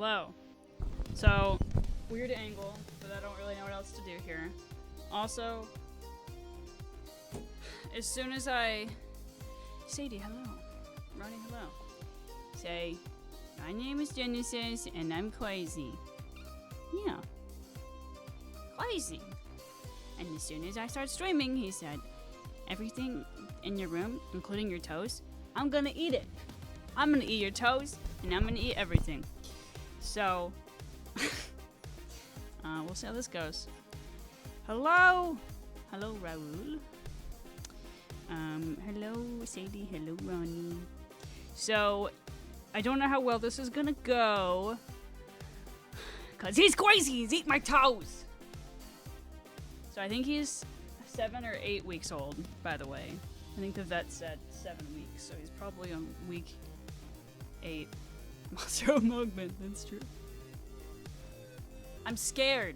Hello. So, weird angle, but I don't really know what else to do here. Also, as soon as I... Sadie, hello. Ronnie, hello. Say, my name is Genesis, and I'm crazy. Yeah. Crazy. And as soon as I start streaming, he said, everything in your room, including your toes, I'm gonna eat it. I'm gonna eat your toes, and I'm gonna eat everything. So, we'll see how this goes. Hello? Hello, Raul. Hello, Sadie. Hello, Ronnie. So, I don't know how well this is gonna go. Cause he's crazy, he's eating my toes! So I think he's 7 or 8 weeks old, by the way. I think the vet said 7 weeks, so he's probably on week 8. Monster Mugman, that's true. I'm scared.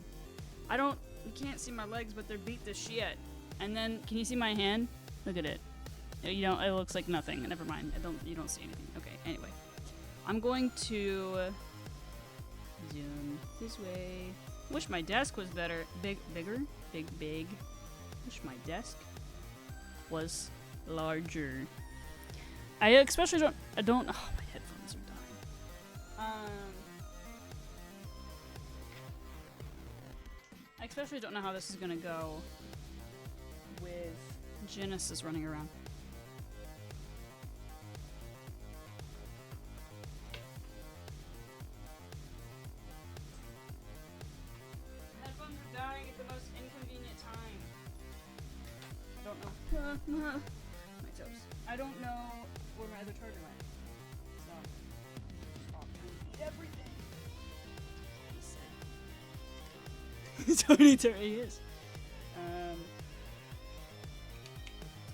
You can't see my legs, but they're beat to shit. And then, can you see my hand? Look at it. It looks like nothing. Never mind. You don't see anything. Okay, anyway. I'm going to zoom this way. Wish my desk was better. Bigger. Wish my desk was larger. I especially don't, oh, my headphones are dying. I especially don't know how this is gonna go with Genesis running around. Headphones are dying at the most inconvenient time. Don't know. My toes. I don't know where my other charger went. So, stop trying to eat everything. Tony Terry is.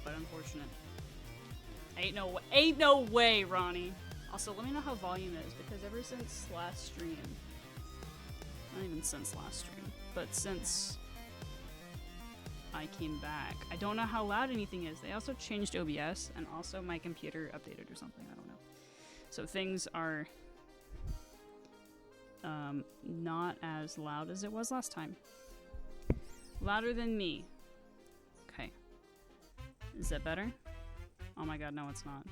But unfortunate. Ain't no way, Ronnie. Also, let me know how volume is, because ever since last stream, not even since last stream, but since I came back, I don't know how loud anything is. They also changed OBS, and also my computer updated or something, I don't know. So things are not as loud as it was last time. Louder than me. Okay. Is that better? Oh my god, no it's not.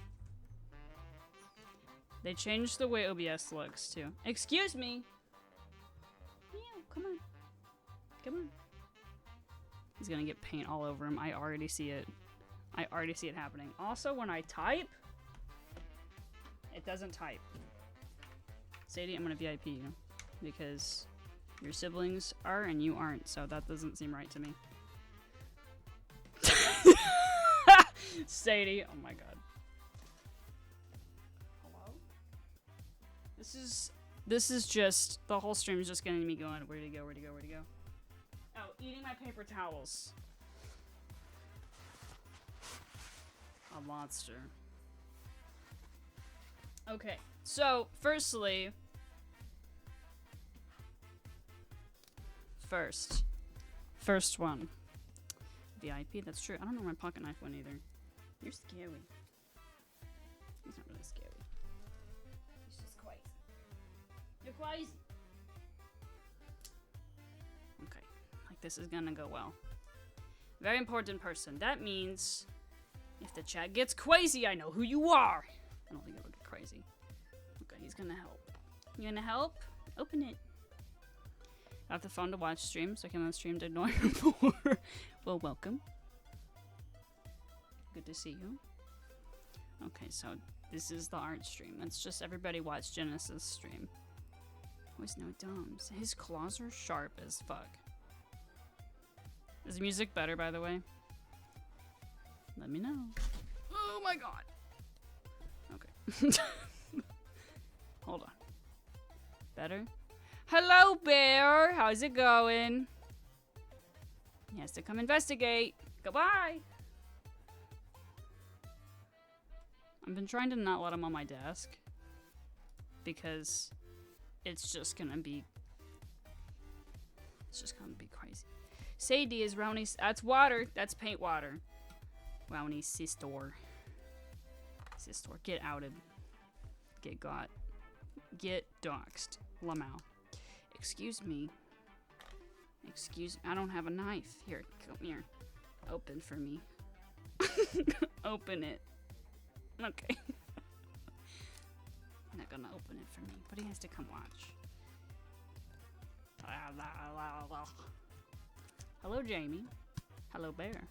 They changed the way OBS looks too. Excuse me! Meow, come on. Come on. He's gonna get paint all over him. I already see it. I already see it happening. Also, when I type, it doesn't type. Sadie, I'm gonna VIP you. Because your siblings are and you aren't, so that doesn't seem right to me. Sadie, oh my god. Hello? This is just, the whole stream is just getting me going, where to go? Oh, eating my paper towels. A monster. Okay, so, first one. VIP, that's true. I don't know where my pocket knife went either. You're scary. He's not really scary. He's just crazy. You're crazy. Okay, like this is gonna go well. Very important person. That means if the chat gets crazy, I know who you are. I don't think it would get crazy. Okay, he's gonna help. You gonna help? Open it. I have the phone to watch streams, so I came on the stream to ignore him before. Well, welcome. Good to see you. Okay, so this is the art stream. That's just everybody watch Genesis stream. Always no dumbs. His claws are sharp as fuck. Is the music better, by the way? Let me know. Oh my god. Okay. Hold on. Better? Hello, Bear! How's it going? He has to come investigate. Goodbye! I've been trying to not let him on my desk. Because it's just gonna be crazy. Sadie is Rowney's. That's water. That's paint water. Rowney's sister. Get outed. Get got. Get doxxed. Lamau. Excuse me. I don't have a knife. Here, come here. Open for me. Open it. Okay. Not gonna open it for me, but he has to come watch. Hello, Jamie. Hello, Bear.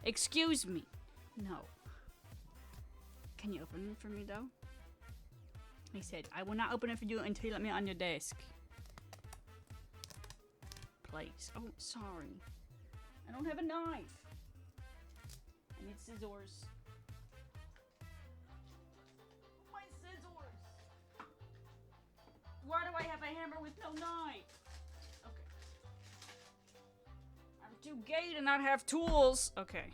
Excuse me. No. Can you open it for me, though? He said, I will not open it for you until you let me on your desk. Please. Oh, sorry. I don't have a knife. I need scissors. My scissors. Why do I have a hammer with no knife? Okay. I'm too gay to not have tools. Okay.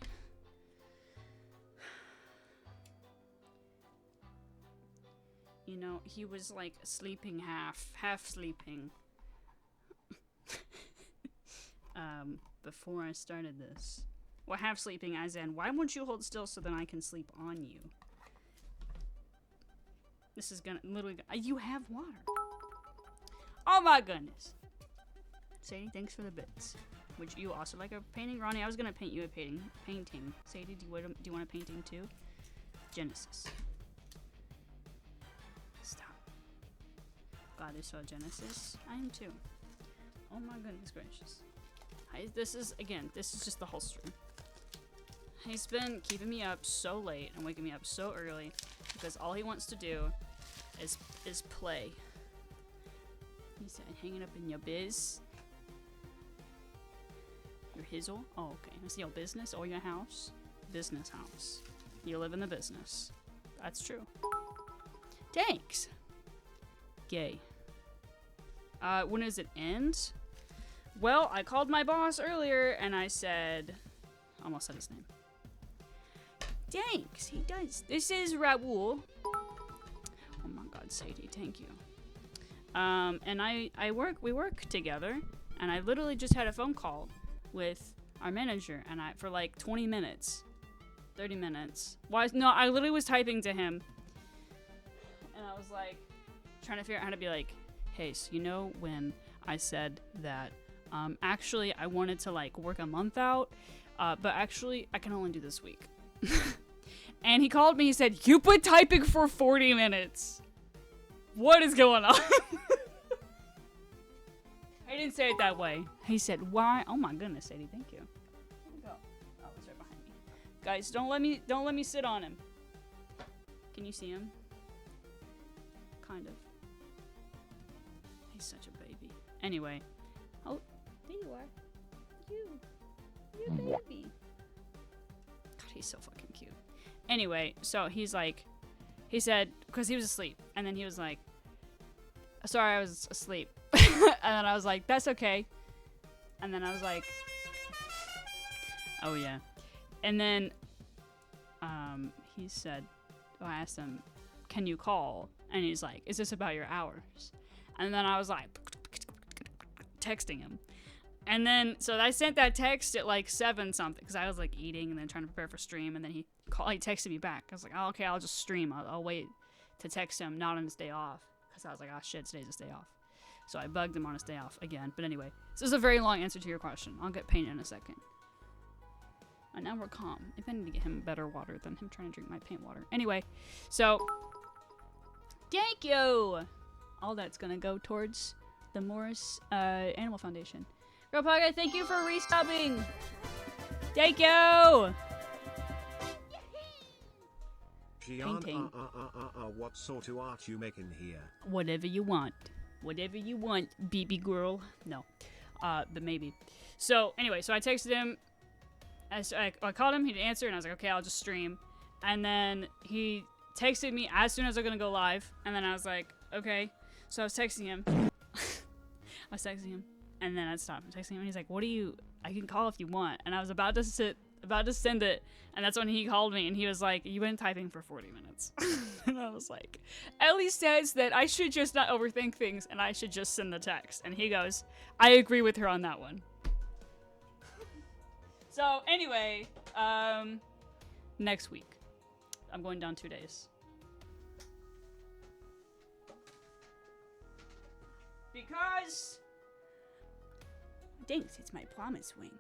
You know, he was like sleeping half sleeping. Before I started this. Well, half sleeping as in, why won't you hold still so then I can sleep on you? This is gonna literally, you have water. Oh my goodness. Sadie, thanks for the bits. Would you also like a painting? Ronnie, I was gonna paint you a painting. Sadie, do you want a painting too? Genesis. Stop. God, I saw Genesis. I am too. Oh my goodness gracious. This is just the whole stream. He's been keeping me up so late and waking me up so early because all he wants to do is play. He said, hanging up in your biz. Your hizzle? Oh, okay. Is it your business or your house? Business house. You live in the business. That's true. Thanks. Gay. When does it end? Well, I called my boss earlier and I said, almost said his name. Thanks, he does. This is Raoul. Oh my God, Sadie, thank you. And we work together, and I literally just had a phone call with our manager, and for like 20 minutes, 30 minutes. I literally was typing to him, and I was like, trying to figure out how to be like, hey, so you know when I said that, actually I wanted to like work a month out, but actually I can only do this week. And he called me, he said, you've been typing for 40 minutes. What is going on? I didn't say it that way. He said, why? Oh my goodness, Sadie, thank you. Where'd he go? Oh, he's right behind me. Guys, don't let me sit on him. Can you see him? Kind of. He's such a baby. Anyway. Oh, there you are. You baby. God, he's so fucking cute. Anyway, so he said, because he was asleep, and then he was like, sorry, I was asleep. And then I was like, that's okay. And then I was like, oh yeah. And then he said, I asked him, can you call? And he's like, is this about your hours? And then I was like, texting him. And then, so I sent that text at like 7 something, because I was like eating and then trying to prepare for stream, and then he texted me back. I was like, oh, okay, I'll just stream. I'll wait to text him, not on his day off, because I was like, oh shit, today's his day off. So I bugged him on his day off again. But anyway, this is a very long answer to your question. I'll get paint in a second. And now we're calm. If I need to get him better water than him trying to drink my paint water. Anyway, so thank you. All that's gonna go towards the Morris Animal Foundation. Girl Paga, thank you for resubbing. Thank you. Painting. What sort of art you making here? Whatever you want. Whatever you want, BB girl. No. But maybe. So, anyway, so I texted him. I called him, he didn't answer, and I was like, okay, I'll just stream. And then he texted me as soon as I'm gonna go live. And then I was like, okay. So I was texting him. And then I stopped texting him, and he's like, I can call if you want. And I was about to send it, and that's when he called me, and he was like, you've been typing for 40 minutes. And I was like, Ellie says that I should just not overthink things, and I should just send the text. And he goes, I agree with her on that one. So, anyway, next week. I'm going down 2 days. Because... Thanks, it's my promise ring.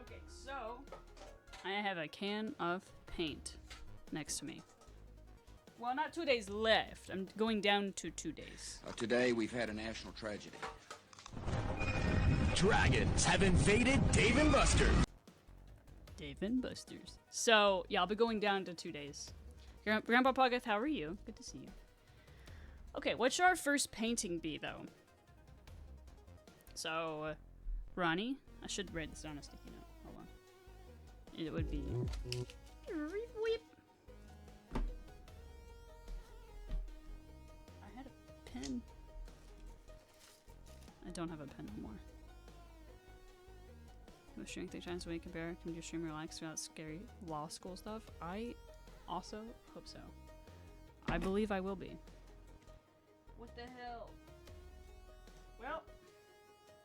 Okay, so... I have a can of paint next to me. Well, not 2 days left. I'm going down to 2 days. Today, we've had a national tragedy. Dragons have invaded Dave & Buster's. Dave and Buster's. So, yeah, I'll be going down to 2 days. Grandpa Poggeth, how are you? Good to see you. Okay, what should our first painting be, though? So, Ronnie, I should write this on a sticky note. Hold on. It would be... Weep. I had a pen. I don't have a pen anymore. With streaming 3 times a week, Bear, can you stream relax without scary law school stuff? I also hope so. I believe I will be. What the hell? Well,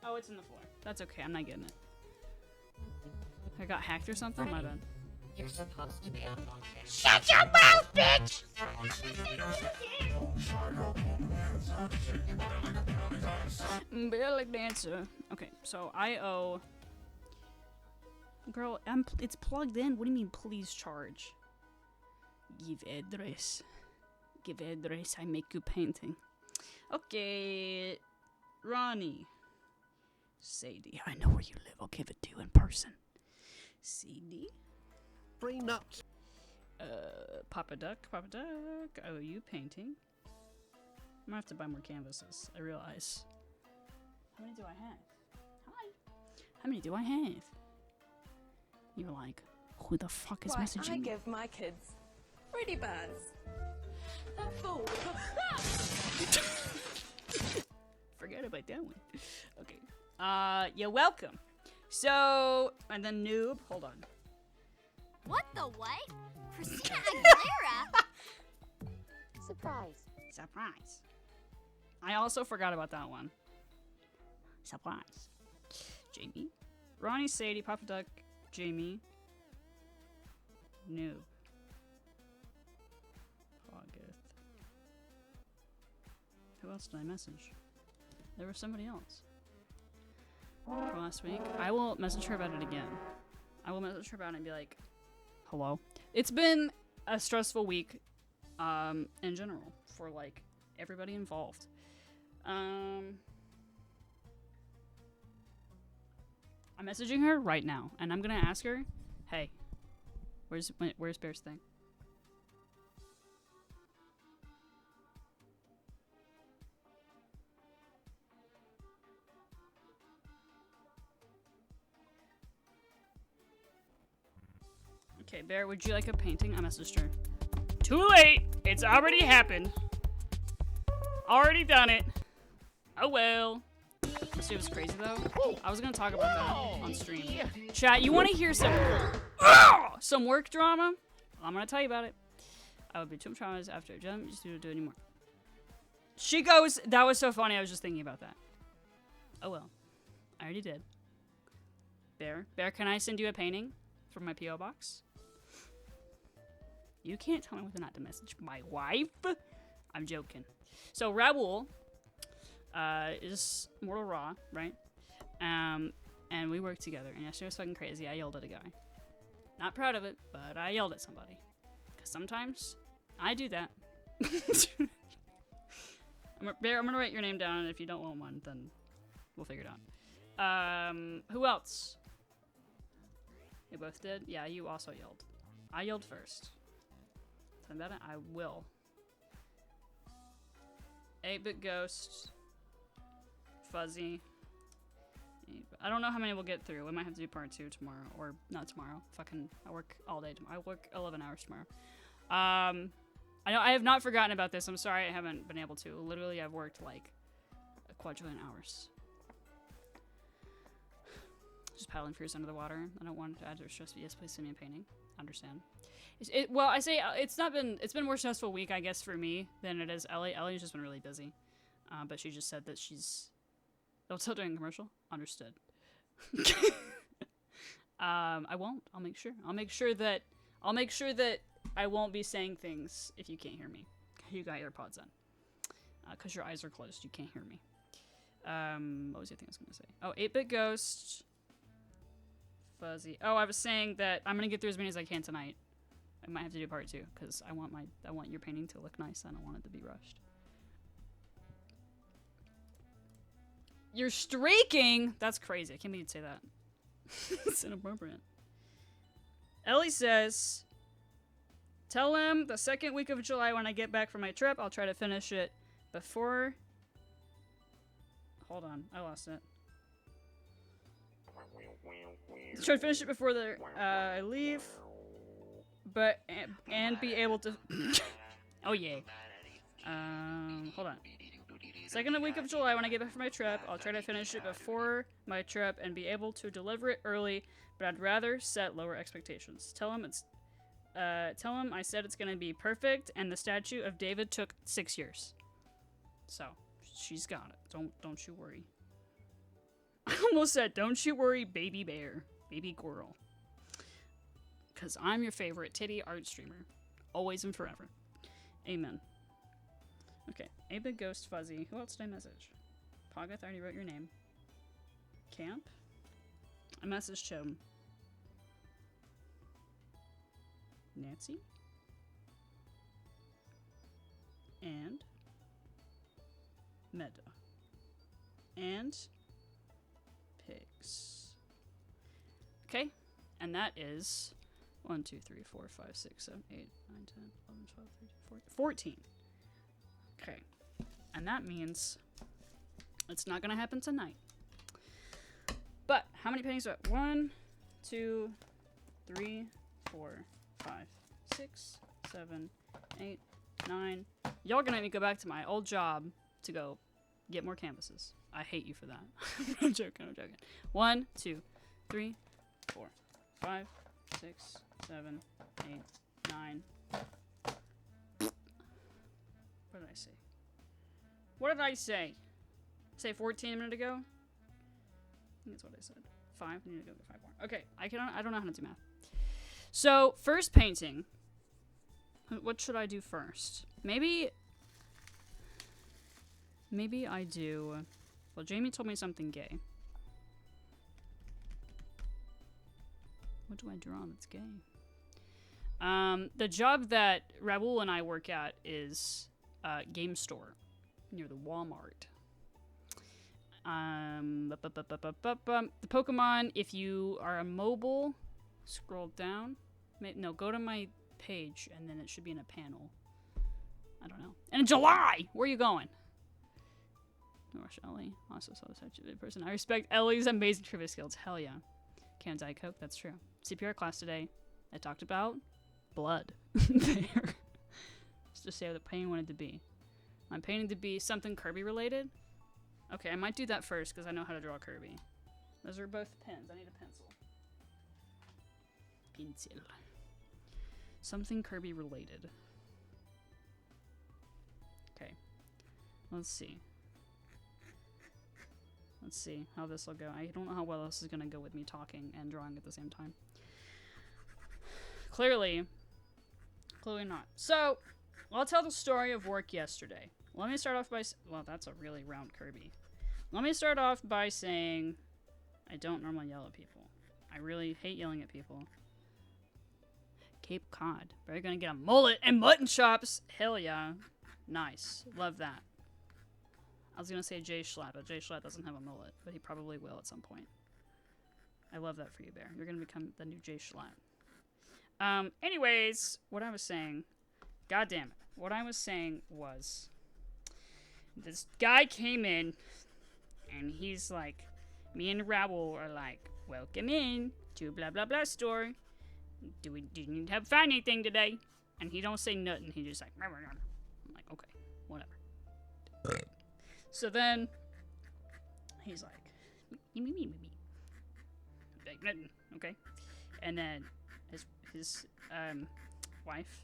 oh, it's in the floor. That's okay. I'm not getting it. I got hacked or something. My bad. You're supposed to be on location. Shut your mouth, bitch! Belly dancer. Okay, so I owe. Girl, it's plugged in. What do you mean, please charge? Give address. Give address. I make you painting. Okay, Ronnie. Sadie, I know where you live. I'll give it to you in person. CD. Free nuts. Papa Duck. Papa Duck. I owe you painting. I'm gonna have to buy more canvases. I realize. How many do I have? Hi. How many do I have? You're like, who the fuck is messaging I me? give my kids pretty buzz. That fool. Forget about that one. Okay. You're welcome. So, and then noob. Hold on. What the what? Christina Aguilera? Surprise. Surprise. I also forgot about that one. Surprise. Jamie. Ronnie, Sadie, Papa Duck, Jamie. Noob. August. Who else did I message? There was somebody else. Last week. I will message her about it again. I will message her about it and be like, hello. It's been a stressful week, in general, for like everybody involved. I'm messaging her right now, and I'm gonna ask her, hey, where's Bear's thing? Okay, Bear, would you like a painting? I messaged her. Too late! It's already happened. Already done it. Oh well. This shit was crazy though. I was gonna talk about that on stream. Chat, you wanna hear some work drama? I'm gonna tell you about it. I would be too traumatized after a jump, just don't do it anymore. She goes, that was so funny, I was just thinking about that. Oh well. I already did. Bear, can I send you a painting from my P.O. box? You can't tell me whether or not to message my wife. I'm joking. So Raoul is Mortal Raw, right? And we work together. And yesterday was fucking crazy. I yelled at a guy. Not proud of it, but I yelled at somebody. Because sometimes I do that. Bear, I'm gonna write your name down, and if you don't want one, then we'll figure it out. Who else? You both did? Yeah, you also yelled. I yelled first. Tell me about it? I will. 8-Bit Ghost. Fuzzy. I don't know how many we'll get through. We might have to do part 2 tomorrow. Or not tomorrow. Fucking, I work all day tomorrow. I work 11 hours tomorrow. I know I have not forgotten about this. I'm sorry I haven't been able to. Literally, I've worked like a quadrillion hours. Just paddling fierce under the water. I don't want to add to stress, but yes, please send me a painting. Understand. Well, I say it's been more stressful week, I guess, for me than it is Ellie. Ellie's just been really busy. But she just said that she's still doing a commercial. Understood. I won't. I'll make sure. I'll make sure that I'll make sure that I won't be saying things if you can't hear me. You got AirPods on. Because your eyes are closed. You can't hear me. What was the thing I was going to say? Oh, 8-Bit Ghost. Fuzzy. Oh, I was saying that I'm going to get through as many as I can tonight. I might have to do part 2. Because I want your painting to look nice. I don't want it to be rushed. You're streaking? That's crazy. I can't believe you'd say that. It's inappropriate. Ellie says, tell him the second week of July when I get back from my trip, I'll try to finish it before... Hold on. I lost it. Try to finish it before I leave. But, and be able to... Oh, yay. Hold on. Second week of July when I get back from my trip, I'll try to finish it before my trip and be able to deliver it early, but I'd rather set lower expectations. Tell him I said it's gonna be perfect, and the statue of David took 6 years. So, she's got it. Don't you worry. I almost said, don't you worry, baby bear. Baby girl. Because I'm your favorite titty art streamer. Always and forever. Amen. Okay, 8-Bit Ghost Fuzzy. Who else did I message? Poggeth, I already wrote your name. Camp? I messaged him. Nancy? And Meta. And Pigs. Okay, and that is 1, 2, 3, 4, 5, 6, 7, 8, 9, 10, 11, 12, 13, 14. Okay, and that means it's not gonna happen tonight. But how many paintings are 1, 2, 3, 4, 5, 6, 7, 8, 9. Y'all gonna make me go back to my old job to go get more canvases. I hate you for that. I'm joking, I'm joking. 1, 2, 3, 4, 5, 6, 7, 8, 9. What did I say? What did I say? Say 14 a minute ago? I think that's what I said. 5. I need to go get 5 more. Okay, I don't know how to do math. So, first painting. What should I do first? Maybe I do... Well, Jamie told me something gay. What do I draw that's gay? The job that Raul and I work at is game store near the Walmart. The Pokemon, if you are a mobile, scroll down. No, go to my page, and then it should be in a panel. I don't know. And in July! Where are you going? No rush, Ellie. Also saw such a good person. I respect Ellie's amazing trivia skills. Hell yeah. Can't Diet Coke, that's true. CPR class today, I talked about blood. There. Just to say what the painting wanted to be. I'm painting to be something Kirby related. Okay, I might do that first because I know how to draw Kirby. Those are both pens. I need a pencil. Pencil. Something Kirby related. Okay. Let's see. Let's see how this will go. I don't know how well this is going to go with me talking and drawing at the same time. Clearly not. So, I'll tell the story of work yesterday. Let me start off by... Well, that's a really round Kirby. Let me start off by saying I don't normally yell at people. I really hate yelling at people. Cape Cod. But you're going to get a mullet and mutton chops. Hell yeah. Nice. Love that. I was going to say Jay Schlatt, but Jay Schlatt doesn't have a mullet. But he probably will at some point. I love that for you, Bear. You're going to become the new Jay Schlatt. Anyways, what I was saying... God damn it. What I was saying was... This guy came in... And he's like, me and Raul are like, welcome in to blah blah blah store. Do you need to have found anything today? And he don't say nothing. He just like, I'm like, okay, whatever. So then he's like, me. Like, nothing, okay. And then his wife,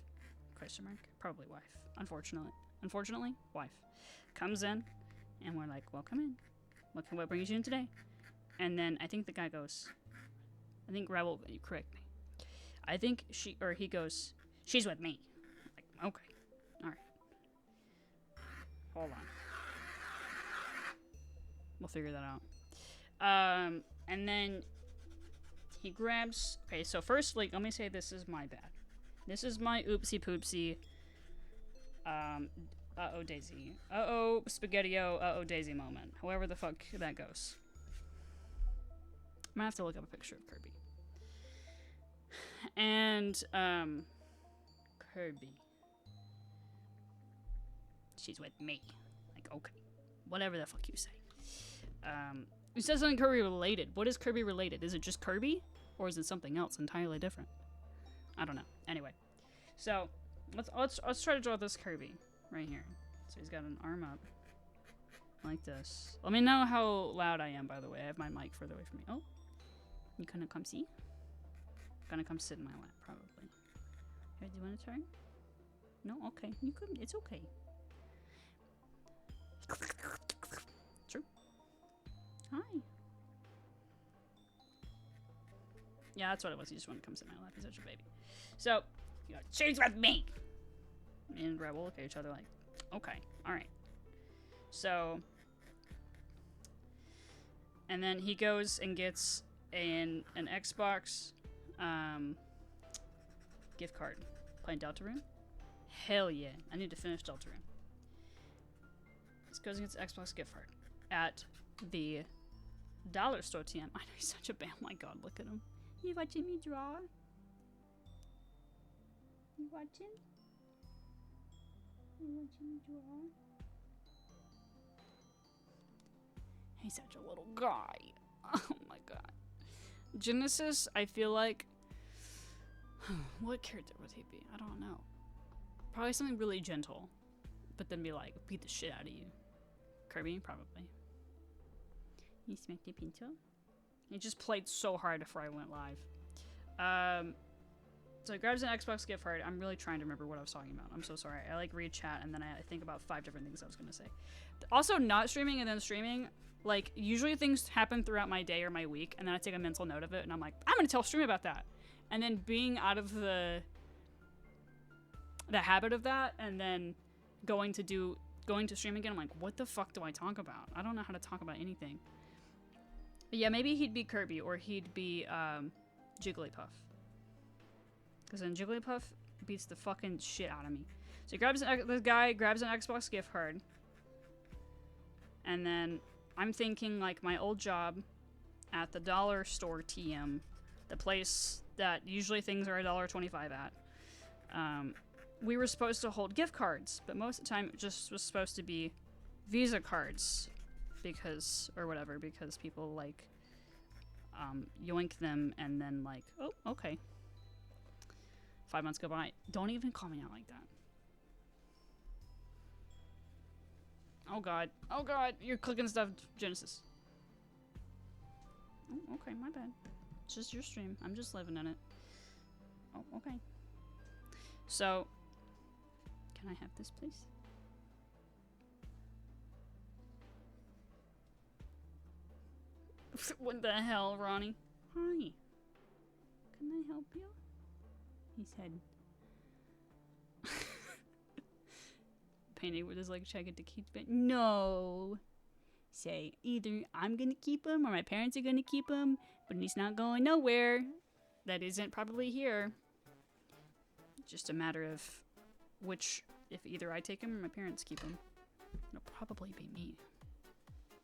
question mark, probably wife, unfortunately, wife, comes in, and we're like, welcome in. What brings you in today? And then I think the guy goes, I think Raul, you correct me. I think he goes, she's with me. Like, okay. Alright. Hold on. We'll figure that out. And then he grabs, okay, so first, like, let me say this is my bad. This is my oopsie poopsie, uh-oh daisy. Uh-oh spaghetti-o, uh-oh daisy moment. However the fuck that goes. I'm gonna have to look up a picture of Kirby. And, Kirby. She's with me. Like, okay. Whatever the fuck you say. It says something Kirby related. What is Kirby related? Is it just Kirby? Or is it something else entirely different? I don't know. Anyway. So, let's try to draw this Kirby right here. So he's got an arm up. Like this. Let me know how loud I am, by the way. I have my mic further away from me. Oh. You gonna come see? Gonna come sit in my lap, probably. Here, do you want to turn? No? Okay. You could. It's okay. True. Hi. Yeah, that's what it was. He just wanted to come sit in my lap. He's such a baby. So, you know, she's with me! Me and Rebel look at each other like, okay, alright. So, and then he goes and gets an Xbox gift card. Playing Deltarune? Hell yeah. I need to finish Deltarune. This goes and gets an Xbox gift card at the dollar store TM. I know he's such a bam. My god, look at him. You watching me draw? You watching? You watching me draw? He's such a little guy. Oh my god. Genesis, I feel like... what character would he be? I don't know. Probably something really gentle. But then be like, beat the shit out of you. Kirby, probably. You smacked your pinto? He just played so hard before I went live. So he grabs an Xbox gift card. I'm really trying to remember what I was talking about. I'm so sorry. I like read chat and then I think about 5 different things I was going to say. Also, not streaming and then streaming. Like, usually things happen throughout my day or my week, and then I take a mental note of it, and I'm like, I'm going to tell stream about that. And then being out of the habit of that, and then going to stream again, I'm like, what the fuck do I talk about? I don't know how to talk about anything. But yeah, maybe he'd be Kirby, or he'd be Jigglypuff. Because then Jigglypuff beats the fucking shit out of me. So he grabs this guy grabs an Xbox gift card, and then I'm thinking like my old job at the dollar store TM, the place that usually things are $1.25 at. We were supposed to hold gift cards, but most of the time it just was supposed to be Visa cards, because people like yoink them and then like, oh, okay. 5 months go by. Don't even call me out like that. Oh god. Oh god. You're clicking stuff, Genesis. Oh, okay. My bad. It's just your stream. I'm just living in it. Oh, okay. So, can I have this, please? What the hell, Ronnie? Hi. Can I help you? He said. Painting with his like check it to keep it. No. Say either I'm gonna keep him or my parents are gonna keep him, but he's not going nowhere. That isn't probably here. Just a matter of if either I take him or my parents keep him. It'll probably be me.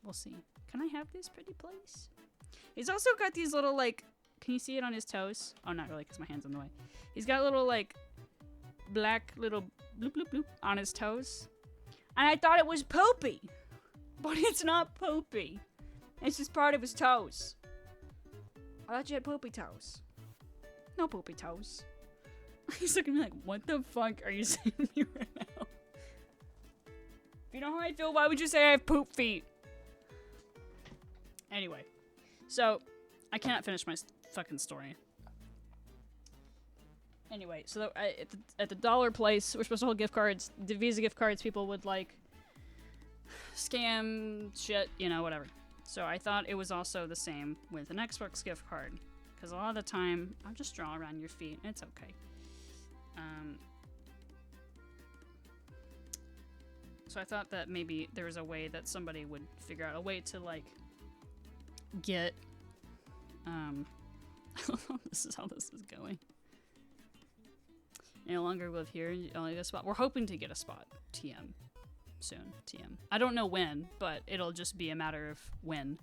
We'll see. Can I have this pretty place? He's also got these little like, can you see it on his toes? Oh, not really, because my hand's in the way. He's got little like black little bloop bloop bloop on his toes. And I thought it was poopy. But it's not poopy. It's just part of his toes. I thought you had poopy toes. No poopy toes. He's looking at me like, what the fuck are you saying to me right now? If you know how I feel, why would you say I have poop feet? Anyway. So, I cannot finish my fucking story. Anyway, so at the dollar place, we're supposed to hold gift cards. The Visa gift cards, people would like scam shit, you know, whatever. So I thought it was also the same with an Xbox gift card, because a lot of the time I'll just draw around your feet. It's okay. So I thought that maybe there was a way that somebody would figure out a way to like get this is how this is going. You no longer live here, you only get a spot. We're hoping to get a spot TM soon. TM. I don't know when, but it'll just be a matter of when.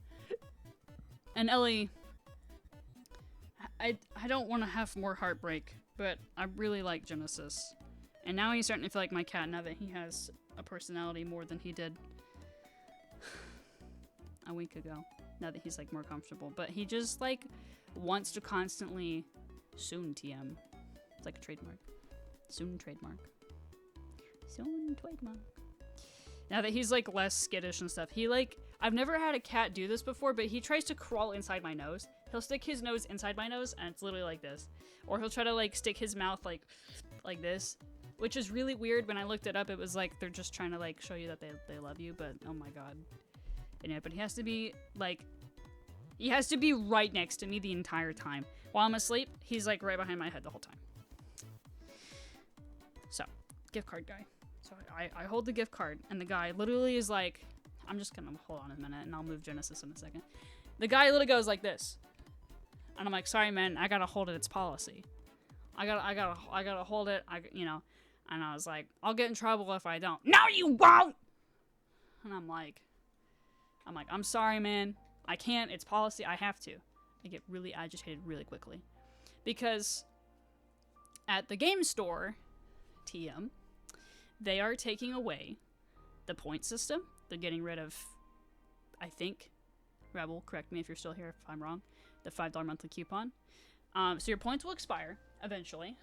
And Ellie, I don't want to have more heartbreak, but I really like Genesis. And now he's starting to feel like my cat now that he has a personality more than he did a week ago. Now that he's like more comfortable. But he just like wants to constantly soon TM. It's like a trademark. Soon trademark. Soon trademark. Now that he's like less skittish and stuff, he like, I've never had a cat do this before, but he tries to crawl inside my nose. He'll stick his nose inside my nose and it's literally like this. Or he'll try to like stick his mouth like this, which is really weird. When I looked it up, it was like they're just trying to like show you that they love you, but oh my god. And yeah, but he has to be like, he has to be right next to me the entire time. While I'm asleep, he's like right behind my head the whole time. So, gift card guy. So I hold the gift card and the guy literally is like, I'm just gonna hold on a minute and I'll move Genesis in a second. The guy literally goes like this. And I'm like, sorry man, I gotta hold it, it's policy. I gotta hold it, you know. And I was like, I'll get in trouble if I don't. No, you won't! And I'm like, I'm sorry, man. I can't. It's policy. I have to. I get really agitated really quickly. Because at the game store, TM, they are taking away the point system. They're getting rid of, I think, Rebel, correct me if you're still here if I'm wrong, the $5 monthly coupon. So your points will expire eventually,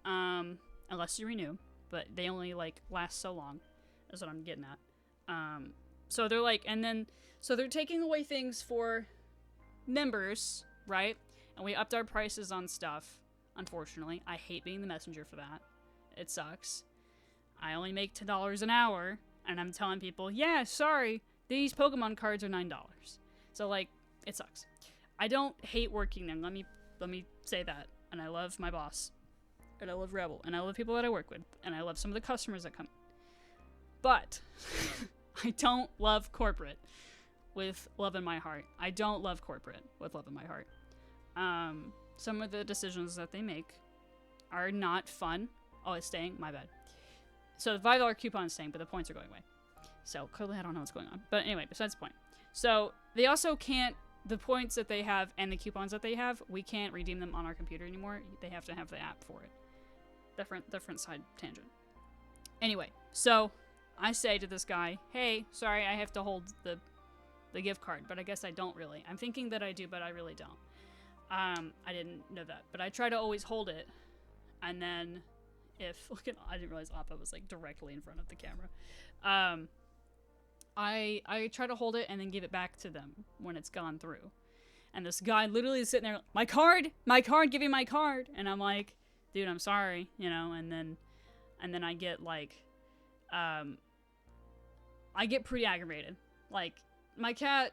unless you renew. But they only, like, last so long, is what I'm getting at. So they're like, and then, so they're taking away things for members, right? And we upped our prices on stuff, unfortunately. I hate being the messenger for that. It sucks. I only make $10 an hour, and I'm telling people, yeah, sorry, these Pokemon cards are $9. So, like, it sucks. I don't hate working there. Let me say that. And I love my boss. And I love Rebel. And I love people that I work with. And I love some of the customers that come. But I don't love corporate with love in my heart. I don't love corporate with love in my heart. Some of the decisions that they make are not fun. Oh, it's staying? My bad. So the $5 coupon is staying, but the points are going away. So clearly I don't know what's going on. But anyway, besides the point. So they also can't, the points that they have and the coupons that they have, we can't redeem them on our computer anymore. They have to have the app for it. Different side tangent. Anyway, so I say to this guy, hey, sorry, I have to hold the gift card, but I guess I don't really. I'm thinking that I do, but I really don't. I didn't know that, but I try to always hold it, and then I didn't realize Appa was like directly in front of the camera. I try to hold it and then give it back to them when it's gone through. And this guy literally is sitting there, my card, give me my card. And I'm like, dude, I'm sorry, you know, and then I get like, I get pretty aggravated. Like, my cat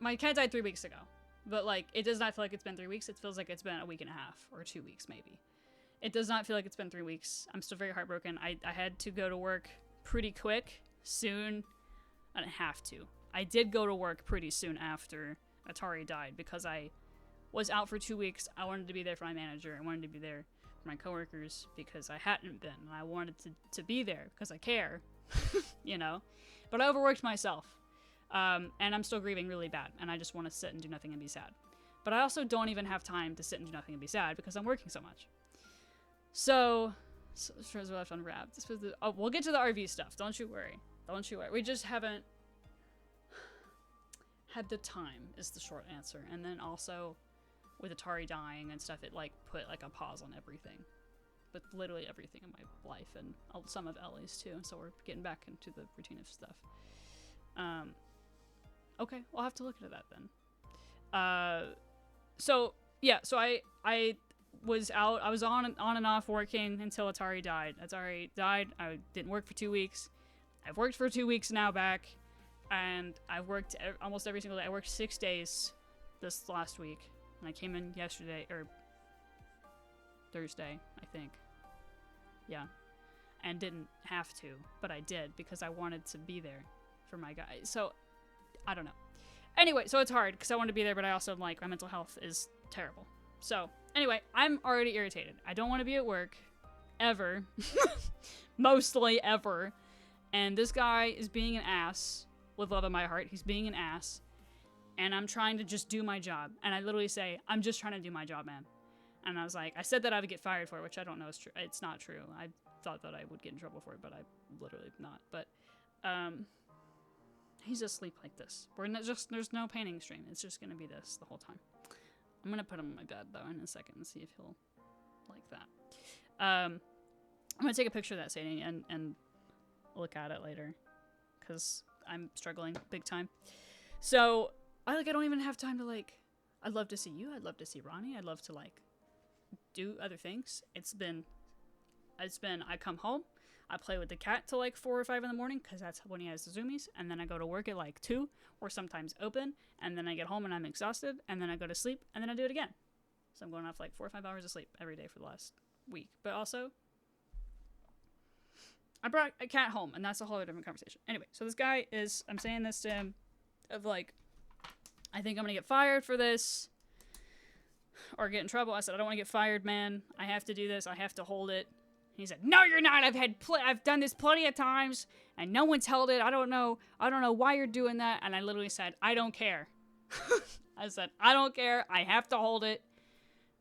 died 3 weeks ago, but like, it does not feel like it's been 3 weeks. It feels like it's been a week and a half or 2 weeks maybe. It does not feel like it's been 3 weeks. I'm still very heartbroken. I had to go to work pretty quick, soon. I didn't have to. I did go to work pretty soon after Atari died because I was out for 2 weeks. I wanted to be there for my manager. I wanted to be there for my coworkers because I hadn't been. And I wanted to be there because I care, you know? But I overworked myself. And I'm still grieving really bad. And I just want to sit and do nothing and be sad. But I also don't even have time to sit and do nothing and be sad because I'm working so much. So Shreds were left unwrapped. We'll get to the RV stuff. Don't you worry. Don't you worry. We just haven't had the time is the short answer. And then also with Atari dying and stuff, it like put like a pause on everything. But literally everything in my life and some of Ellie's too. So we're getting back into the routine of stuff. Okay, we'll have to look into that then. So yeah, so I was out. I was on and off working until Atari died. Atari died. I didn't work for 2 weeks. I've worked for 2 weeks now back, and I've worked almost every single day. I worked 6 days this last week, And I came in yesterday, or Thursday, I think. Yeah. And didn't have to, but I did because I wanted to be there for my guy. So, I don't know. Anyway, so it's hard because I want to be there, but I also, like, my mental health is terrible. So, anyway, I'm already irritated. I don't want to be at work. Ever. Mostly ever. And this guy is being an ass with love in my heart. He's being an ass. And I'm trying to just do my job. And I literally say, I'm just trying to do my job, man. And I was like, I said that I would get fired for it, which I don't know is true. It's not true. I thought that I would get in trouble for it, but I literally not. But, he's asleep like this. There's no painting stream. It's just gonna be this the whole time. I'm gonna put him on my bed, though, in a second and see if he'll like that. I'm gonna take a picture of that, Sadie, and look at it later. Because I'm struggling big time. So, I don't even have time to, like, I'd love to see you. I'd love to see Ronnie. I'd love to, like, do other things. It's been, I come home, I play with the cat till like 4 or 5 in the morning, because that's when he has the zoomies, and then I go to work at like 2, or sometimes open, and then I get home and I'm exhausted, and then I go to sleep, and then I do it again. So I'm going off like 4 or 5 hours of sleep every day for the last week. But also, I brought a cat home, and that's a whole other different conversation. Anyway, so this guy is, I'm saying this to him, of like, I think I'm gonna get fired for this, or get in trouble. I said, I don't want to get fired, man. I have to do this. I have to hold it. He said, no, you're not. I've done this plenty of times, and no one's held it. I don't know why you're doing that. And I literally said, I don't care. I said, I don't care. I have to hold it.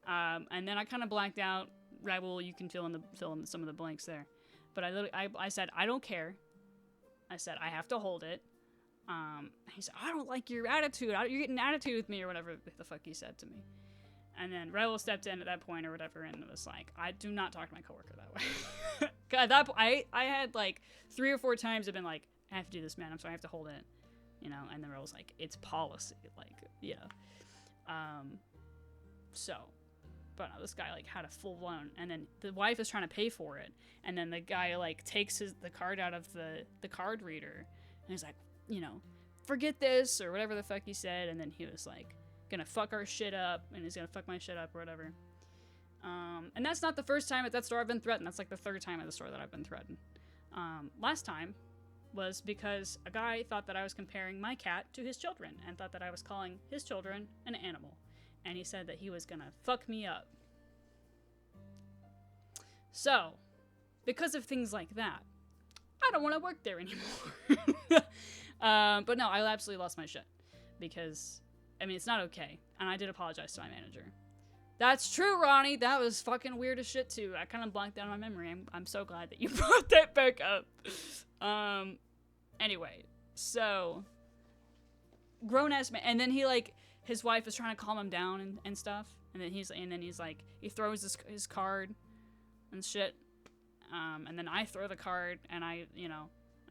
And then I kind of blanked out. Rebel, you can fill in some of the blanks there. But I said, I don't care. I said, I have to hold it. He said, I don't like your attitude. You're getting attitude with me, or whatever the fuck he said to me. And then Rebel stepped in at that point or whatever, and it was like, I do not talk to my coworker that way. At that point, I had like 3 or 4 times I've been like, I have to do this, man. I'm sorry, I have to hold it, you know. And then Rebel's like, it's policy, like, yeah. So, but no, this guy like had a full blown, and then the wife is trying to pay for it, and then the guy like takes the card out of the card reader, and he's like, you know, forget this or whatever the fuck he said, and then he was like, gonna fuck our shit up, and he's gonna fuck my shit up or whatever. And that's not the first time at that store I've been threatened. That's like the 3rd time at the store that I've been threatened. Last time was because a guy thought that I was comparing my cat to his children, and thought that I was calling his children an animal, and he said that he was gonna fuck me up. So, because of things like that, I don't want to work there anymore. But no, I absolutely lost my shit, because I mean, it's not okay. And I did apologize to my manager. That's true, Ronnie. That was fucking weird as shit, too. I kind of blanked out on my memory. I'm so glad that you brought that back up. Anyway, so, grown-ass man. And then he, like, his wife is trying to calm him down and stuff. And then he's like, he throws his card and shit. And then I throw the card, and I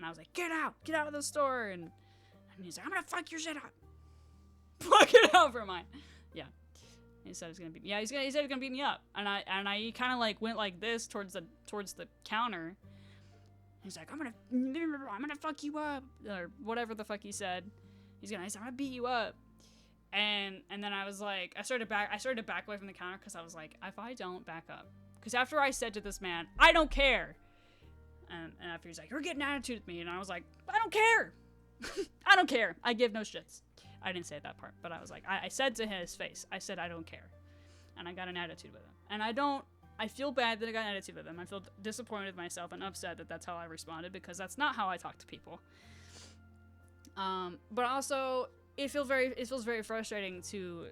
was like, get out of the store. And he's like, I'm gonna fuck your shit up. Fuck it out for mine. Yeah. He said he's gonna beat me. Yeah, he said he's gonna beat me up. And I kind of like went like this towards the counter. He's like, I'm gonna fuck you up, or whatever the fuck he said. He said, I'm gonna beat you up. And then I was like, I started to back away from the counter, because I was like, if I don't back up, because after I said to this man, I don't care. And after he's like, you're getting attitude with me, and I was like, I don't care. I don't care. I give no shits. I didn't say that part, but I was like, I said to his face, I said, I don't care. And I got an attitude with him. And I feel bad that I got an attitude with him. I feel disappointed with myself and upset that that's how I responded, because that's not how I talk to people. But also, it feels very frustrating to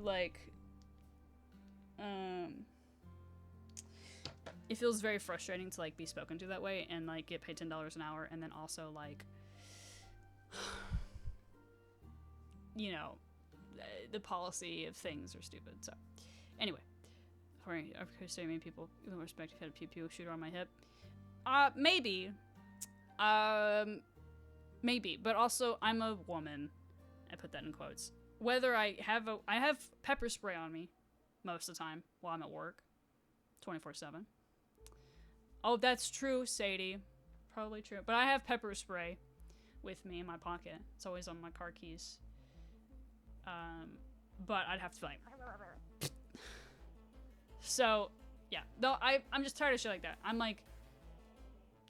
like, it feels very frustrating to like be spoken to that way and like get paid $10 an hour, and then also like, you know, the policy of things are stupid. So, anyway, of course, many people with respect if I had a pew shooter on my hip. Maybe, but also I'm a woman. I put that in quotes. Whether I have pepper spray on me most of the time while I'm at work, 24/7. Oh, that's true, Sadie. Probably true. But I have pepper spray with me in my pocket. It's always on my car keys. but I'd have to be like. So, yeah. Though I'm just tired of shit like that. I'm like,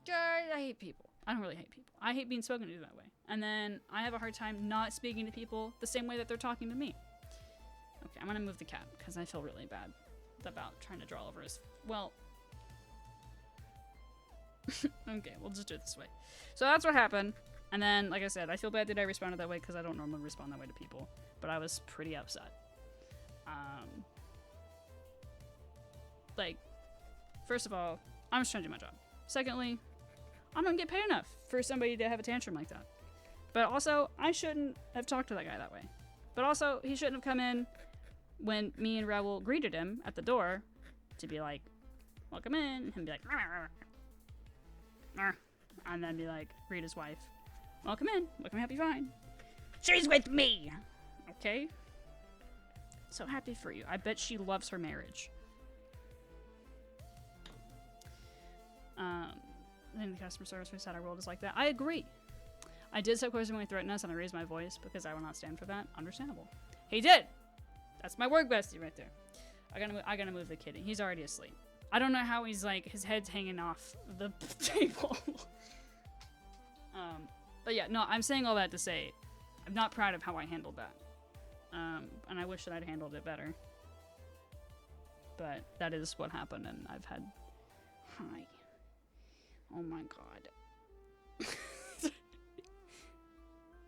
I hate people. I don't really hate people. I hate being spoken to that way. And then I have a hard time not speaking to people the same way that they're talking to me. Okay, I'm gonna move the cat because I feel really bad about trying to draw over his. Well. Okay, we'll just do it this way. So that's what happened. And then, like I said, I feel bad that I responded that way because I don't normally respond that way to people. But I was pretty upset. Like, first of all, I'm just trying to do my job. Secondly, I don't get paid enough for somebody to have a tantrum like that. But also, I shouldn't have talked to that guy that way. But also, he shouldn't have come in when me and Raoul greeted him at the door to be like, welcome in, and be like, and then be like, greet his wife, welcome in, welcome, help you find. She's with me! Okay? So happy for you. I bet she loves her marriage. Then the customer service we said our world is like that. I agree. I did so question when he threatened us and I raised my voice because I will not stand for that. Understandable. He did! That's my work bestie right there. I gotta move the kitty. He's already asleep. I don't know how he's like, his head's hanging off the table. But yeah, no, I'm saying all that to say, I'm not proud of how I handled that. And I wish that I'd handled it better. But that is what happened, and I've had... Hi. Oh my god.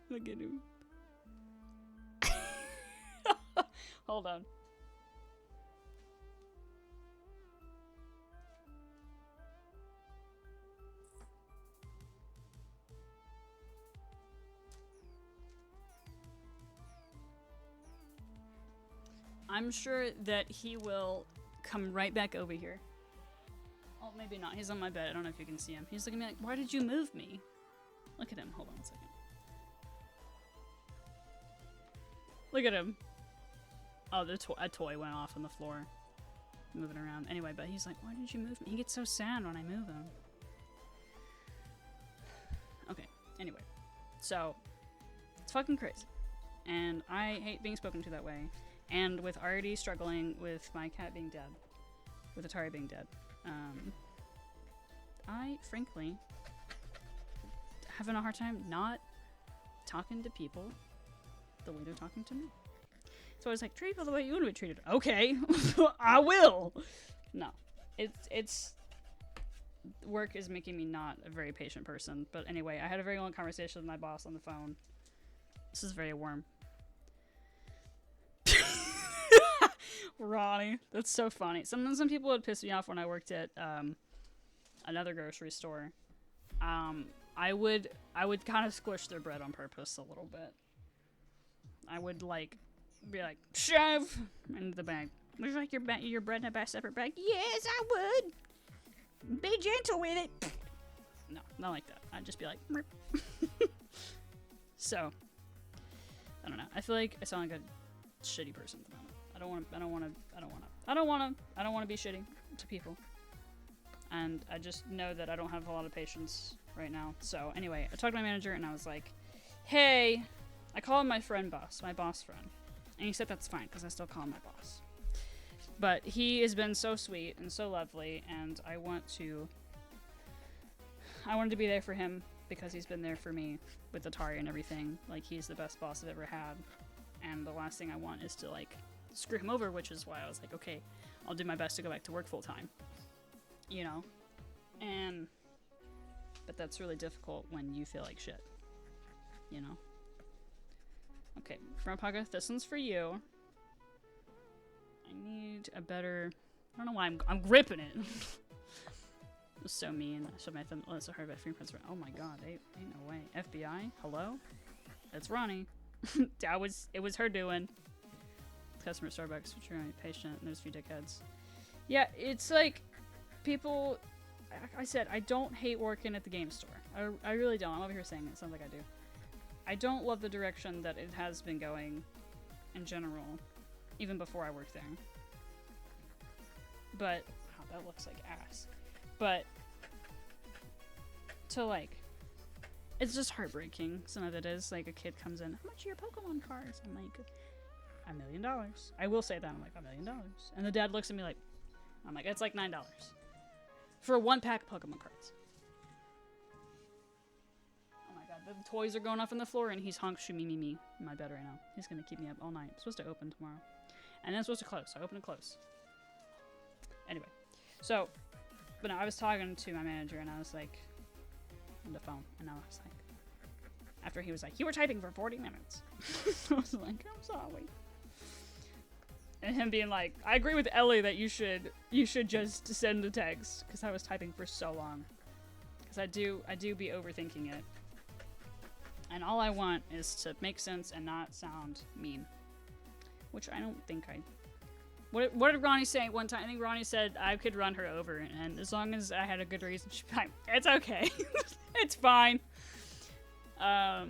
Look at him. Hold on. I'm sure that he will come right back over here. Oh, maybe not. He's on my bed. I don't know if you can see him. He's looking at me like, why did you move me? Look at him. Hold on a second. Look at him. Oh, a toy went off on the floor. Moving around. Anyway, but he's like, why did you move me? He gets so sad when I move him. Okay. Anyway. So, it's fucking crazy. And I hate being spoken to that way. And with already struggling with my cat being dead. With Atari being dead. I, frankly, having a hard time not talking to people the way they're talking to me. So I was like, treat people the way you want to be treated. Okay, I will. No, it's work is making me not a very patient person. But anyway, I had a very long conversation with my boss on the phone. This is very warm. Ronnie, that's so funny. Some people would piss me off when I worked at another grocery store. I would kind of squish their bread on purpose a little bit. I would like be like, shove into the bag. Would you like your bread in a separate bag? Yes, I would. Be gentle with it. No, not like that. I'd just be like, so I don't know. I feel like I sound like a shitty person at the moment. I don't want to be shitty to people. And I just know that I don't have a lot of patience right now. So anyway, I talked to my manager and I was like, hey, I call him my boss friend. And he said that's fine because I still call him my boss. But he has been so sweet and so lovely, and I wanted to be there for him because he's been there for me with Atari and everything. Like, he's the best boss I've ever had. And the last thing I want is to like screw him over, which is why I was like, okay, I'll do my best to go back to work full time. You know? But that's really difficult when you feel like shit. You know? Okay, Grandpa, this one's for you. I need a better... I don't know why I'm gripping it. It was so mean. I showed my thumb. Oh, so hard about fingerprints. Oh my god, ain't no way. FBI? Hello? It's Ronnie. It was her doing. Customer at Starbucks, which are patient, and there's a few dickheads. Yeah, it's like, people, like I said, I don't hate working at the game store. I really don't. I'm over here saying it sounds like I do. I don't love the direction that it has been going in general, even before I worked there. But, wow, that looks like ass. But, to like, it's just heartbreaking. Some of it is, like, a kid comes in, how much are your Pokemon cards? I'm like, $1 million. I will say that. I'm like, $1 million. And the dad looks at me like, I'm like, it's like $9 for one pack of Pokemon cards. Oh my god, the toys are going off on the floor, and he's honk shoo me in my bed right now. He's gonna keep me up all night. It's supposed to open tomorrow, and then it's supposed to close. So I open and close. Anyway, so, but no, I was talking to my manager, and I was like, on the phone, and I was like, after he was like, you were typing for 40 minutes. I was like, I'm sorry. And him being like, I agree with Ellie that you should just send a text, because I was typing for so long. Because I do be overthinking it. And all I want is to make sense and not sound mean. Which I don't think I... What did Ronnie say one time? I think Ronnie said I could run her over, and as long as I had a good reason, she'd be like, it's okay. It's fine. Yeah,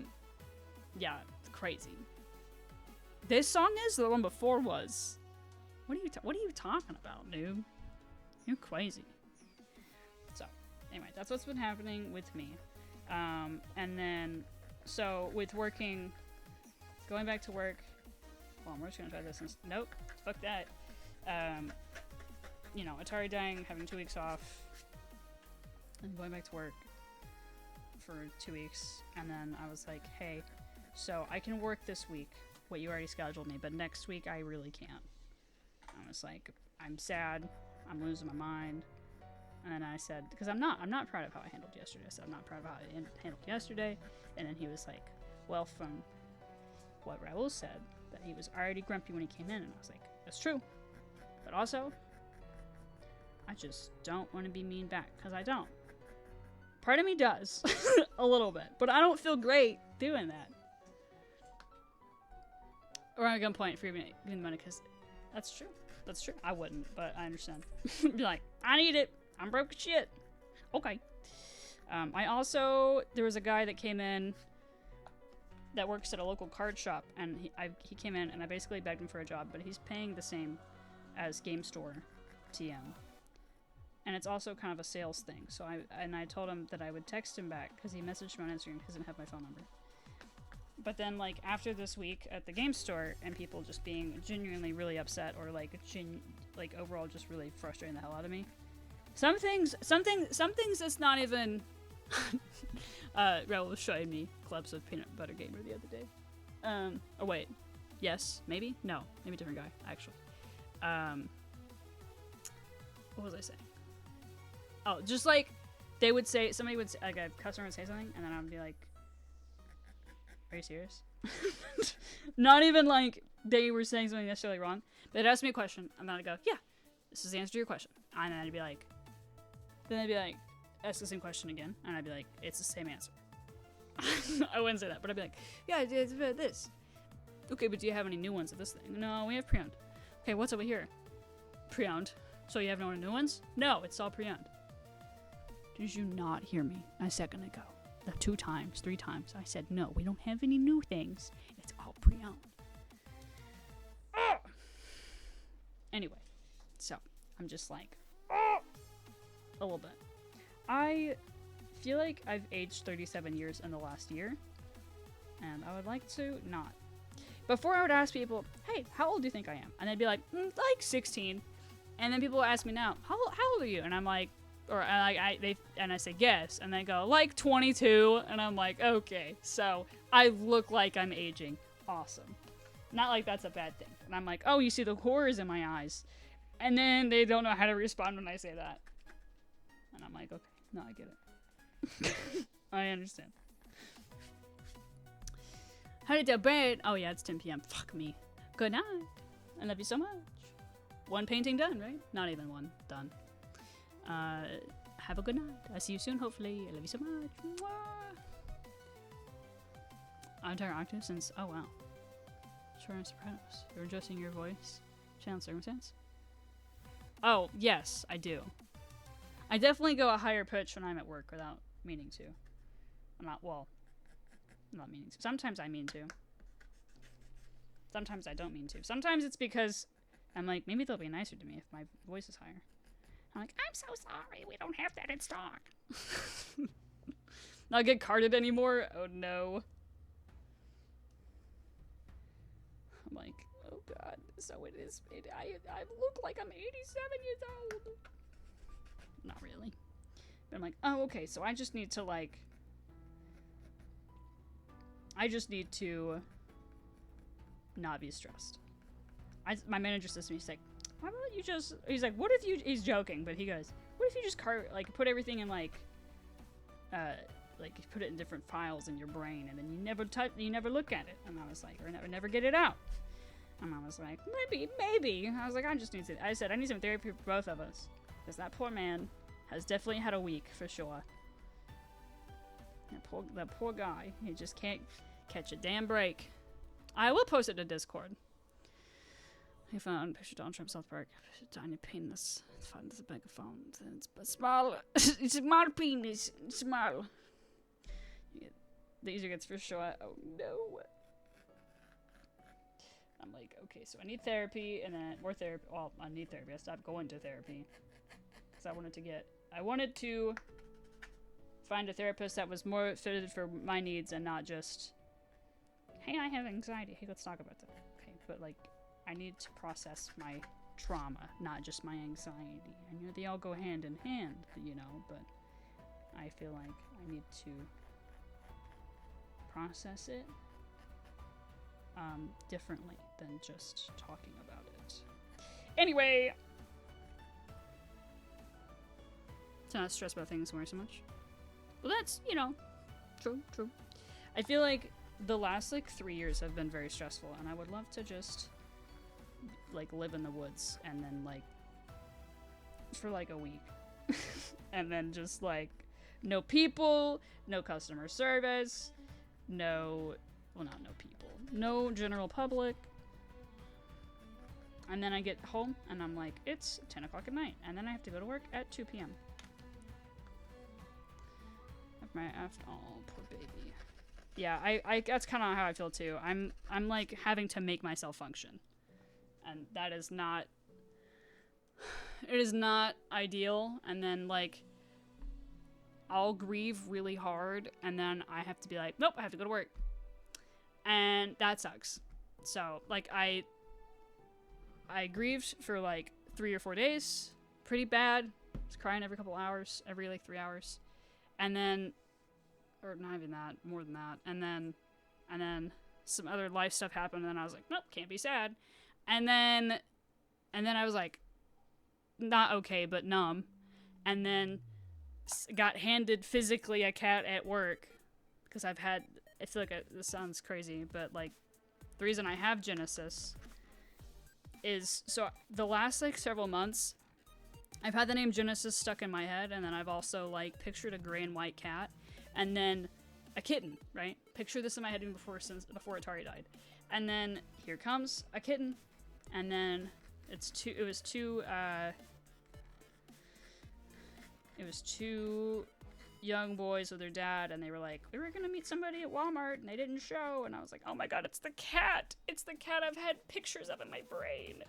it's crazy. This song is? The one before was. What are you talking about, noob? You're crazy. So, anyway, that's what's been happening with me. And then, so with working, going back to work. Well, we're just gonna try this. Nope, fuck that. You know, Atari dying, having 2 weeks off, and going back to work for 2 weeks, and then I was like, hey, so I can work this week, what you already scheduled me, but next week I really can't. I was like, I'm sad, I'm losing my mind, and then I said, because I'm not proud of how I handled yesterday. I said, I'm not proud of how I handled yesterday, and then he was like, well, from what Raul said, that he was already grumpy when he came in, and I was like, that's true, but also, I just don't want to be mean back, because I don't. Part of me does, a little bit, but I don't feel great doing that. Or at gunpoint for giving the money, because that's true. That's true. I wouldn't, but I understand. Be like, I need it. I'm broke as shit. Okay. There was a guy that came in that works at a local card shop, and he came in, and I basically begged him for a job, but he's paying the same as Game Store TM. And it's also kind of a sales thing. So I told him that I would text him back, because he messaged me on Instagram because he didn't have my phone number. But then, like, after this week at the game store, and people just being genuinely really upset, or like overall just really frustrating the hell out of me. Some things that's not even. Raul was showing me clips of Peanut Butter Gamer the other day. Oh wait, yes, maybe, no, maybe a different guy actually. What was I saying? Oh, just like they would say, somebody would say, like a customer would say something, and then I would be like, are you serious? Not even like they were saying something necessarily wrong. They'd ask me a question, and then I'd go, yeah, this is the answer to your question. And then I'd be like, ask the same question again, and I'd be like, it's the same answer. I wouldn't say that, but I'd be like, yeah, it's this. Okay, but do you have any new ones of this thing? No, we have pre-owned. Okay, what's over here? Pre-owned. So you have no new ones? No, it's all pre-owned. Did you not hear me a second ago? 2 times, 3 times. I said, no, we don't have any new things. It's all pre-owned. Anyway, so I'm just like, a little bit. I feel like I've aged 37 years in the last year, and I would like to not. Before I would ask people, hey, how old do you think I am? And they'd be like, like 16. And then people ask me now, how old are you? And I'm like, and I say guess, and they go like 22, and I'm like, okay, so I look like I'm aging. Awesome. Not like that's a bad thing. And I'm like, oh, you see the horrors in my eyes, and then they don't know how to respond when I say that, and I'm like, okay, no, I get it. I understand. How did you bed? Oh yeah, it's 10 p.m. Fuck me. Good night. I love you so much. 1 painting done, right? Not even 1 done. Have a good night. I'll see you soon, hopefully. I love you so much. Mwah. Entire octave since, oh wow. Short and Sopranos. You're adjusting your voice. Channel circumstance? Oh, yes, I do. I definitely go a higher pitch when I'm at work without meaning to. I'm not meaning to. Sometimes I mean to. Sometimes I don't mean to. Sometimes it's because I'm like, maybe they'll be nicer to me if my voice is higher. I'm like, I'm so sorry, we don't have that in stock. Not get carded anymore? Oh no. I'm like, oh god. God. So it is. I look like I'm 87 years old. Not really. But I'm like, oh, okay. So I just need to like. I just need to not be stressed. My manager says to me, he's like, why don't you just, he's like, what if you, he's joking, but he goes, what if you just put everything in like put it in different files in your brain and then you never look at it. And I was like, or never get it out. And I was like, maybe. I was like, I said, I need some therapy for both of us. Because that poor man has definitely had a week for sure. That poor guy, he just can't catch a damn break. I will post it to Discord. I found a picture of Donald Trump, South Park. Tiny penis. It's fun. It's a megaphone. It's a small. It's a small penis. Small. The easier gets for sure. Oh no. I'm like, okay, so I need therapy, and then more therapy. Well, I need therapy. I stopped going to therapy because I wanted to find a therapist that was more fitted for my needs and not just, hey, I have anxiety. Hey, let's talk about that. Okay, but like, I need to process my trauma, not just my anxiety. I know they all go hand in hand, you know, but I feel like I need to process it differently than just talking about it. Anyway, to not stress about things so much. Well, that's, you know, true. I feel like the last, 3 years have been very stressful, and I would love to just, live in the woods, and then, for, a week. And then just, no people, no customer service, not no people, no general public. And then I get home, and I'm like, it's 10 o'clock at night, and then I have to go to work at 2 p.m. Oh, poor baby. Yeah, I that's kind of how I feel too. I'm having to make myself function, and that is not. It is not ideal. And then I'll grieve really hard, and then I have to be like, nope, I have to go to work, and that sucks. So I grieved for 3 or 4 days, pretty bad. I was crying every couple hours, every 3 hours, and then. Or not even that, more than that. And then some other life stuff happened, and then I was like, nope, can't be sad. And then I was like, not okay, but numb. And then got handed physically a cat at work. Because I feel like this sounds crazy, but the reason I have Genesis is, so the last several months, I've had the name Genesis stuck in my head, and then I've also pictured a gray and white cat. And then a kitten, right? Picture this in my head even before Atari died. And then here comes a kitten. And then it was two young boys with their dad, and they were like, we were gonna meet somebody at Walmart, and they didn't show. And I was like, oh my god, it's the cat! It's the cat I've had pictures of in my brain.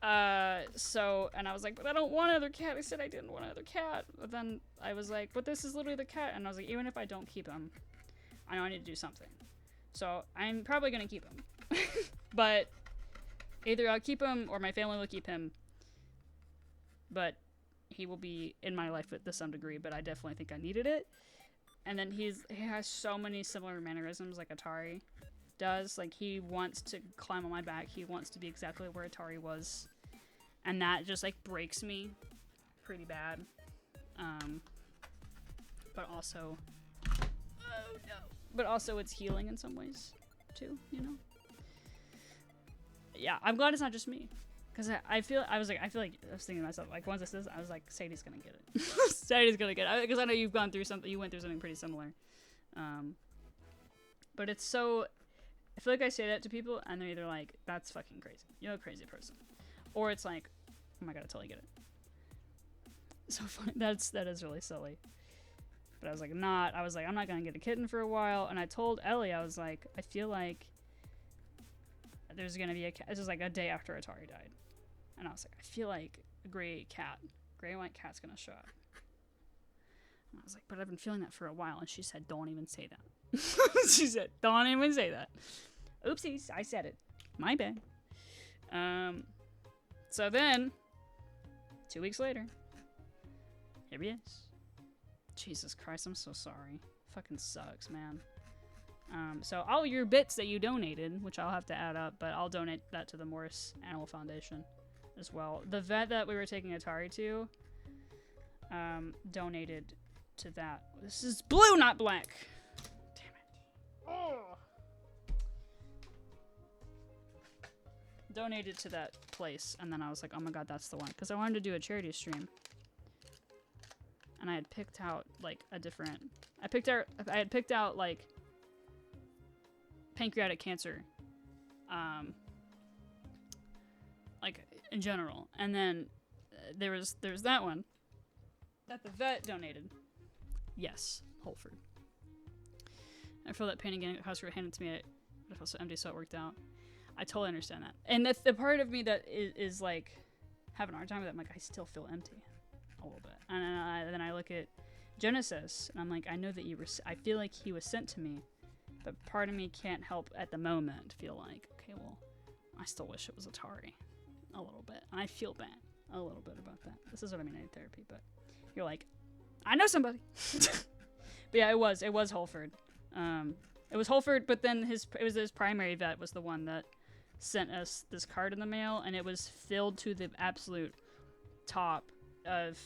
And I was like, but I don't want another cat. I said I didn't want another cat. But then I was like, but this is literally the cat. And I was like, even if I don't keep him, I know I need to do something. So I'm probably going to keep him. But either I'll keep him or my family will keep him. But he will be in my life to some degree, but I definitely think I needed it. And then he has so many similar mannerisms like Atari does. He wants to climb on my back. He wants to be exactly where Atari was, and that just breaks me pretty bad. But also it's healing in some ways too, you know. Yeah, I'm glad it's not just me, because I feel like I was thinking to myself, once this is, I was like, Sadie's gonna get it. Sadie's gonna get it, because I know you went through something pretty similar. But it's so, I feel like I say that to people, and they're either like, that's fucking crazy. You're a crazy person. Or it's like, oh my god, I totally get it. So funny. That is really silly. But I was like, I'm not going to get a kitten for a while. And I told Ellie, I was like, I feel like there's going to be a cat. This was a day after Atari died. And I was like, I feel like a gray and white cat's going to show up. And I was like, but I've been feeling that for a while. And she said, don't even say that. She said, don't even say that. Oopsies, I said it. My bad. So then, 2 weeks later, here he is. Jesus Christ, I'm so sorry. Fucking sucks, man. So all your bits that you donated, which I'll have to add up, but I'll donate that to the Morris Animal Foundation as well. The vet that we were taking Atari to, donated to that. This is blue, not black. Damn it. Oh. Donated to that place, and then I was like, oh my god, that's the one. Because I wanted to do a charity stream. And I had picked out, like, a different... I had picked out, like... pancreatic cancer, like in general, and then there was that one that the vet donated. Yes, Holford. I feel that pain again. House handed it to me, but I felt so empty, so it worked out. I totally understand that, and that's the part of me that is like having a hard time with it. I'm like, I still feel empty a little bit, and then I look at Genesis, and I'm like, I know that I feel like he was sent to me. But part of me can't help at the moment feel like, okay, well, I still wish it was Atari. A little bit. And I feel bad a little bit about that. This is what I mean in therapy, but you're like, I know somebody. But yeah, it was Holford. It was Holford, but then it was his primary vet was the one that sent us this card in the mail, and it was filled to the absolute top of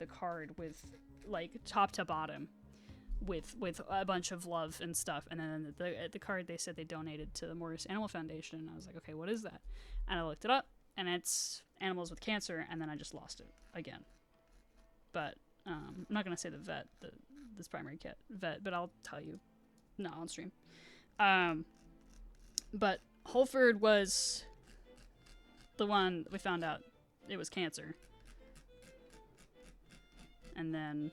the card with, like, top to bottom. With a bunch of love and stuff, and then the card they said they donated to the Morris Animal Foundation, and I was like, okay, what is that? And I looked it up, and it's animals with cancer, and then I just lost it again. But I'm not gonna say the vet, this primary vet, but I'll tell you, not on stream. But Holford was the one we found out it was cancer, and then.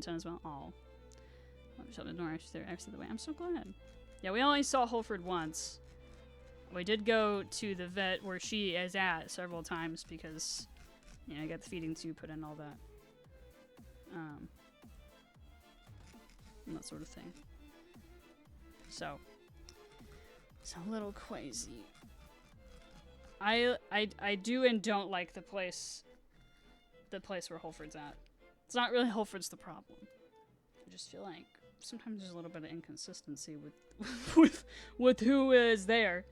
As well. Oh, I'm so glad. Yeah, we only saw Holford once. We did go to the vet where she is at several times because, you know, I got the feeding tube put in, all that, and that sort of thing. So it's a little crazy. I do and don't like the place where Holford's at. It's not really Holford's the problem. I just feel like sometimes there's a little bit of inconsistency with who is there.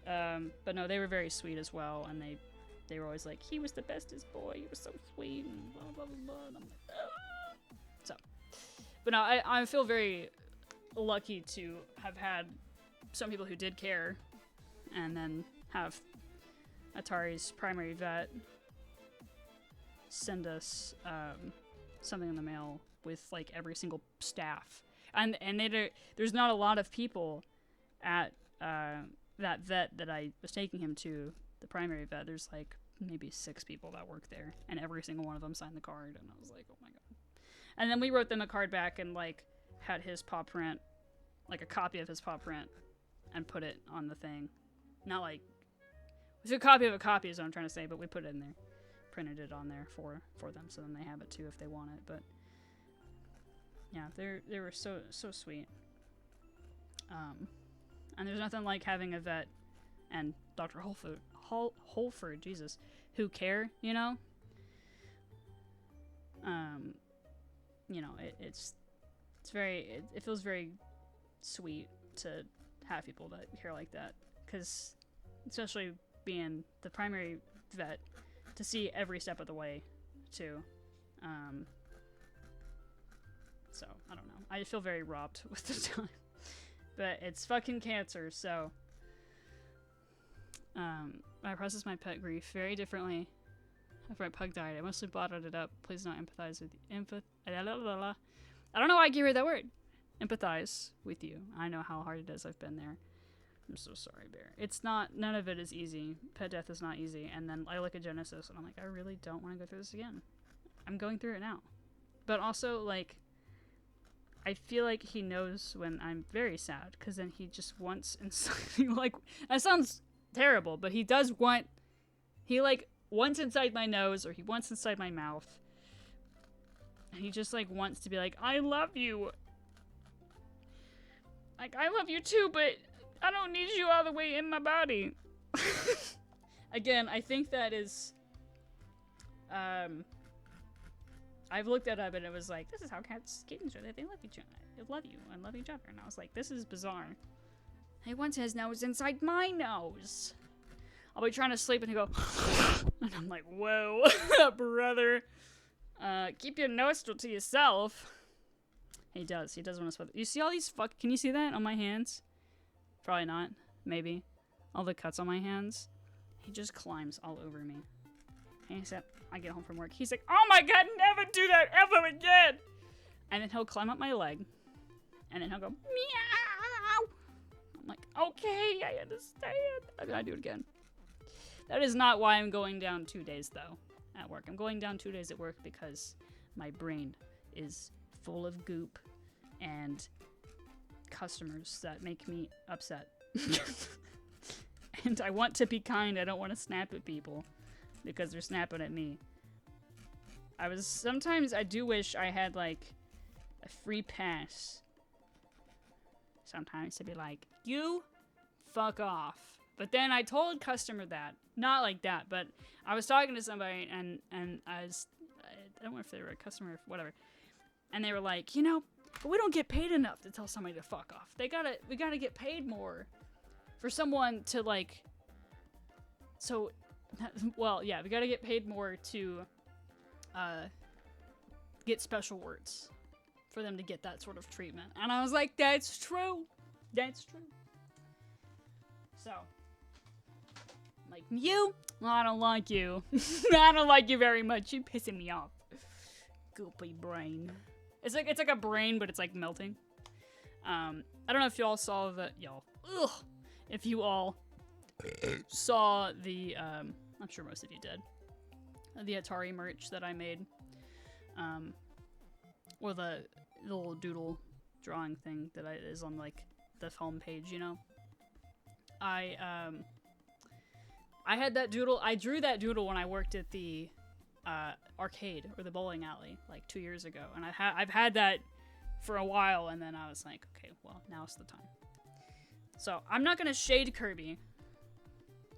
But no, they were very sweet as well, and they were always like, he was the bestest boy, he was so sweet, and blah blah blah blah. And I'm like, ah. So, but no, I feel very lucky to have had some people who did care, and then have Atari's primary vet send us something in the mail with like every single staff, and there's not a lot of people at that vet that I was taking him to, the primary vet. There's like maybe 6 people that work there, and every single one of them signed the card, and I was like, oh my god. And then we wrote them a card back and like had his paw print, like a copy of his paw print, and put it on the thing. Not like it's a copy of a copy is what I'm trying to say, but we put it in there. Printed it on there for them, so then they have it too if they want it. But yeah, they were so sweet. And there's nothing like having a vet and Dr. Holford, Jesus, who care, you know. You know, it feels very sweet to have people that care like that, because especially being the primary vet, to see every step of the way, too. So, I don't know. I feel very robbed with the time. But it's fucking cancer, so... I process my pet grief very differently after my pug died. I mostly bottled it up. Please don't empathize with you. I don't know why I gave her that word. Empathize with you. I know how hard it is. I've been there. I'm so sorry, Bear. None of it is easy. Pet death is not easy. And then I look at Genesis and I'm like, I really don't want to go through this again. I'm going through it now. But also, like, I feel like he knows when I'm very sad, because then he just wants inside, like, that sounds terrible, but he like, wants inside my nose, or he wants inside my mouth. And he just, like, wants to be like, I love you. Like, I love you too, but I don't need you all the way in my body. Again, I think that is, I've looked that up and it was like, this is how kittens are. They love each other. They love you and love each other. And I was like, this is bizarre. He wants his nose inside my nose. I'll be trying to sleep and he go, and I'm like, whoa, brother. Keep your nostril to yourself. He does want to sweat. You see all these can you see that on my hands? Probably not. Maybe. All the cuts on my hands. He just climbs all over me. And he said, I get home from work. He's like, oh my god, never do that ever again. And then he'll climb up my leg. And then he'll go, meow. I'm like, okay, I understand. And then I do it again. That is not why I'm going down 2 days, though, at work. I'm going down 2 days at work because my brain is full of goop and customers that make me upset. And I want to be kind. I don't want to snap at people because they're snapping at me. Sometimes I do wish I had, like, a free pass. Sometimes to be like, you fuck off. But then I told customer that. Not like that, but I was talking to somebody and I don't know if they were a customer or whatever. And they were like, you know, but we don't get paid enough to tell somebody to fuck off. We gotta get paid more for someone to, like, so, well, yeah, we gotta get paid more to get special words for them to get that sort of treatment. And I was like, that's true. That's true. So, like, you? Well, I don't like you. I don't like you very much. You're pissing me off. Goopy brain. It's like a brain, but it's like melting. I don't know if y'all saw the if you all saw the I'm sure most of you did. The Atari merch that I made. Or the little doodle drawing thing that is on, like, the home page, you know? I had that doodle. I drew that doodle when I worked at the arcade or the bowling alley like 2 years ago, and I've had that for a while. And then I was like, okay, well, now's the time. So I'm not gonna shade Kirby.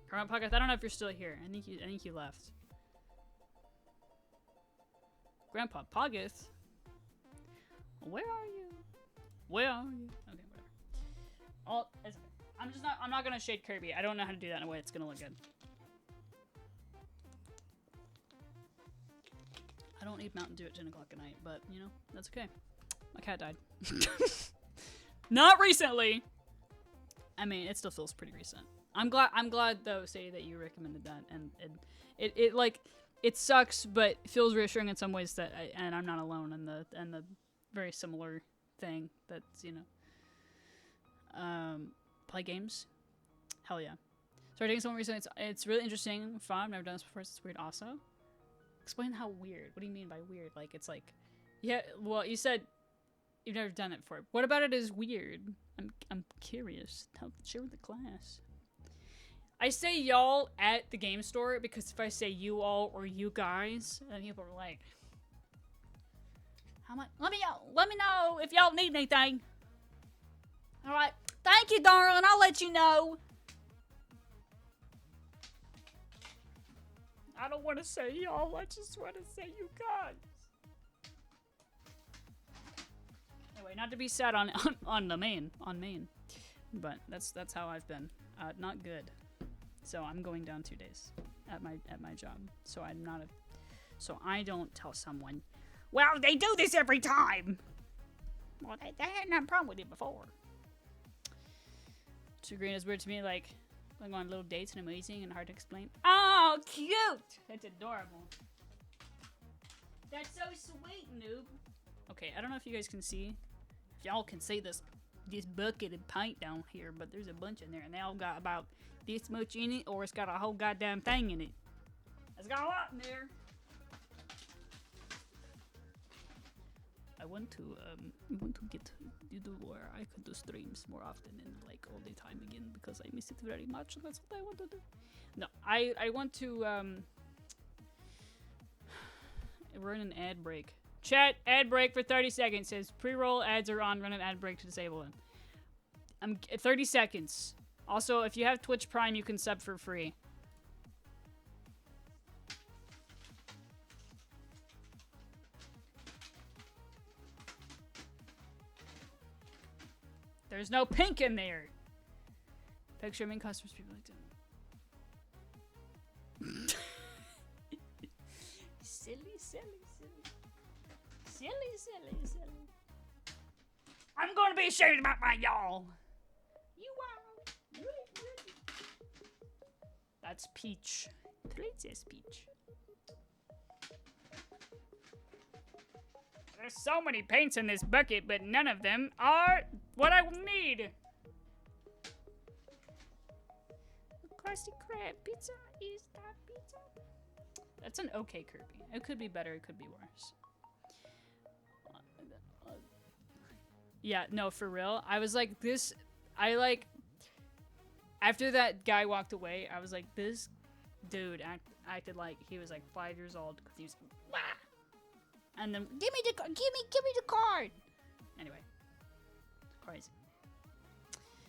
Kermit Pucketh, I don't know if you're still here. I think you left. Grandpa Pucketh, where are you? Where are you? Okay, whatever. I'm not gonna shade Kirby. I don't know how to do that in a way that's gonna look good. I don't need Mountain Dew at 10 o'clock at night, but, you know, that's okay. My cat died. Not recently! I mean, it still feels pretty recent. I'm glad though, Sadie, that you recommended that, and it like, it sucks, but it feels reassuring in some ways that and I'm not alone in the very similar thing that's, you know, play games. Hell yeah. Started dating someone recently. It's really interesting, fun. I've never done this before. It's weird also. Explain how weird. What do you mean by weird? Like, it's like, yeah, well, you said you've never done it before. What about it is weird? I'm curious. Share with the class. I say y'all at the game store because if I say you all or you guys, then people are like, how much? Let me know if y'all need anything. All right. Thank you, darling. I'll let you know. I don't want to say y'all. I just want to say you guys. Anyway, not to be sad on main, but that's how I've been. Not good. So I'm going down 2 days at my job. So so I don't tell someone, well, they do this every time. Well, they had no problem with it before. Green is weird to me, like going on little dates and amazing and hard to explain. Oh, cute! That's adorable. That's so sweet, noob. Okay, I don't know if you guys can see. If y'all can see this bucket of paint down here, but there's a bunch in there, and they all got about this much in it, or it's got a whole goddamn thing in it. It's got a lot in there. I want to get to where I could do streams more often and like all the time again because I miss it very much. That's what I want to do. No, I want to run an ad break. Chat, ad break for 30 seconds. Says pre-roll ads are on. Run an ad break to disable them. I'm 30 seconds. Also, if you have Twitch Prime, you can sub for free. There's no pink in there. Picture main customers, people like them. Silly. I'm gonna be ashamed about my y'all. You are. That's Peach. Princess Peach. There's so many paints in this bucket, but none of them are what I need. Krusty Krab pizza is that pizza. That's an okay Kirby. It could be better, it could be worse. Yeah, no, for real. I was like, this, after that guy walked away, I was like, this dude acted like he was like 5 years old because he was, wah! And then, give me the card. Anyway, it's crazy.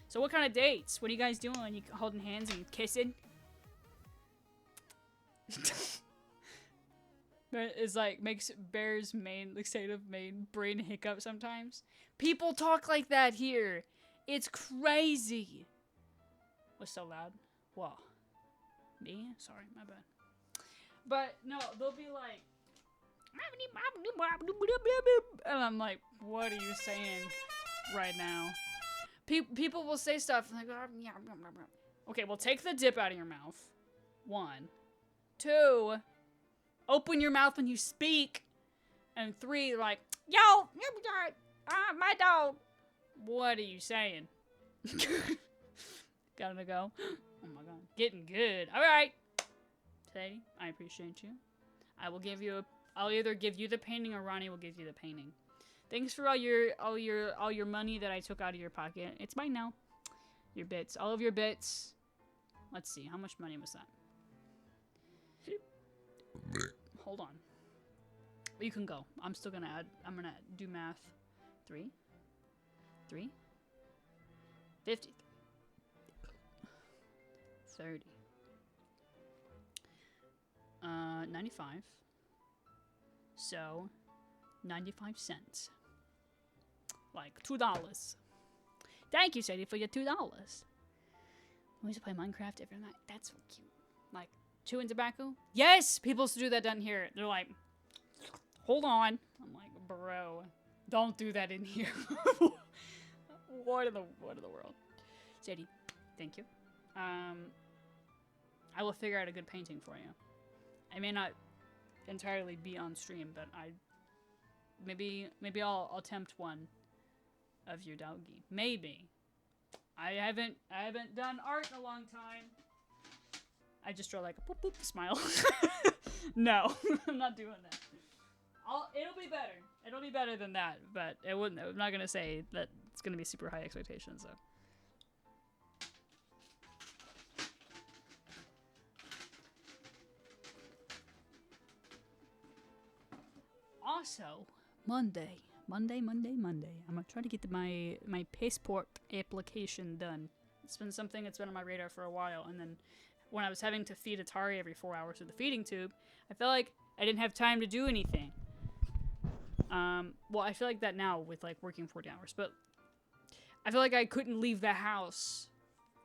So what kind of dates? What are you guys doing? You holding hands and kissing? It's like makes Bear's state of main brain hiccup sometimes. People talk like that here. It's crazy. What's so loud? Whoa. Me? Sorry, my bad. But no, they'll be like, and I'm like, what are you saying right now? People will say stuff like, okay, well, take the dip out of your mouth. 1. 2, open your mouth when you speak. And 3, like, yo, my dog. What are you saying? Gotta go. Oh my god, getting good. All right, Teddy, I appreciate you. I will give you I'll either give you the painting or Ronnie will give you the painting. Thanks for all your money that I took out of your pocket. It's mine now. Your bits, all of your bits. Let's see, how much money was that? Hold on. You can go. I'm still gonna add. I'm gonna do math. 3, 50, 30, 95. So, 95 cents. Like $2. Thank you, Sadie, for your $2. We used to play Minecraft every night. That's so cute. Like, chewing tobacco? Yes! People used to do that down here. They're like, hold on. I'm like, bro, don't do that in here. What in the world? Sadie, thank you. I will figure out a good painting for you. I may not entirely be on stream, but maybe I'll attempt one of your doggy. Maybe. I haven't done art in a long time. I just draw like a boop boop smile. No, I'm not doing that. It'll be better. It'll be better than that, but I'm not gonna say that it's gonna be super high expectations though. Also, Monday. I'm gonna try to get my passport application done. It's been something that's been on my radar for a while, and then when I was having to feed Atari every 4 hours with the feeding tube, I felt like I didn't have time to do anything. Well, I feel like that now with like working 40 hours, but I feel like I couldn't leave the house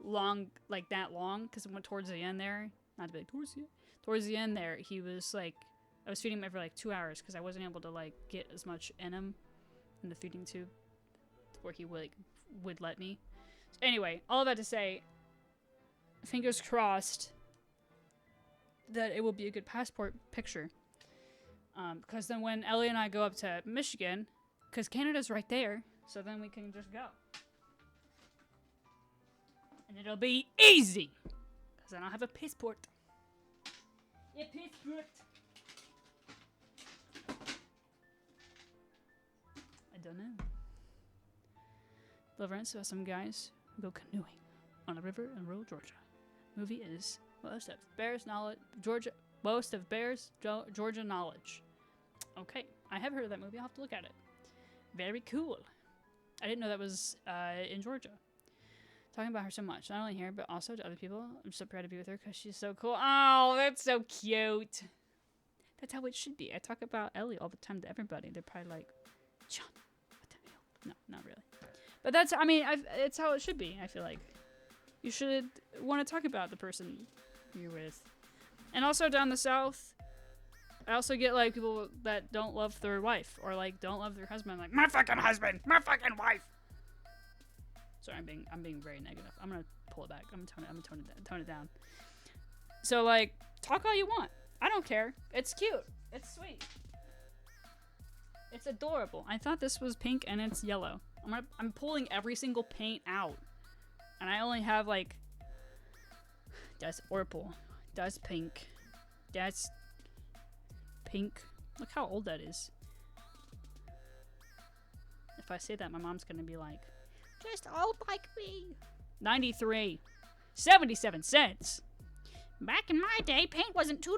that long, because it went towards the end there. Not to be like towards the end there, he was like, I was feeding him every like 2 hours because I wasn't able to like get as much in him in the feeding tube where he would let me. So anyway, all of that to say, fingers crossed that it will be a good passport picture. Because then when Ellie and I go up to Michigan, because Canada's right there, so then we can just go. And it'll be easy, because then I'll have a passport. A passport. I don't know. Deliverance saw some guys go canoeing on a river in rural Georgia. Movie is Boast of Bears Georgia knowledge. Okay, I have heard of that movie. I'll have to look at it. Very cool. I didn't know that was in Georgia. Talking about her so much, not only here, but also to other people. I'm so proud to be with her because she's so cool. Oh, that's so cute. That's how it should be. I talk about Ellie all the time to everybody. They're probably like, John, what the hell? No, not really. But that's, I mean, it's how it should be, I feel like. You should want to talk about the person you're with. And also down the south, I also get like people that don't love their wife or like don't love their husband. Like, my fucking husband, my fucking wife. Sorry, I'm being very negative. I'm gonna pull it back. I'm gonna tone it down. So like, talk all you want. I don't care. It's cute. It's sweet. It's adorable. I thought this was pink and it's yellow. I'm pulling every single paint out, and I only have like. That's purple. That's pink. That's pink. Look how old that is. If I say that, my mom's gonna be like, just old like me. 93. 77 cents. Back in my day, paint wasn't $2.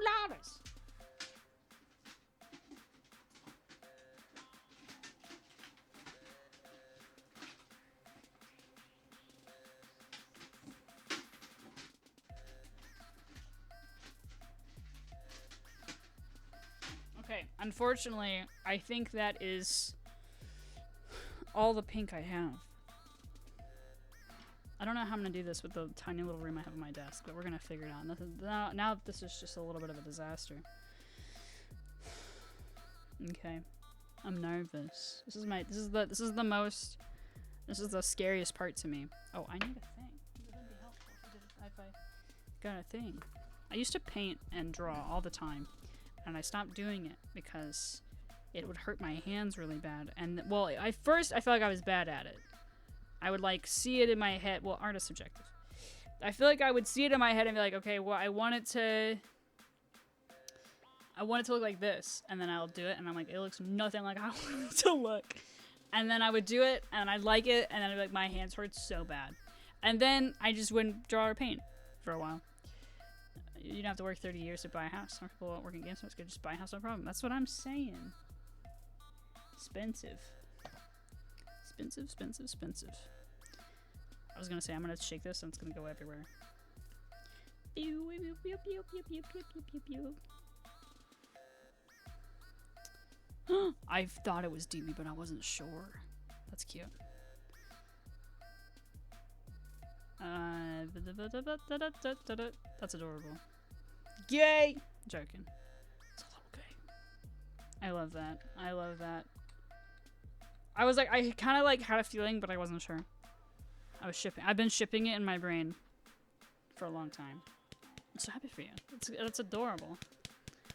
Okay, unfortunately, I think that is all the pink I have. I don't know how I'm gonna do this with the tiny little room I have on my desk, but we're gonna figure it out. Now this is just a little bit of a disaster. Okay, I'm nervous. This is the scariest part to me. Oh, I need a thing. It would be helpful if I got a thing. I used to paint and draw all the time, and I stopped doing it because it would hurt my hands really bad. And well, I feel like I was bad at it. I would like see it in my head. Well, art is subjective. I feel like I would see it in my head and be like, okay, well, I want it to look like this, and then I'll do it, and I'm like, it looks nothing like I want it to look. And then I would do it, and I'd like it, and then I'd be like, my hands hurt so bad. And then I just wouldn't draw or paint for a while. You don't have to work 30 years to buy a house. Some people don't work in games, so it's good. Just buy a house, no problem. That's what I'm saying. Expensive. Expensive. I was gonna say I'm gonna shake this and it's gonna go everywhere. I thought it was DB, but I wasn't sure. That's cute. That's adorable. Gay! Joking. It's a little gay. I love that. I was like, I kind of like had a feeling, but I wasn't sure. I've been shipping it in my brain for a long time. I'm so happy for you. It's adorable.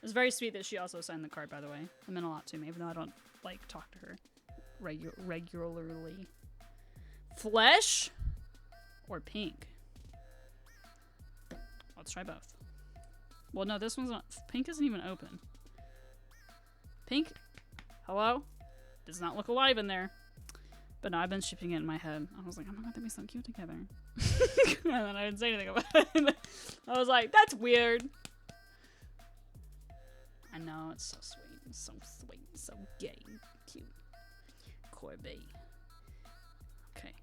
It's very sweet that she also signed the card, by the way. It meant a lot to me, even though I don't like talk to her regularly. Flesh or pink? Let's try both. Well, no, this one's not. Pink isn't even open. Pink? Hello? Does not look alive in there. But no, I've been shipping it in my head. I was like, oh my god, they'd be so cute together. And then I didn't say anything about it. I was like, that's weird. I know, it's so sweet, so gay, cute. Corby. Okay.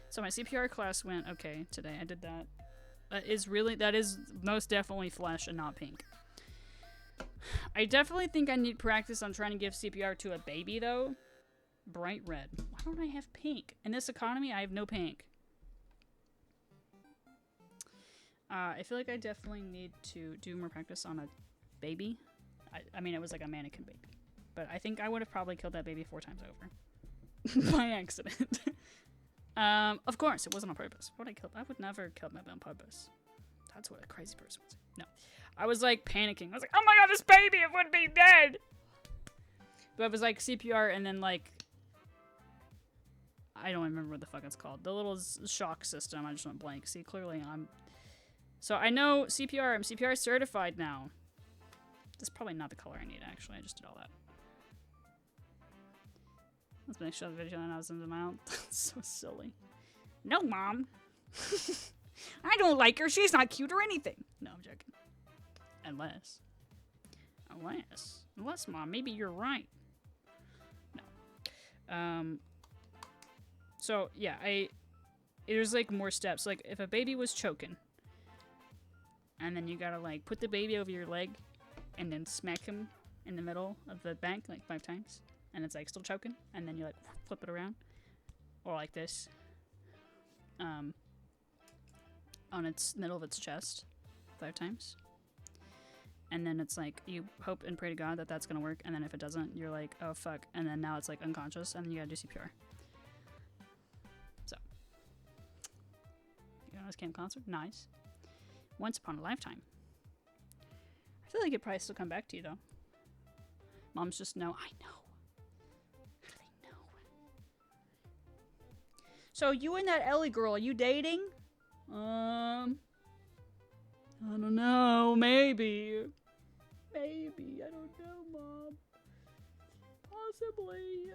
So my CPR class went okay today. I did that. That is most definitely flesh and not pink. I definitely think I need practice on trying to give CPR to a baby though. Bright red. Why don't I have pink? In this economy, I have no pink. I feel like I definitely need to do more practice on a baby. I mean, it was like a mannequin baby. But I think I would have probably killed that baby 4 times over. By accident. Of course, it wasn't on purpose. I would never kill my baby on purpose. That's what a crazy person would say. No. I was like panicking. I was like, oh my god, this baby, it would be dead! But it was like CPR and then like... I don't remember what the fuck it's called. The little shock system. I just went blank. See, clearly I'm... So I know CPR. I'm CPR certified now. This is probably not the color I need, actually. I just did all that. Let's make sure the video and I was in the mouth. That's so silly. No, Mom. I don't like her. She's not cute or anything. No, I'm joking. Unless, Mom, maybe you're right. No. So, yeah, there's like more steps. Like if a baby was choking, and then you gotta like put the baby over your leg, and then smack him in the middle of the bank like 5 times, and it's like still choking, and then you like flip it around, or like this, on its middle of its chest 5 times. And then it's like, you hope and pray to God that that's gonna work, and then if it doesn't, you're like, oh fuck, and then now it's like unconscious, and then you gotta do CPR. So. You know this camp concert? Nice. Once upon a lifetime. I feel like it probably still come back to you though. Moms just know. I know. How do they know? So you and that Ellie girl, are you dating? I don't know. Maybe. Maybe. I don't know, Mom. Possibly.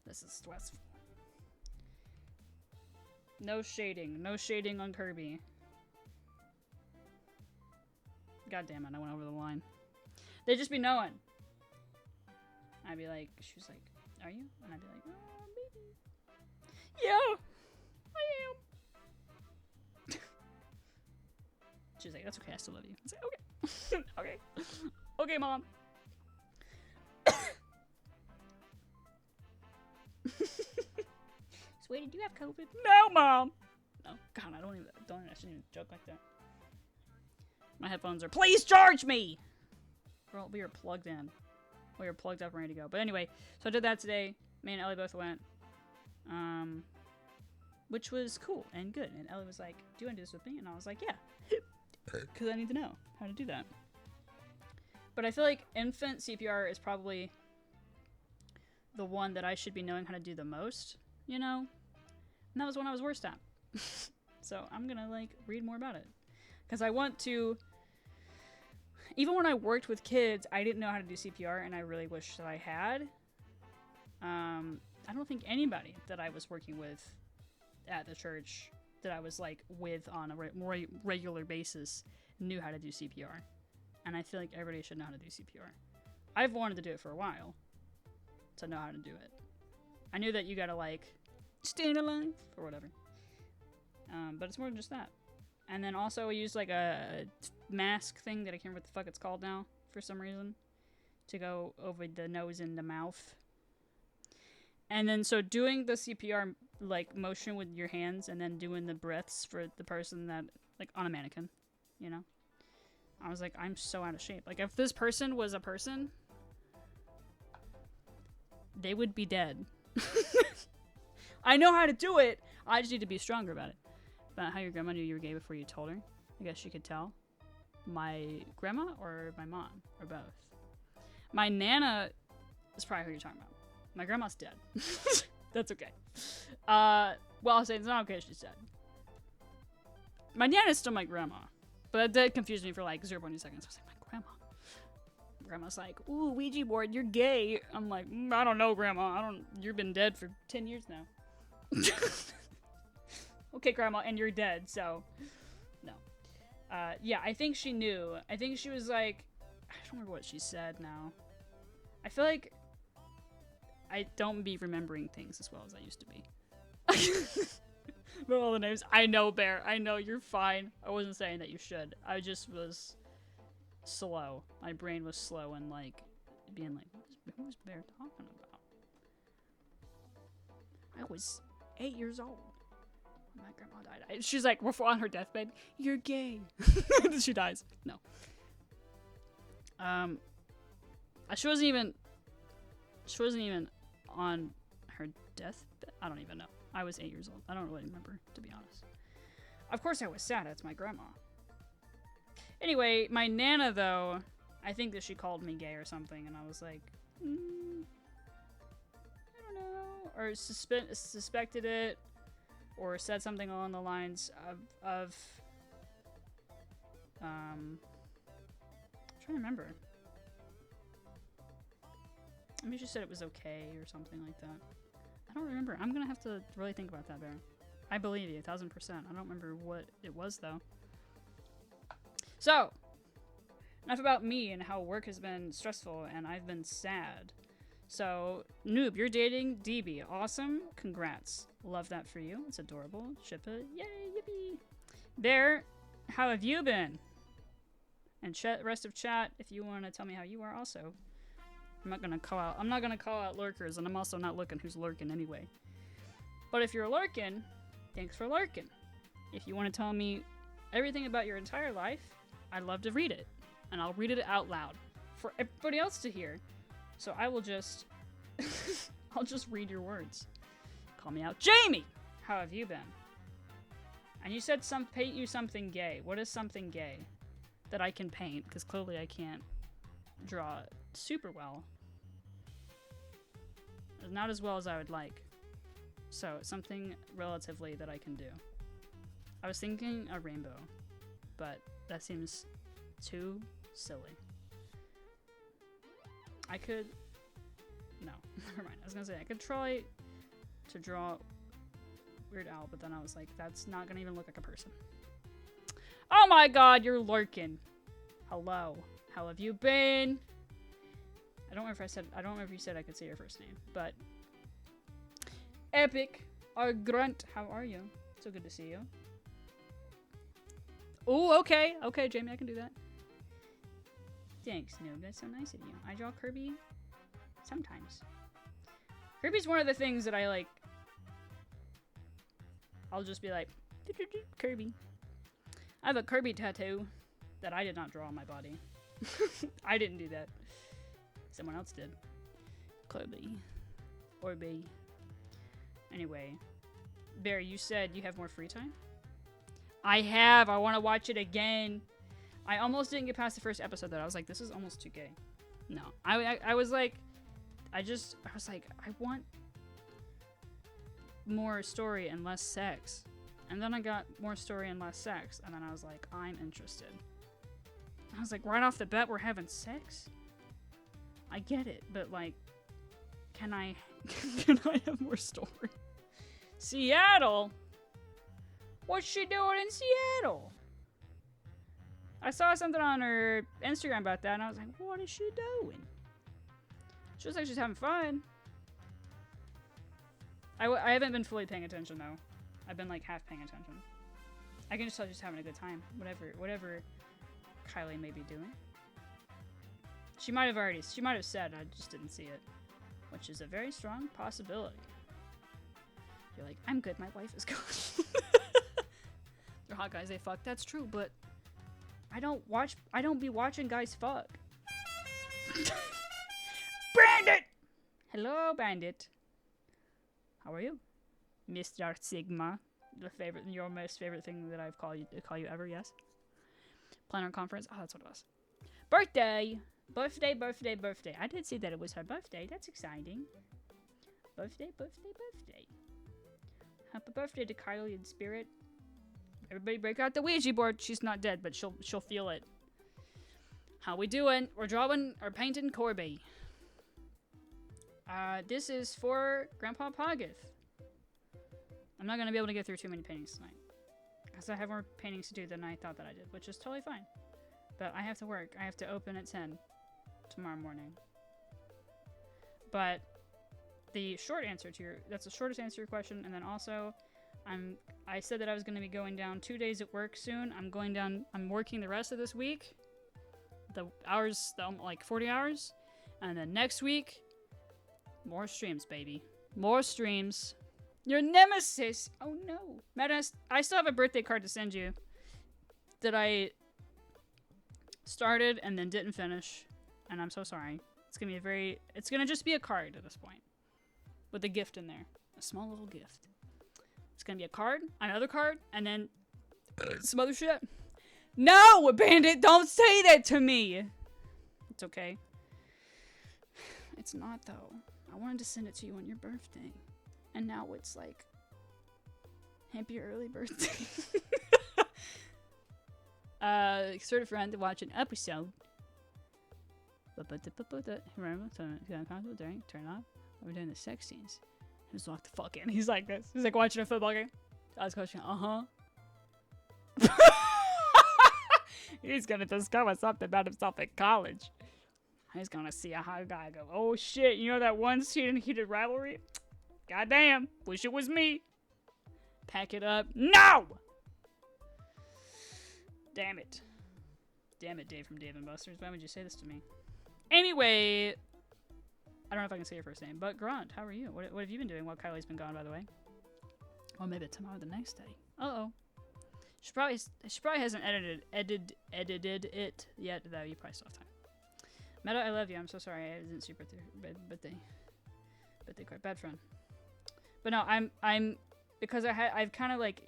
This is stressful. No shading. No shading on Kirby. God damn it, I went over the line. They'd just be knowing. I'd be like, she was like, are you? And I'd be like, oh, maybe. Yeah, I am. She's like, that's okay, I still love you. I was like, okay. Okay. Okay, Mom. Sweetie, do you have COVID? No, Mom! No. God, I shouldn't even joke like that. My headphones are, please charge me! Girl, we are plugged in. We are plugged up and ready to go. But anyway, so I did that today. Me and Ellie both went. Which was cool and good. And Ellie was like, do you want to do this with me? And I was like, yeah. Because I need to know how to do that. But I feel like infant CPR is probably the one that I should be knowing how to do the most, you know? And that was when I was worst at. So I'm gonna, like, read more about it. Because I want to... Even when I worked with kids, I didn't know how to do CPR, and I really wish that I had. I don't think anybody that I was working with at the church that I was, like, with on a regular basis knew how to do CPR. And I feel like everybody should know how to do CPR. I've wanted to do it for a while. To know how to do it. I knew that you gotta, like, stand alive or whatever. But it's more than just that. And then also we used like a mask thing that I can't remember what the fuck it's called now for some reason to go over the nose and the mouth. And then so doing the CPR like motion with your hands and then doing the breaths for the person that like on a mannequin, you know. I was like, I'm so out of shape. Like if this person was a person, they would be dead. I know how to do it. I just need to be stronger about it. About how your grandma knew you were gay before you told her. I guess she could tell. My grandma or my mom or both. My Nana is probably who you're talking about. My grandma's dead. That's okay. Well, I'll say it's not okay she's dead. My Nana's still my grandma. But that confused me for like 0.2 seconds. I was like, my grandma. Grandma's like, ooh, Ouija board, you're gay. I'm like, I don't know, Grandma. You've been dead for 10 years now. Okay, Grandma, and you're dead, so no. Yeah, I think she knew. I think she was like, I don't remember what she said now. I feel like I don't be remembering things as well as I used to be. But all the names, I know, Bear. I know, you're fine. I wasn't saying that you should. I just was slow. My brain was slow and like being like, who was Bear talking about? I was 8 years old. My grandma died. She's like, we're on her deathbed. You're gay. She dies. No. She wasn't even on her deathbed. I don't even know. I was 8 years old. I don't really remember, to be honest. Of course I was sad. It's my grandma. Anyway, my Nana, though, I think that she called me gay or something, and I was like, I don't know. Or suspected it, or said something along the lines of I'm trying to remember. Maybe she said it was okay or something like that. I don't remember. I'm gonna have to really think about that, Bear. I believe you, 1000%. I don't remember what it was, though. So, enough about me and how work has been stressful and I've been sad. So, Noob, you're dating DB. Awesome. Congrats. Love that for you. It's adorable. Ship it. Yay, yippee. Bear, how have you been? And rest of chat, if you want to tell me how you are also. I'm not gonna call out lurkers, and I'm also not looking who's lurking anyway. But if you're lurking, thanks for lurking. If you want to tell me everything about your entire life, I'd love to read it. And I'll read it out loud for everybody else to hear. So I will just I'll just read your words. Call me out. Jamie! How have you been? And you said paint you something gay. What is something gay that I can paint? Because clearly I can't draw super well. Not as well as I would like. So, something relatively that I can do. I was thinking a rainbow, but that seems too silly. I could... No, never mind. I was gonna say, I could try to draw Weird Al, but then I was like, that's not gonna even look like a person. Oh my god, you're lurking. Hello. How have you been? I don't remember if you said I could say your first name, but Epic or Grunt, how are you? So good to see you. Oh, okay. Okay, Jamie, I can do that. Thanks, Noob. That's so nice of you. I draw Kirby sometimes. Kirby's one of the things that I like. I'll just be like, Kirby. I have a Kirby tattoo that I did not draw on my body. I didn't do that. Someone else did. Kirby. Or B. Anyway. Bear, you said you have more free time? I have. I want to watch it again. I almost didn't get past the first episode, though. I was like, this is almost too gay. No. I was like... I was like, I want more story and less sex. And then I got more story and less sex. And then I was like, I'm interested. I was like, right off the bat, we're having sex? I get it, but like, can I have more story? Seattle? What's she doing in Seattle? I saw something on her Instagram about that, and I was like, what is she doing? She looks like she's having fun. I haven't been fully paying attention, though. I've been, like, half paying attention. I can just tell she's having a good time. Whatever Kylie may be doing. She might have said, I just didn't see it. Which is a very strong possibility. You're like, I'm good, my wife is gone. They're hot guys, they fuck. That's true, but I don't be watching guys fuck. Bandit! Hello, Bandit. How are you? Mr. Sigma. Your most favorite thing that I've call you ever, yes? Planner conference. Oh, that's what it was. Birthday! Birthday. I did see that it was her birthday. That's exciting. Birthday. Happy birthday to Kylie in spirit. Everybody break out the Ouija board. She's not dead, but she'll feel it. How we doing? We're drawing or painting Corby. This is for Grandpa Poggeth. I'm not gonna be able to get through too many paintings tonight. Because I have more paintings to do than I thought that I did, which is totally fine. But I have to work. I have to open at 10 tomorrow morning. But the short answer to that's the shortest answer to your question. And then also, I said that I was going to be going down 2 days at work soon. I'm working the rest of this week. The hours, like 40 hours. And then next week, more streams, baby. More streams. Your nemesis! Oh no. Matt, I still have a birthday card to send you. That I started and then didn't finish. And I'm so sorry. It's gonna just be a card at this point. With a gift in there. A small little gift. It's gonna be a card, another card, and then some other shit. No, Bandit, don't say that to me! It's okay. It's not, though. I wanted to send it to you on your birthday. And now it's like, happy early birthday. Sort of friend to watch an episode. Remember, turn off. We're doing the sex scenes. He was locked the fuck in. He's like this. He's like watching a football game. I was coaching. He's gonna discover something about himself in college. I just gonna see a hot guy go, oh shit, you know that one scene in Heated Rivalry? Goddamn, wish it was me. Pack it up. No! Damn it. Damn it, Dave from Dave and Buster's. Why would you say this to me? Anyway, I don't know if I can say your first name, but Grunt, how are you? What have you been doing while Kylie's been gone, by the way? Or maybe tomorrow the next day. Uh-oh. She probably hasn't edited it yet, though. You probably still have time. Meta, I love you. I'm so sorry I didn't see your birthday card. Bad friend. But no, I'm because I've kind of like,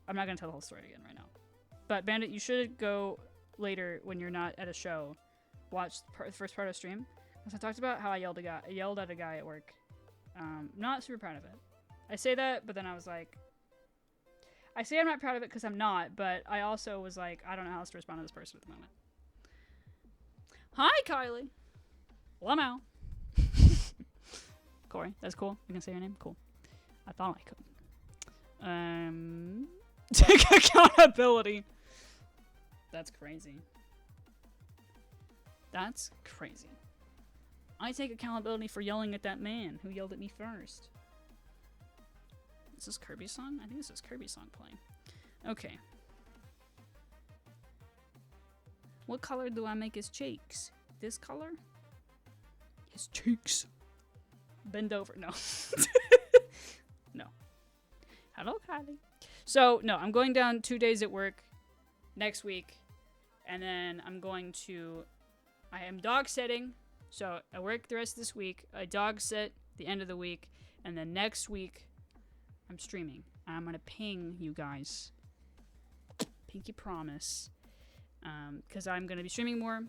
I'm not gonna tell the whole story again right now. But Bandit, you should go later when you're not at a show, watch the first part of the stream. Because I talked about how I yelled at a guy at work. Not super proud of it. I say that, but then I was like, I say I'm not proud of it because I'm not, but I also was like, I don't know how else to respond to this person at the moment. Hi, Kylie. Lamau. Corey, that's cool. You can say your name? Cool. I thought I could. Take accountability. That's crazy. That's crazy. I take accountability for yelling at that man who yelled at me first. Is this Kirby's song? I think this is Kirby's song playing. Okay. What color do I make his cheeks? This color? His cheeks. Bend over. No. No. Hello, Kylie. So, no, I'm going down 2 days at work next week. And then I'm going to... I am dog sitting. So, I work the rest of this week. I dog sit the end of the week. And then next week, I'm streaming. I'm going to ping you guys. Pinky promise. Because I'm going to be streaming more.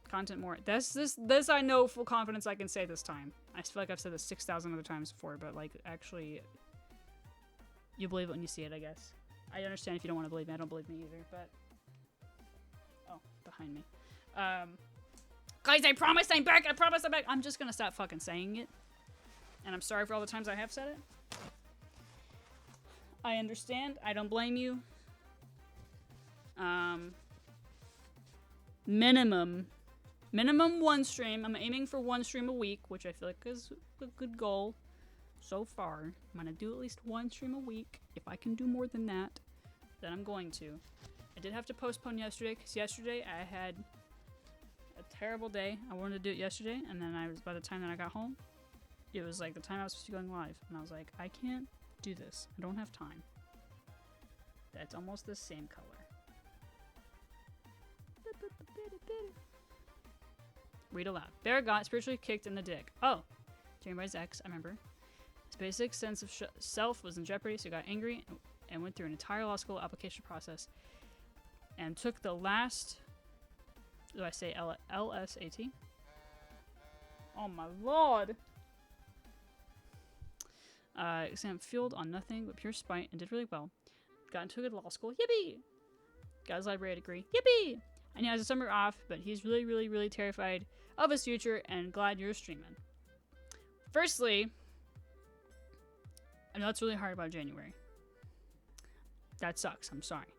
Content more. This I know full confidence I can say this time. I feel like I've said this 6,000 other times before, but like actually, you believe it when you see it, I guess. I understand if you don't want to believe me. I don't believe me either, but oh, behind me. Guys, I promise I'm back. I promise I'm back. I'm just gonna stop fucking saying it, and I'm sorry for all the times I have said it. I understand. I don't blame you. Minimum one stream. I'm aiming for one stream a week, which I feel like is a good goal so far. I'm gonna do at least one stream a week. If I can do more than that, then I'm going to. I did have to postpone yesterday, because yesterday I had a terrible day. I wanted to do it yesterday, and then by the time that I got home, it was like the time I was supposed to be going live, and I was like, I can't do this. I don't have time. That's almost the same color. Read aloud. Bear got spiritually kicked in the dick. Oh, Jeremy's ex, I remember. His basic sense of self was in jeopardy, so he got angry and went through an entire law school application process and took the last, do I say LSAT? Oh my lord! Exam fueled on nothing but pure spite and did really well. Got into a good law school. Yippee! Got his library degree. Yippee! And he has a summer off, but he's really, really, really terrified of his future and glad you're streaming. Firstly, I know it's really hard about January. That sucks. I'm sorry.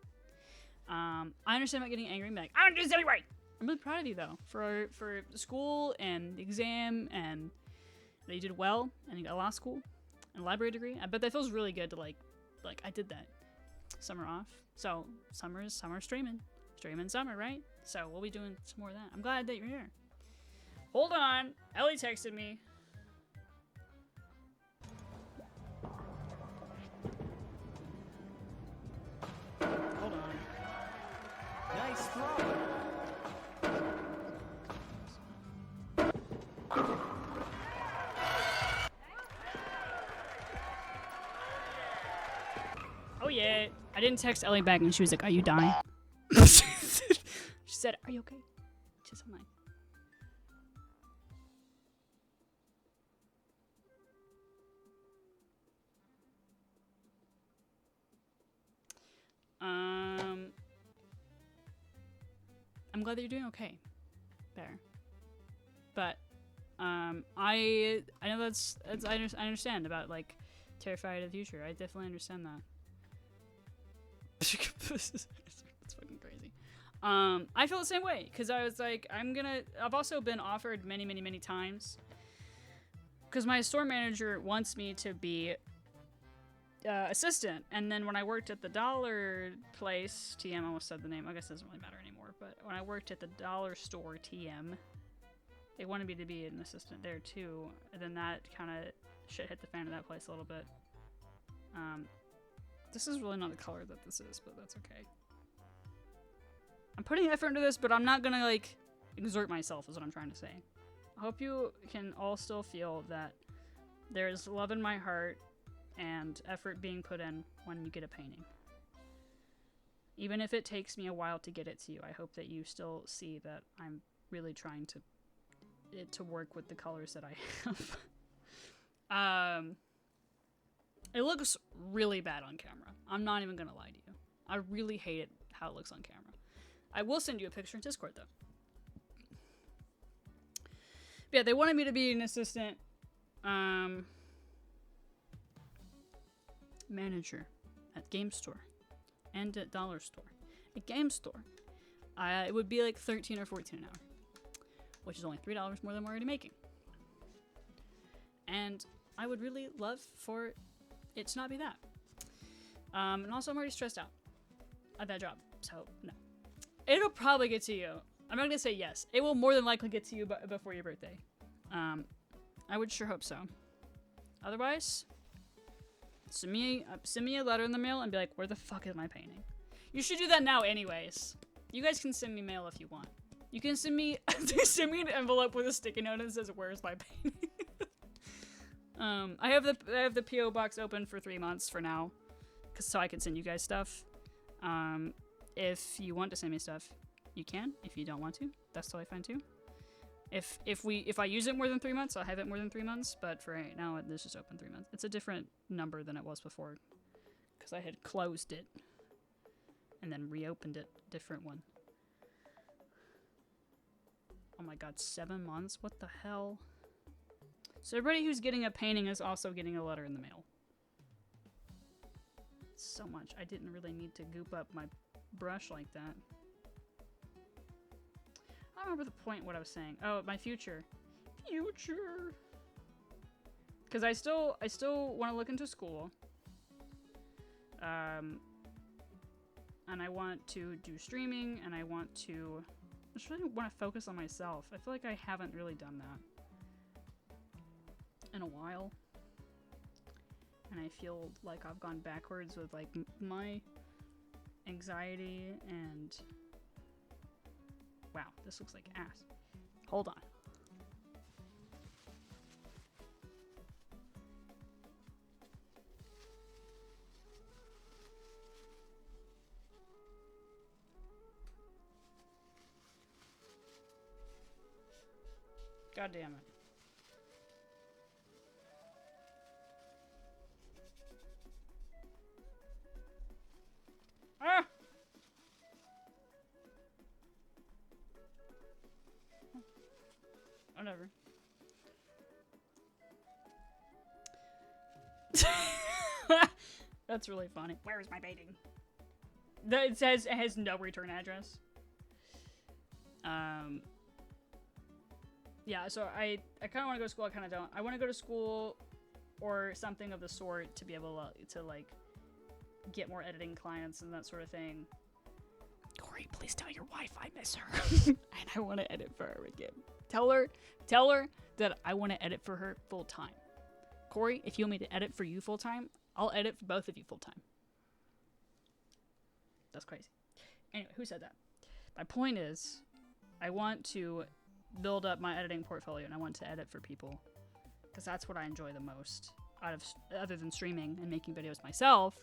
I understand about getting angry and be like, I don't do this anyway! I'm really proud of you, though, for the school and the exam and that you did well and you got law school and a library degree. I bet that feels really good to, like I did that. Summer off. So, summer streaming. Streaming summer, right? So we'll be doing some more of that. I'm glad that you're here. Hold on. Ellie texted me. Hold on. Nice throw. Oh yeah. I didn't text Ellie back and she was like, are you dying? She said, are you okay? Just online. I'm glad that you're doing okay. Bear. But, I know that's I understand about, like, terrified of the future. I definitely understand that. That's fucking crazy. I feel the same way because I was like, I've also been offered many times because my store manager wants me to be assistant. And then when I worked at the dollar place, TM, almost said the name. I guess it doesn't really matter anymore. But when I worked at the dollar store, TM, they wanted me to be an assistant there too. And then that kind of shit hit the fan of that place a little bit. This is really not the color that this is, but that's okay. I'm putting effort into this, but I'm not gonna like exert myself is what I'm trying to say. I hope you can all still feel that there's love in my heart and effort being put in when you get a painting. Even if it takes me a while to get it to you, I hope that you still see that I'm really trying to work with the colors that I have. It looks really bad on camera. I'm not even gonna lie to you. I really hate it how it looks on camera. I will send you a picture in Discord though. But yeah, they wanted me to be an assistant manager at Game Store and at Dollar Store. At Game Store, it would be like $13 or $14 an hour, which is only $3 more than we're already making. And I would really love for it to not be that. And also I'm already stressed out at that job, so no. It'll probably get to you. I'm not gonna say yes. It will more than likely get to you before your birthday. I would sure hope so. Otherwise, send me a letter in the mail and be like, where the fuck is my painting? You should do that now anyways. You guys can send me mail if you want. You can send me an envelope with a sticky note that says, where's my painting? I have the PO box open for 3 months for now, so I can send you guys stuff. If you want to send me stuff, you can. If you don't want to, that's totally fine too. If I use it more than 3 months, I'll have it more than 3 months. But for right now, this is open 3 months. It's a different number than it was before, because I had closed it and then reopened it. Different one. Oh my god, 7 months? What the hell? So everybody who's getting a painting is also getting a letter in the mail. So much. I didn't really need to goop up my brush like that. I don't remember the point what I was saying. Oh, my future. Future. Because I still want to look into school. And I want to do streaming, and I just really want to focus on myself. I feel like I haven't really done that in a while. And I feel like I've gone backwards with like my anxiety and wow, this looks like ass. Hold on. God damn it. Ah! Whatever. That's really funny. Where is my painting? It has no return address. Yeah, so I kind of want to go to school, I kind of don't. I want to go to school or something of the sort to be able to like get more editing clients and that sort of thing. Corey, please tell your wife I miss her. And I want to edit for her again. Tell her that I want to edit for her full time. Corey, if you want me to edit for you full time, I'll edit for both of you full time. That's crazy. Anyway, who said that? My point is, I want to build up my editing portfolio and I want to edit for people because that's what I enjoy the most out of other than streaming and making videos myself,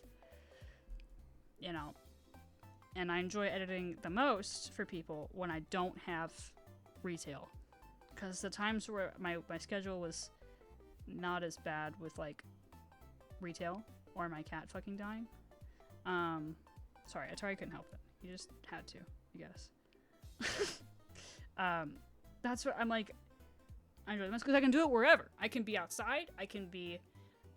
you know. And I enjoy editing the most for people when I don't have retail, because the times where my schedule was not as bad with like retail or my cat fucking dying. Sorry, Atari couldn't help it. You just had to, I guess. That's what I'm like. I enjoy the most because I can do it wherever. I can be outside. I can be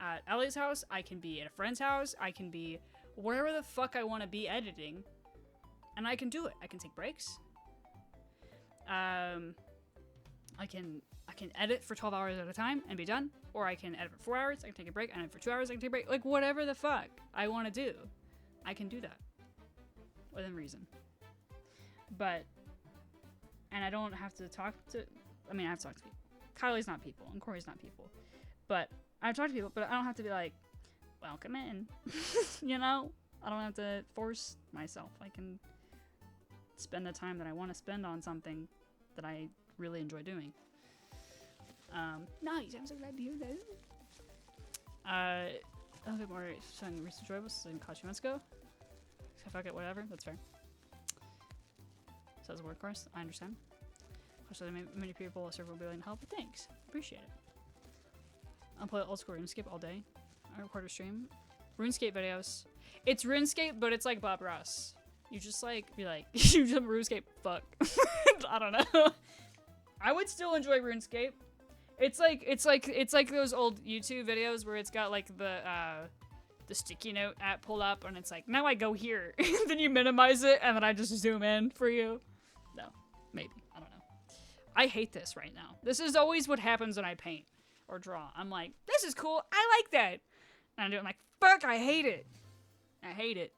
at Ellie's house. I can be at a friend's house. I can be wherever the fuck I want to be editing. And I can do it. I can take breaks. I can edit for 12 hours at a time and be done. Or I can edit for 4 hours, I can take a break, and edit for 2 hours, I can take a break. Like, whatever the fuck I want to do, I can do that. Within reason. But, and I don't have to talk to, I mean, I have to talk to people. Kylie's not people, and Corey's not people. But, I've talked to people, but I don't have to be like, welcome in. You know? I don't have to force myself. I can spend the time that I want to spend on something that I really enjoy doing. Nice, I'm so glad to hear that. A little bit more something recent enjoyables in college 2 months ago. So fuck it, whatever, that's fair. Says a word course, I understand. Especially many people will serve will be willing to help, but thanks. Appreciate it. I'll play old school RuneScape all day. I record a stream. RuneScape videos. It's RuneScape, but it's like Bob Ross. You just like be like, you jump RuneScape, fuck. I don't know. I would still enjoy RuneScape. It's like those old YouTube videos where it's got like the sticky note app pulled up and it's like, now I go here. Then you minimize it and then I just zoom in for you. No, maybe, I don't know. I hate this right now. This is always what happens when I paint or draw. I'm like, this is cool, I like that. And I do it, I'm like, fuck, I hate it. I hate it.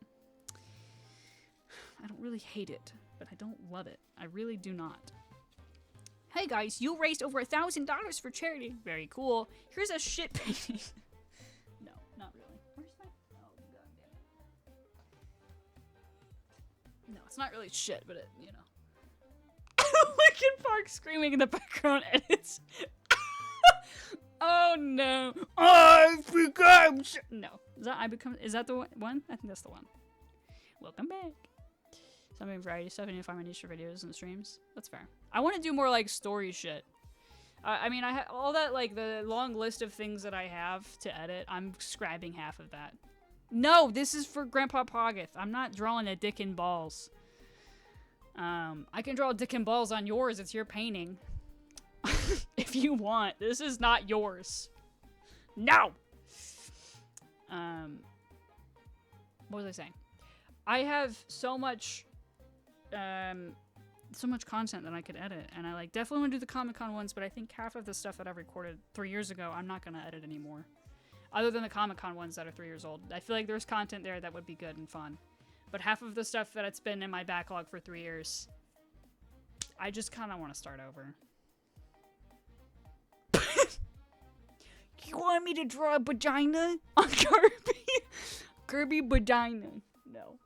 I don't really hate it, but I don't love it. I really do not. Hey guys, you raised over $1,000 for charity. Very cool. Here's a shit painting. No, not really. Where's my? Oh god damn it. No, it's not really shit, but it, you know. Linkin Park screaming in the background, and it's. Oh no! I become. No, is that I become? Is that the one? I think that's the one. Welcome back. So I'm doing variety stuff. I need to find my niche for videos and streams. That's fair. I want to do more like story shit. I mean, I all that like the long list of things that I have to edit. I'm scribing half of that. No, this is for Grandpa Poggeth. I'm not drawing a dick and balls. I can draw a dick and balls on yours. It's your painting. If you want. This is not yours. No. What was I saying? I have so much content that I could edit, and I like definitely want to do the Comic-Con ones, but I think half of the stuff that I've recorded 3 years ago, I'm not gonna edit anymore. Other than the Comic-Con ones that are 3 years old. I feel like there's content there that would be good and fun. But half of the stuff that it's been in my backlog for 3 years, I just kinda wanna start over. You want me to draw a vagina on Kirby? Kirby vagina. No.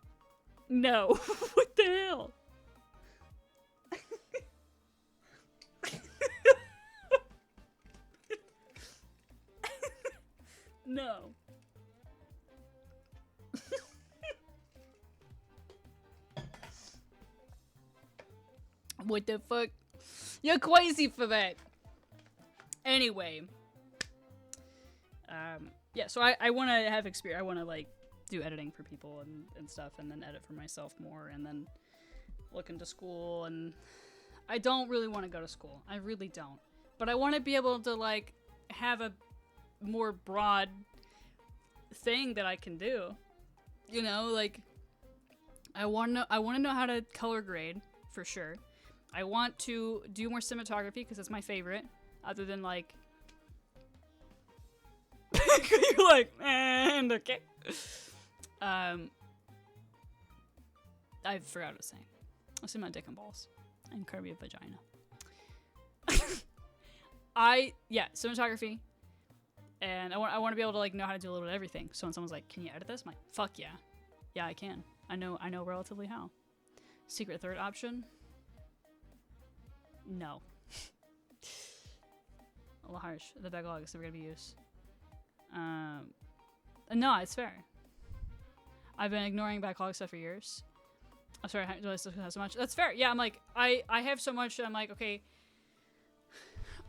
No. What the hell? No. What the fuck? You're crazy for that. Anyway. Yeah, so I want to have experience. I want to, like, do editing for people and stuff, and then edit for myself more, and then look into school, and I don't really want to go to school. I really don't. But I want to be able to, like, have a more broad thing that I can do. You know, like, I want to know how to color grade, for sure. I want to do more cinematography, because it's my favorite, other than, like, you're like, and okay. I forgot what I was saying. I'll see my dick and balls. And Kirby a vagina. Yeah, cinematography. And I want to be able to like know how to do a little bit of everything. So when someone's like, can you edit this? I'm like, fuck yeah. Yeah, I can. I know relatively how. Secret third option? No. A little harsh. The backlog is never gonna be used. No, it's fair. I've been ignoring backlog stuff for years. I'm sorry, I still have so much. That's fair. Yeah, I'm like, I have so much. I'm like, okay.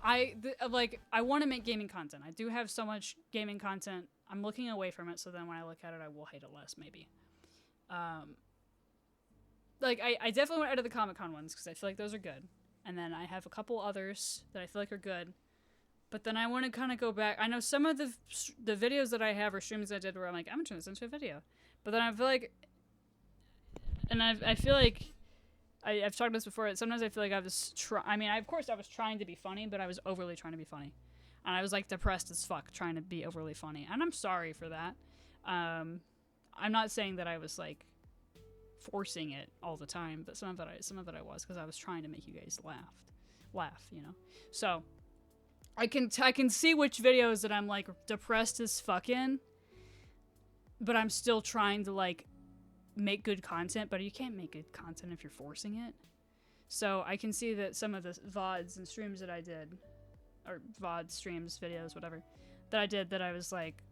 I want to make gaming content. I do have so much gaming content. I'm looking away from it, so then when I look at it, I will hate it less, maybe. Like, I definitely want to edit the Comic-Con ones, because I feel like those are good. And then I have a couple others that I feel like are good. But then I want to kind of go back. I know some of the videos that I have or streams I did where I'm like, I'm going to turn this into a video. But then I feel like and I feel like I've talked about this before. Sometimes I feel like I was of course I was trying to be funny, but I was overly trying to be funny, and I was like depressed as fuck trying to be overly funny, and I'm sorry for that. I'm not saying that I was like forcing it all the time, but some of it I was, because I was trying to make you guys laugh, you know. So I can see which videos that I'm like depressed as fuck in, but I'm still trying to like make good content, but you can't make good content if you're forcing it. So I can see that some of the VODs and streams that I did, or VOD streams, videos, whatever, that I did, that I was like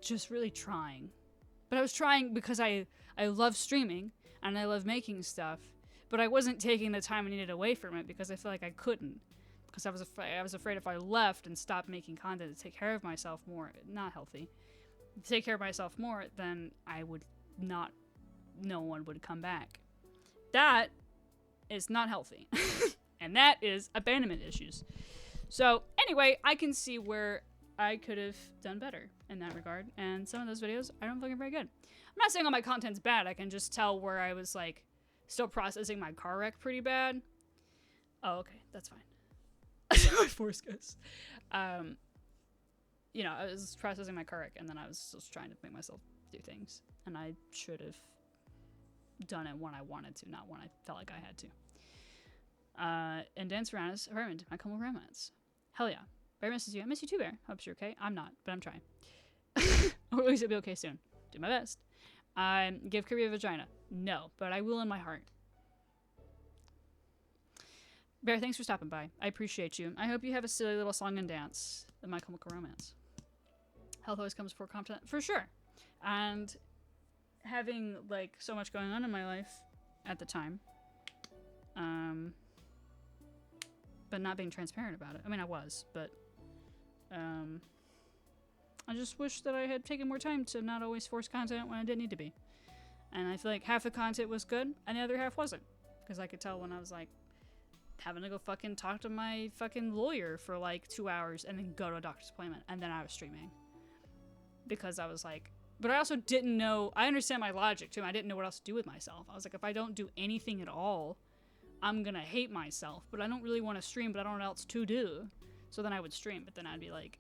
just really trying. But I was trying because I love streaming and I love making stuff, but I wasn't taking the time I needed away from it because I feel like I couldn't. Because I was afraid if I left and stopped making content to take care of myself more, not healthy, to take care of myself more, then no one would come back. That is not healthy. And that is abandonment issues. So anyway, I can see where I could have done better in that regard. And some of those videos I don't think are very good. I'm not saying all my content's bad. I can just tell where I was like still processing my car wreck pretty bad. Oh, okay. That's fine. That's how my force goes. You know, I was processing my car wreck, and then I was just trying to make myself do things. And I should have done it when I wanted to, not when I felt like I had to. And Dan Serranis, Raymond, my Como Romance. Hell yeah. Bear misses you. I miss you too, Bear. Hope you're okay. I'm not, but I'm trying. Or at least it'll be okay soon. Do my best. Give Kirby a vagina. No, but I will in my heart. Bear, thanks for stopping by. I appreciate you. I hope you have a silly little song and dance of My Chemical Romance. Health always comes before content, for sure. And having like so much going on in my life at the time, but not being transparent about it. I mean, I was, but I just wish that I had taken more time to not always force content when I didn't need to be. And I feel like half the content was good and the other half wasn't, because I could tell when I was like having to go fucking talk to my fucking lawyer for like 2 hours and then go to a doctor's appointment, and then I was streaming because I was like, but I also didn't know, I understand my logic too. I didn't know what else to do with myself. I was like, if I don't do anything at all, I'm gonna hate myself, but I don't really want to stream, but I don't know what else to do. So then I would stream, but then I'd be like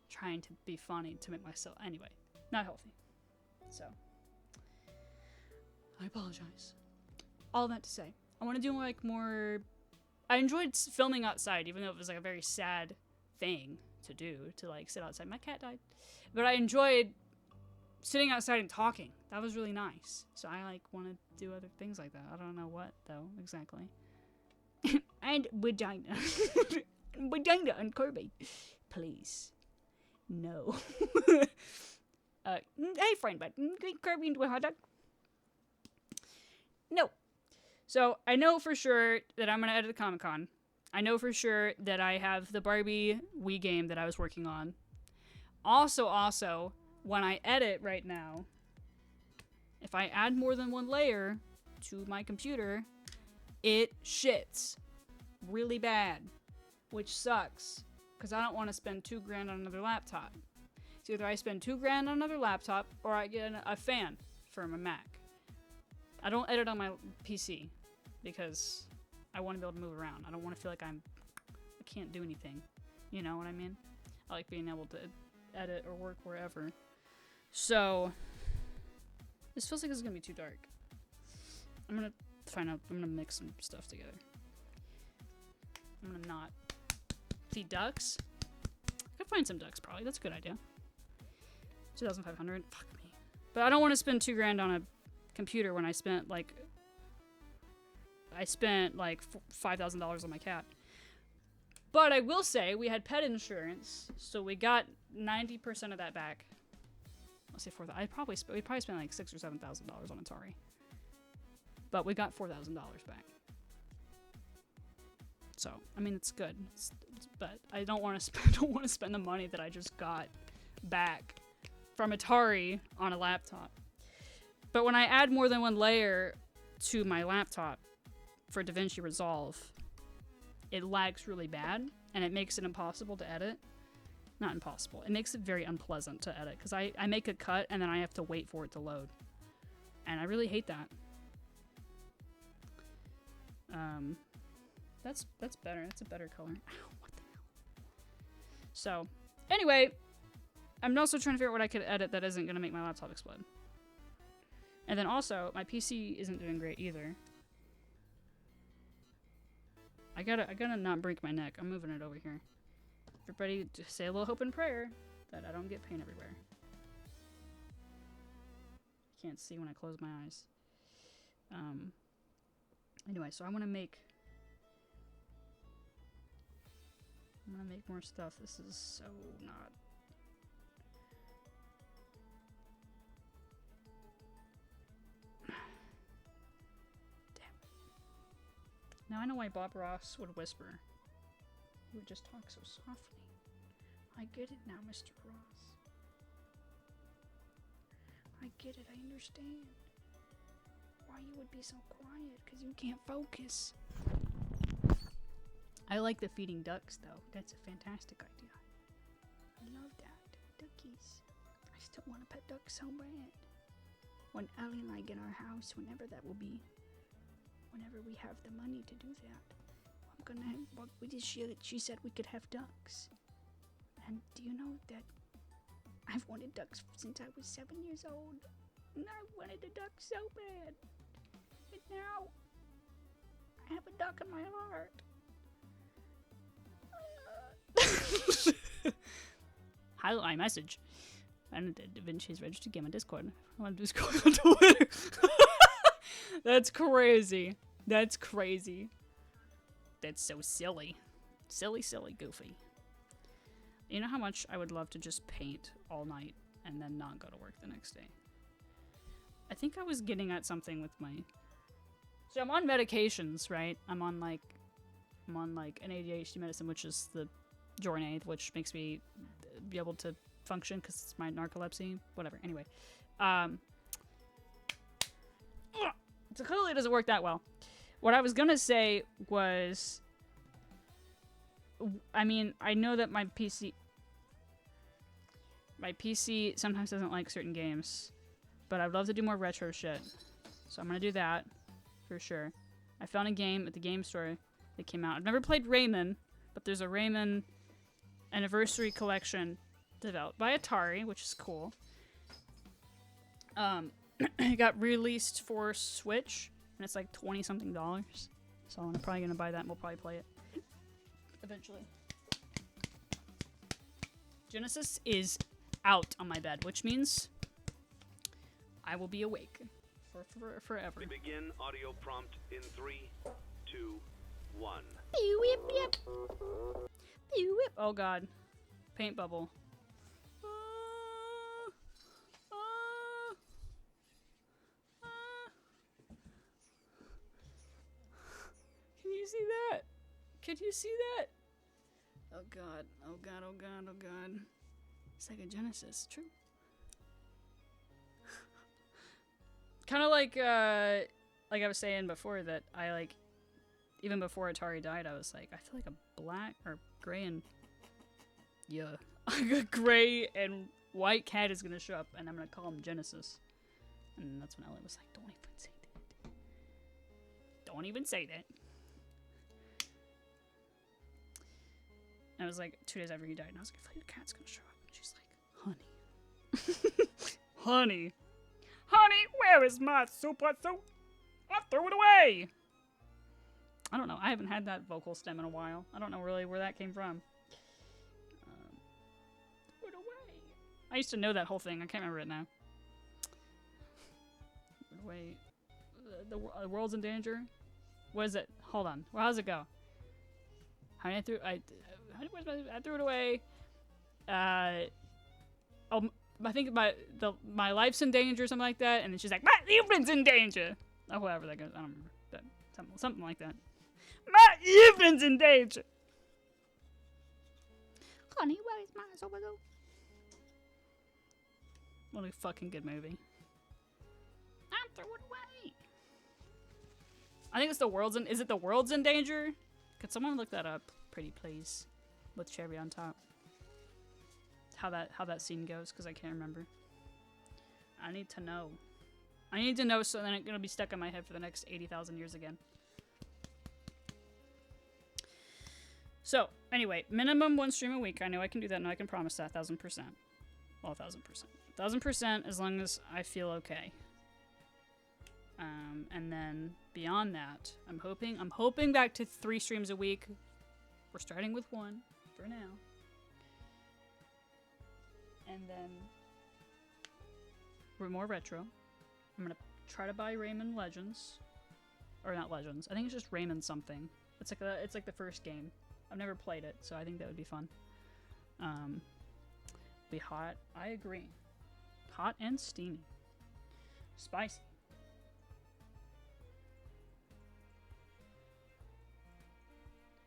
trying to be funny to make myself, anyway, not healthy. So I apologize. All that to say, I want to do like more, I enjoyed filming outside, even though it was like a very sad thing to do, to like sit outside. My cat died, but I enjoyed sitting outside and talking. That was really nice. So I like want to do other things like that. I don't know what though exactly. And vagina, vagina and Kirby, please, no. Hey friend, but Kirby into a hot dog. No. So I know for sure that I'm gonna edit the Comic-Con. I know for sure that I have the Barbie Wii game that I was working on. Also, when I edit right now, if I add more than one layer to my computer, it shits really bad, which sucks, because I don't want to spend $2,000 on another laptop. So either I spend $2,000 on another laptop, or I get a fan for my Mac. I don't edit on my PC, because I want to be able to move around. I don't want to feel like I can't do anything. You know what I mean? I like being able to edit or work wherever. So this feels like it's gonna be too dark. I'm gonna find out. I'm gonna mix some stuff together. I'm gonna not feed ducks. I could find some ducks probably. That's a good idea. 2,500. Fuck me. But I don't want to spend $2,000 on a computer when I spent like $5,000 on my cat. But I will say we had pet insurance, so we got 90% of that back. Let's say $4,000. We probably spent like $6,000 or $7,000 on Atari, but we got $4,000 back. So I mean, it's good. But I don't want to spend the money that I just got back from Atari on a laptop. But when I add more than one layer to my laptop for DaVinci Resolve, it lags really bad, and it makes it impossible to edit. Not impossible. It makes it very unpleasant to edit, because I make a cut, and then I have to wait for it to load. And I really hate that. That's better. That's a better color. Ow, what the hell? So, anyway, I'm also trying to figure out what I could edit that isn't gonna make my laptop explode. And then also, my PC isn't doing great either. I gotta not break my neck. I'm moving it over here. Everybody, just say a little hope and prayer that I don't get pain everywhere. Can't see when I close my eyes. Anyway, so I want to make more stuff. This is so not. Damn. Now I know why Bob Ross would whisper. He would just talk so softly. I get it now, Mr. Ross. I get it, I understand. Why you would be so quiet, because you can't focus. I like the feeding ducks, though. That's a fantastic idea. I love that. Duckies. I still want to pet ducks so bad. When Allie and I get our house, whenever that will be, whenever we have the money to do that, I'm gonna have, what we did, she said we could have ducks. And do you know that I've wanted ducks since I was 7 years old? And I wanted a duck so bad. And now, I have a duck in my heart. Highlight message. And DaVinci is registered game on Discord. I want to Discord on Twitter. That's crazy. That's crazy. That's so silly. Silly, goofy. You know how much I would love to just paint all night and then not go to work the next day? I think I was getting at something with my... So I'm on medications, right? I'm on like an ADHD medicine, which is the Jornay, which makes me be able to function because it's my narcolepsy. Whatever. Anyway. So clearly it doesn't work that well. What I was gonna say was... I mean, I know that my PC sometimes doesn't like certain games, but I'd love to do more retro shit. So I'm gonna do that for sure. I found a game at the game store that came out. I've never played Rayman, but there's a Rayman Anniversary Collection developed by Atari, which is cool. It got released for Switch, and it's like $20-something. So I'm probably gonna buy that and we'll probably play it eventually. Genesis is out on my bed, which means I will be awake for forever. We begin audio prompt in 3, 2, 1. Oh god. Paint bubble. Can you see that? Can you see that? Oh god. Oh god, oh god, oh god. Sega Genesis, true. Kind of like I was saying before that I like, even before Atari died, I was like, I feel like a black or gray and a gray and white cat is gonna show up, and I'm gonna call him Genesis. And that's when Elliot was like, "Don't even say that. Don't even say that." And it was like 2 days after he died, and I was like, I feel like your cat's gonna show up. And she's like, honey. Honey, where is my super soap? I threw it away! I don't know. I haven't had that vocal stem in a while. I don't know really where that came from. Threw it away. I used to know that whole thing. I can't remember it now. Threw it away. The world's in danger? What is it? Hold on. Well, how's it go? Honey, I threw it away. I think my life's in danger or something like that, and then she's like, my evening's in danger. Oh, however that goes, I don't remember. That, something like that. My evening's in danger. Honey, where is my sober? What a fucking good movie. I threw it away. I think it's the world's in. Is it the world's in danger? Could someone look that up, pretty please, with cherry on top? How that scene goes, because I can't remember. I need to know. I need to know, so then it's gonna be stuck in my head for the next 80,000 years again. So, anyway, minimum 1 stream a week. I know I can do that, and I can promise that 1,000%. Well, 1,000%. 1,000% as long as I feel okay. And then beyond that, I'm hoping back to 3 streams a week. We're starting with 1 for now. And then we're more retro. I'm gonna try to buy Rayman Legends. Or not Legends. I think it's just Rayman something. It's like the first game. I've never played it, so I think that would be fun. Be hot. I agree. Hot and steamy. Spicy.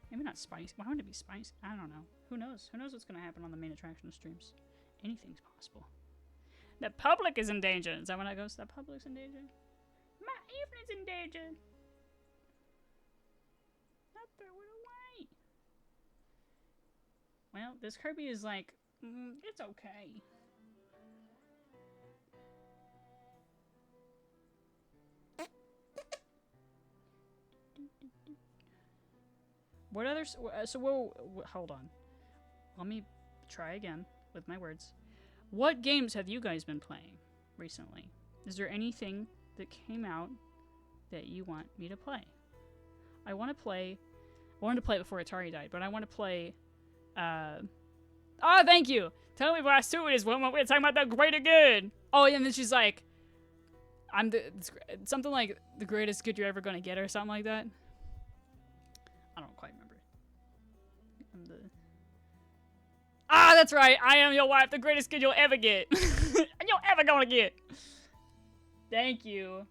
Maybe not spicy. Why would it be spicy? I don't know. Who knows? Who knows what's going to happen on the main attraction streams? Anything's possible. The public is in danger. Is that when I goes? The public's in danger? My evening's in danger. I throw it away. Well, this Kirby is like, it's okay. What others? So, whoa, hold on. Let me try again with my words. What games have you guys been playing recently? Is there anything that came out that you want me to play? I wanted to play it before Atari died, but I want to play, oh, thank you! Tell me what suit is when we're talking about the greater good! Oh, yeah, and then she's like, something like the greatest good you're ever gonna get or something like that. I don't quite remember. That's right. I am your wife, the greatest kid you'll ever get. You're ever gonna get. Thank you.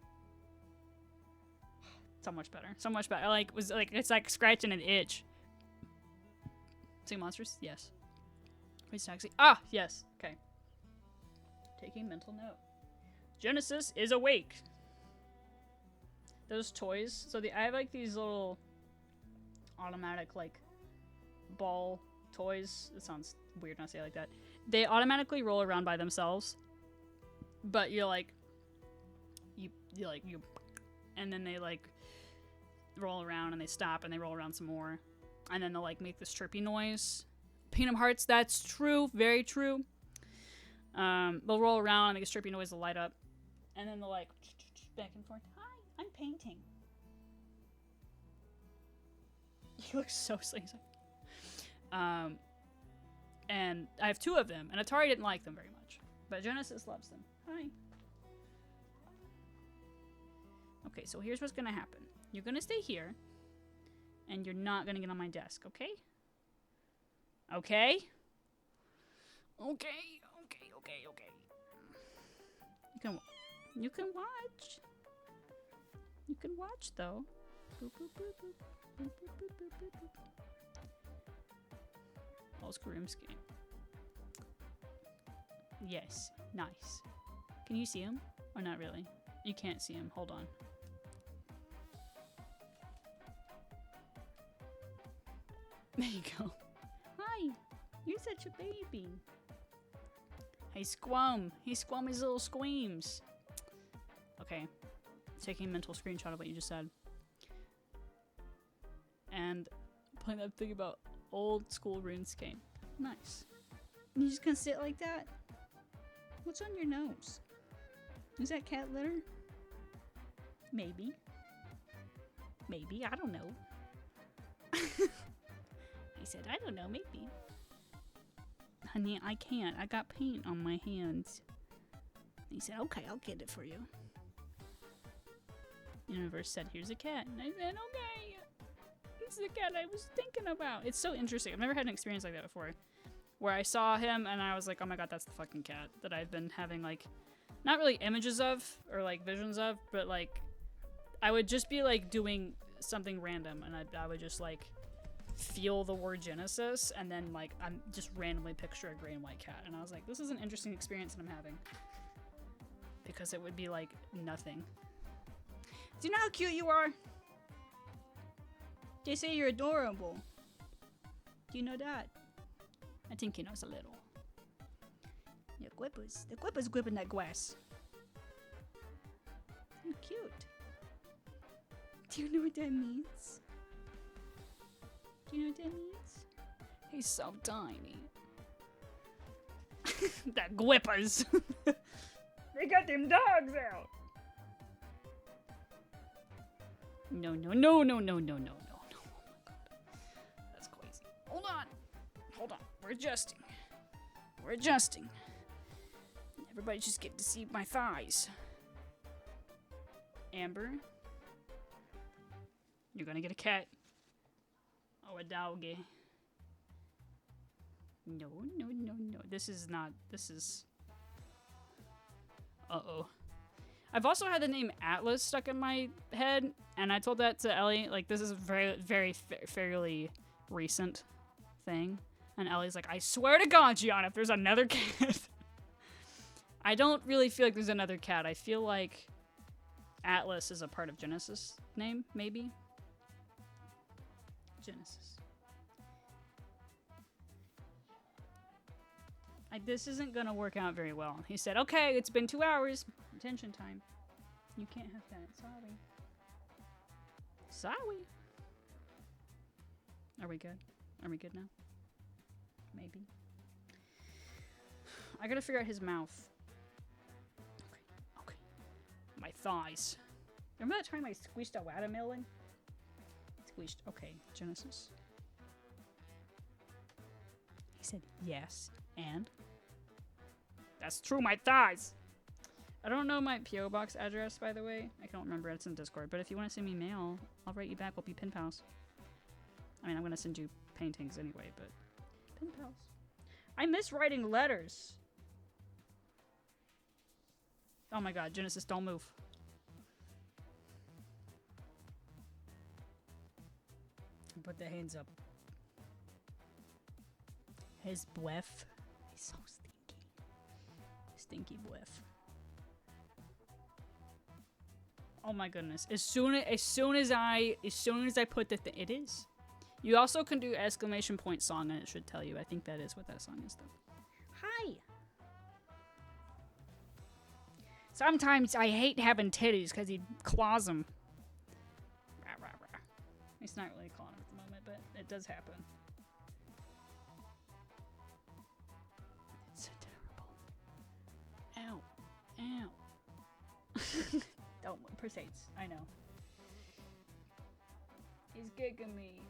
So much better. So much better. It's like scratching an itch. Sea monsters? Yes. Crazy taxi. Yes. Okay. Taking mental note. Genesis is awake. Those toys. So I have like these little automatic like ball toys. It sounds weird when I say it like that. They automatically roll around by themselves, but you're like, you and then they like roll around and they stop and they roll around some more, and then they'll like make this chirpy noise. Kingdom Hearts, that's true, very true. They'll roll around and make a chirpy noise, they'll light up, and then they'll like back and forth. Hi, I'm painting. He looks so sleazy. And I have 2 of them, and Atari didn't like them very much, but Genesis loves them. Hi. Okay, so here's what's gonna happen. You're gonna stay here, and you're not gonna get on my desk, okay? Okay? Okay. You can watch. You can watch, though. Boop, boop, boop, boop. Boop, boop, boop, boop, boop, boop. Oscar Rimsky. Yes, nice. Can you see him? Or not really? You can't see him. Hold on. There you go. Hi, you're such a baby. Hey, Squam. He squam his little squeams. Okay, taking a mental screenshot of what you just said. And playing that thing about old school RuneScape. Nice. You just gonna sit like that? What's on your nose? Is that cat litter? Maybe. Maybe, I don't know. He said, I don't know, maybe. Honey, I can't. I got paint on my hands. He said, okay, I'll get it for you. Universe said, here's a cat. And I said, okay. It's the cat I was thinking about. It's so interesting. I've never had an experience like that before. Where I saw him and I was like, oh my god, that's the fucking cat that I've been having, like, not really images of or like visions of, but like I would just be like doing something random and I would just like feel the word Genesis and then like I'm just randomly picture a gray and white cat, and I was like, this is an interesting experience that I'm having, because it would be like nothing. Do you know how cute you are? They say you're adorable. Do you know that? I think he knows a little. Yeah, Quipper's. The Quipper's gripping that grass. You're cute. Do you know what that means? Do Do you know what that means? He's so tiny. That Gwippers. They got them dogs out. No. Oh my god. That's crazy. Hold on. We're adjusting. Everybody just get to see my thighs. Amber. You're gonna get a cat. Oh, a doggy. No. This is... Uh-oh. I've also had the name Atlas stuck in my head, and I told that to Ellie. Like, this is a very fairly recent thing. And Ellie's like, I swear to God, Gianna, if there's another cat... I don't really feel like there's another cat. I feel like Atlas is a part of Genesis' name, maybe? Genesis. This isn't gonna work out very well. He said, okay, it's been 2 hours. Attention time. You can't have that. Sorry. Are we good? Are we good now? Maybe. I gotta figure out his mouth. Okay. My thighs. Remember that time I squished a watermelon? Squished. Okay, Genesis. He said yes, and? That's true, my thighs! I don't know my P.O. Box address, by the way. I don't remember, it's in Discord. But if you want to send me mail, I'll write you back. We'll be pen pals. I mean, I'm going to send you paintings anyway, but... pen pals. I miss writing letters! Oh my god, Genesis, don't move. Put the hands up. His breath. He's so stinky. Stinky breath. Oh my goodness. As soon as I put the it is. You also can do exclamation point song and it should tell you. I think that is what that song is though. Hi. Sometimes I hate having titties because he claws them. Rah, rah, rah. He's not really clawing them at the moment, but it does happen. It's so terrible. Ow. Don't proceeds. I know. He's gigging me.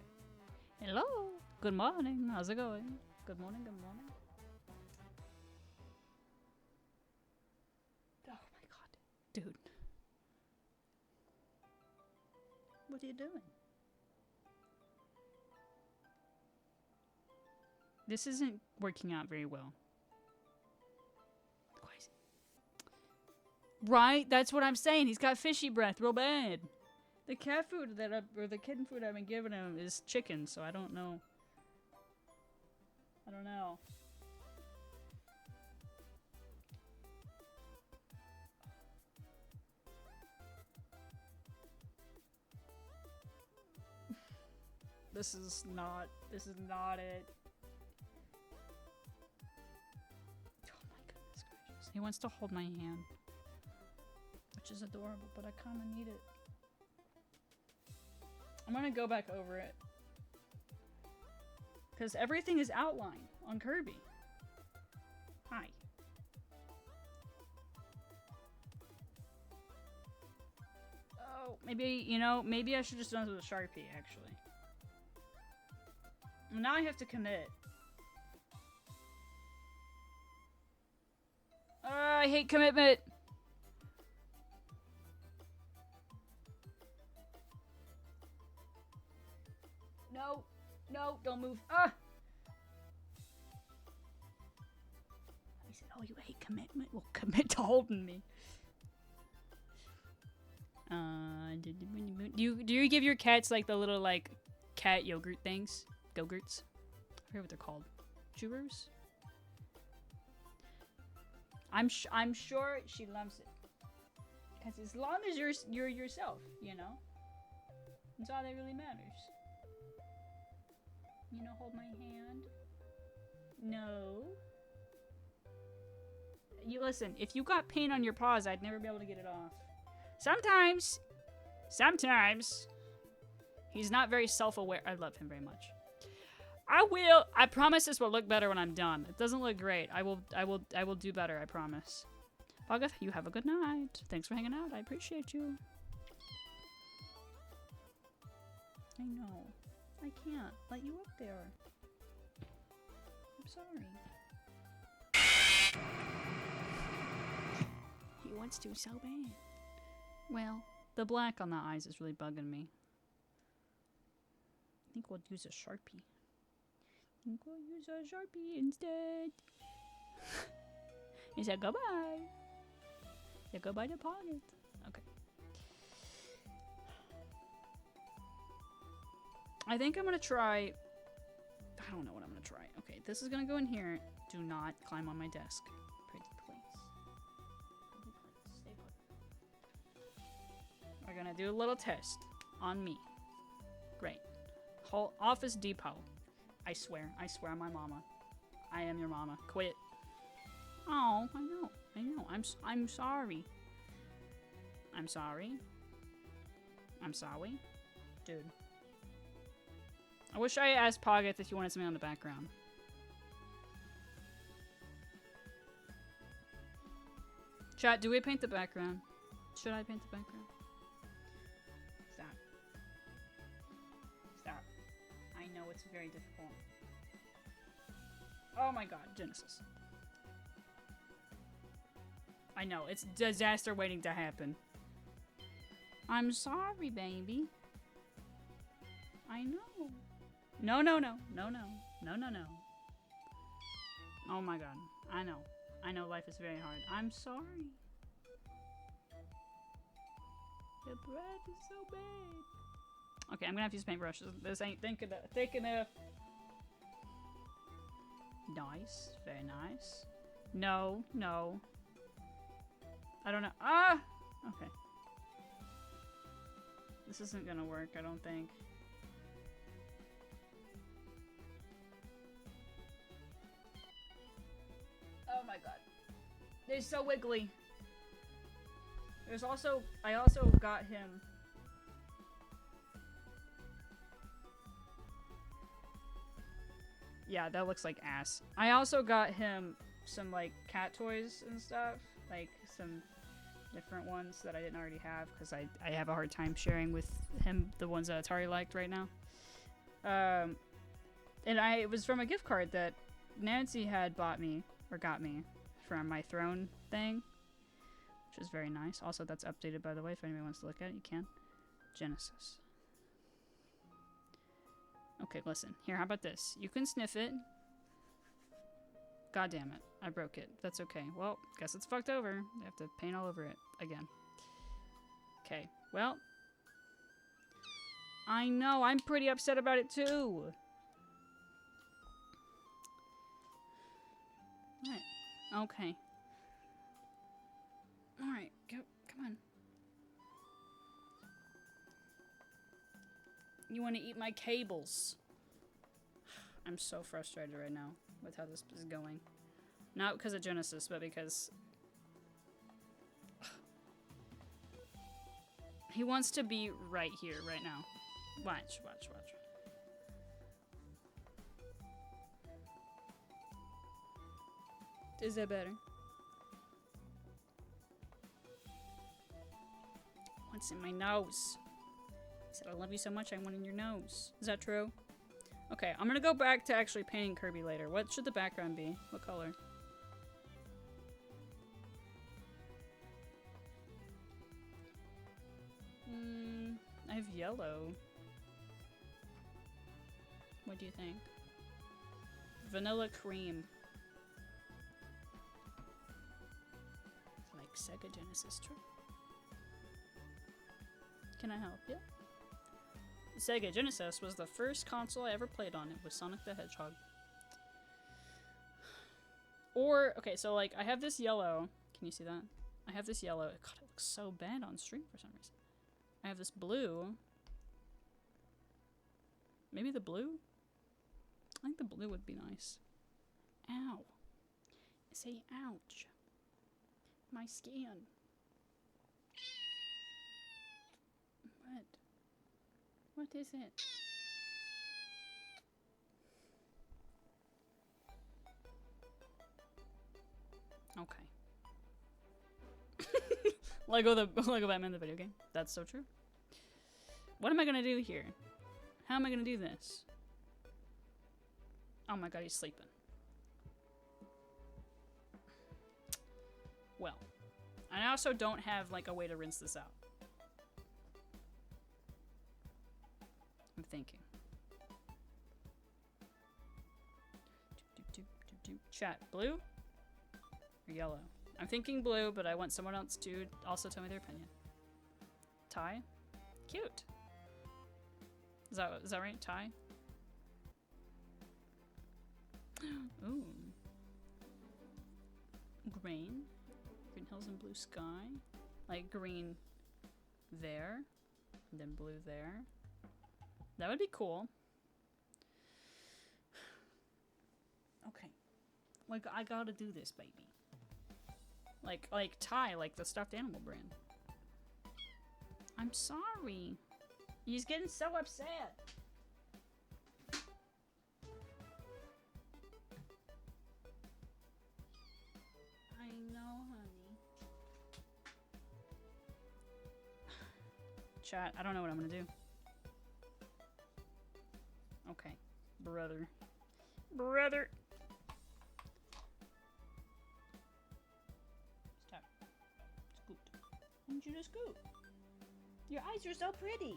Hello. Good morning. How's it going? Good morning. Good morning. Oh my god. Dude. What are you doing? This isn't working out very well. Right? That's what I'm saying. He's got fishy breath real bad. The cat food or the kitten food I've been giving him is chicken, so I don't know. I don't know. This is not it. Oh my goodness gracious. He wants to hold my hand. Which is adorable, but I kind of need it. I'm gonna go back over it. Because everything is outlined on Kirby. Hi. Oh, maybe I should just done this with a Sharpie, actually. Now I have to commit. I hate commitment! No, don't move. Ah! He said, oh, you hate commitment? Well, commit to holding me. Do you give your cats, like, the little, like, cat yogurt things? Go-gurts? I forget what they're called. Churros? I'm sure she loves it. Because as long as you're yourself, you know? That's all that really matters. You know, hold my hand. No. You listen, if you got paint on your paws, I'd never be able to get it off. Sometimes, he's not very self-aware. I love him very much. I will. I promise this will look better when I'm done. It doesn't look great. I will do better. I promise. Bogga, you have a good night. Thanks for hanging out. I appreciate you. I know. I can't let you up there. I'm sorry. He wants to so bad. Well, the black on the eyes is really bugging me. I think we'll use a Sharpie. Instead. He said goodbye. Yeah, goodbye to Pocket. Okay. I think I'm gonna try. I don't know what I'm gonna try. Okay, this is gonna go in here. Do not climb on my desk. Pretty please. Pretty please. Stay put. We're gonna do a little test on me. Great. Whole Office Depot. I swear on my mama. I am your mama. Quit. Oh, I know. I'm sorry. I'm sorry. I'm sorry. Dude. I wish I asked Poggeth if you wanted something on the background. Chat, do we paint the background? Should I paint the background? Stop. Stop. I know it's very difficult. Oh my god, Genesis. I know, it's disaster waiting to happen. I'm sorry, baby. I know. No. Oh my god. I know life is very hard. I'm sorry. The breath is so bad. Okay, I'm gonna have to use paintbrushes. This ain't thick enough. Nice. Very nice. No. I don't know. Ah! Okay. This isn't gonna work, I don't think. Oh my god. They're so wiggly. I also got him. Yeah, that looks like ass. I also got him some like cat toys and stuff. Like some different ones that I didn't already have because I have a hard time sharing with him the ones that Atari liked right now. And it was from a gift card that Nancy had bought me or got me from my Throne thing, which is very nice. Also, that's updated, by the way. If anyone wants to look at it, you can. Genesis. Okay, listen. Here, how about this? You can sniff it. God damn it. I broke it. That's okay. Well, guess it's fucked over. I have to paint all over it again. Okay, well. I know. I'm pretty upset about it, too. Alright. Okay. Alright, go. Come on. You want to eat my cables. I'm so frustrated right now with how this is going. Not because of Genesis, but because he wants to be right here, right now. Watch. Is that better? What's in my nose? I said I love you so much I want in your nose. Is that true? Okay, I'm gonna go back to actually painting Kirby later. What should the background be? What color? I have yellow. What do you think? Vanilla cream. Like Sega Genesis, true. Can I help you? Sega Genesis was the first console I ever played on. It was Sonic the Hedgehog. Or, okay, so like I have this yellow. Can you see that? I have this yellow. God, it looks so bad on stream for some reason. I have this blue. Maybe the blue? I think the blue would be nice. Ow. Say ouch. My skin. What? What is it? Lego Batman the video game. That's so true. What am I gonna do here? How am I gonna do this? Oh my god, he's sleeping. Well, I also don't have like a way to rinse this out. I'm thinking. Chat, blue or yellow? I'm thinking blue, but I want someone else to also tell me their opinion. Tie? Cute. Is that right? Tie? Ooh. Green. Green hills and blue sky. Like green there. And then blue there. That would be cool. Okay. Like, I gotta do this, baby. Like Ty, like the stuffed animal brand. I'm sorry. He's getting so upset. I know, honey. Chat, I don't know what I'm gonna do. Okay. Brother. Brother! Stop. Scoot. I want you to scoot. Your eyes are so pretty.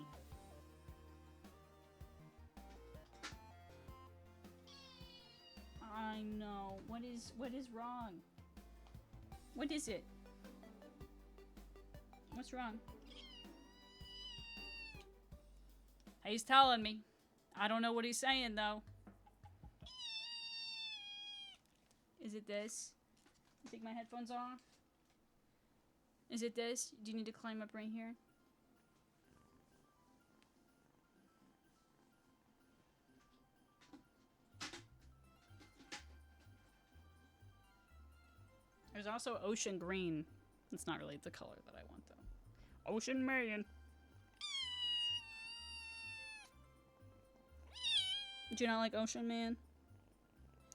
I know. What is wrong? What is it? What's wrong? He's telling me. I don't know what he's saying though. Is it this? Take my headphones off? Is it this? Do you need to climb up right here? There's also ocean green. It's not really the color that I want though. Ocean man. Do you not like Ocean Man?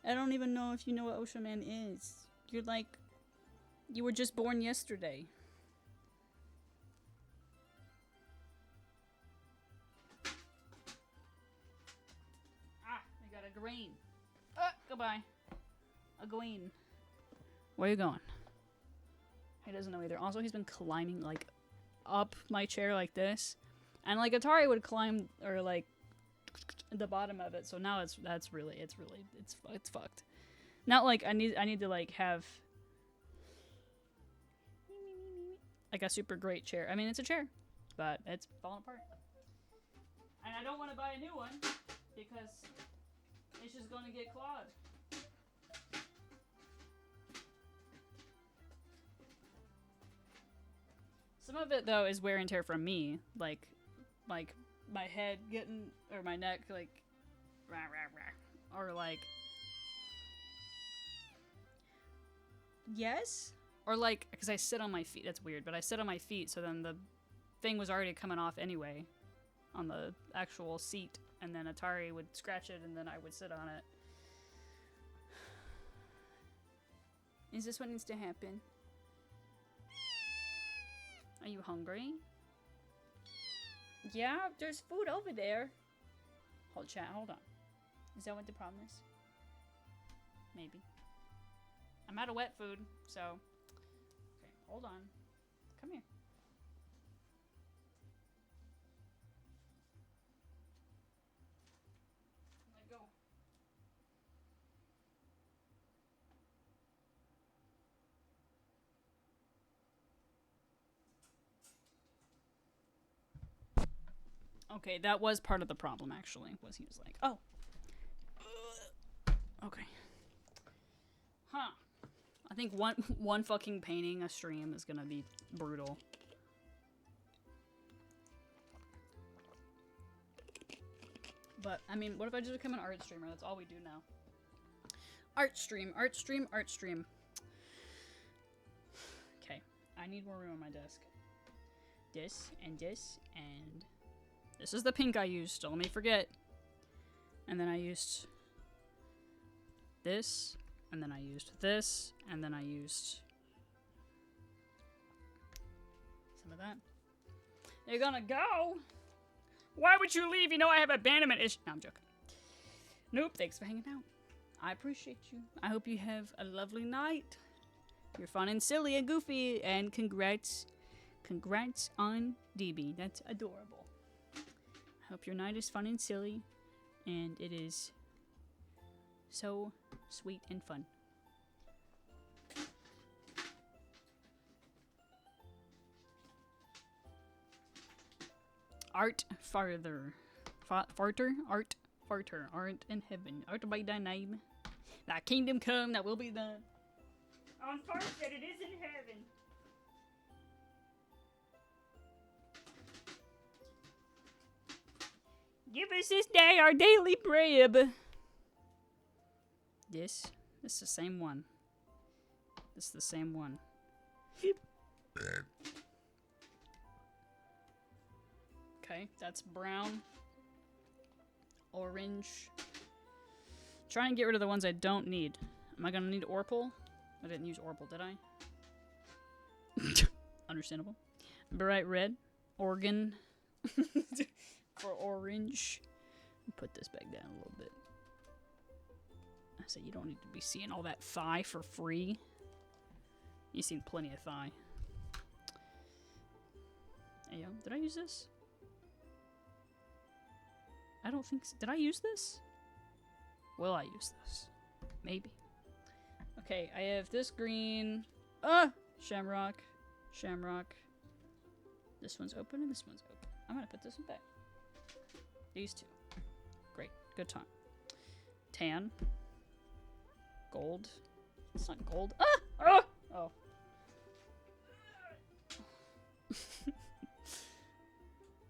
I don't even know if you know what Ocean Man is. You're like... You were just born yesterday. Ah, I got a green. Goodbye. A green. Where are you going? He doesn't know either. Also, he's been climbing, like, up my chair like this. And, like, Atari would climb, or, like, the bottom of it. So now it's fucked. Not like I need to, like, have, like, a super great chair. I mean, it's a chair, but it's falling apart. And I don't want to buy a new one, because it's just going to get clawed. Some of it, though, is wear and tear from me. Like my head getting, or my neck, like, rah, rah, rah. Or, like, yes? Or, like, because I sit on my feet. That's weird, but I sit on my feet, so then the thing was already coming off anyway on the actual seat. And then Atari would scratch it, and then I would sit on it. Is this what needs to happen? Are you hungry? Yeah, there's food over there. Hold on. Is that what the problem is? Maybe. I'm out of wet food, so... Okay, hold on. Come here. Let go. Okay, that was part of the problem, actually, was he was like, oh. Okay. Huh. I think one fucking painting a stream is gonna be brutal. But, I mean, what if I just become an art streamer? That's all we do now. Art stream. Okay, I need more room on my desk. This, and this, and... This is the pink I used, don't let me forget. And then I used this, and then I used this, and then I used some of that. You're gonna go? Why would you leave? You know I have abandonment issues. No, I'm joking. Nope, thanks for hanging out. I appreciate you. I hope you have a lovely night. You're fun and silly and goofy, and congrats. Congrats on DB. That's adorable. I hope your night is fun and silly, and it is so sweet and fun. Art farther. Farter? Art farter. Art in heaven. Art by thy name. Thy kingdom come, that will be done. On first that it is in heaven. Give us this day our daily bread. This is the same one. This is the same one. Okay, that's brown. Orange. Try and get rid of the ones I don't need. Am I gonna need Orpal? I didn't use Orpal, did I? Understandable. Bright red. Organ. For orange. Put this back down a little bit. I said you don't need to be seeing all that thigh for free. You've seen plenty of thigh. Hey, yo, did I use this? I don't think so. Did I use this? Will I use this? Maybe. Okay, I have this green. Shamrock. Shamrock. This one's open and this one's open. I'm gonna put this one back. These two. Great. Good time. Tan. Gold. It's not gold. Oh.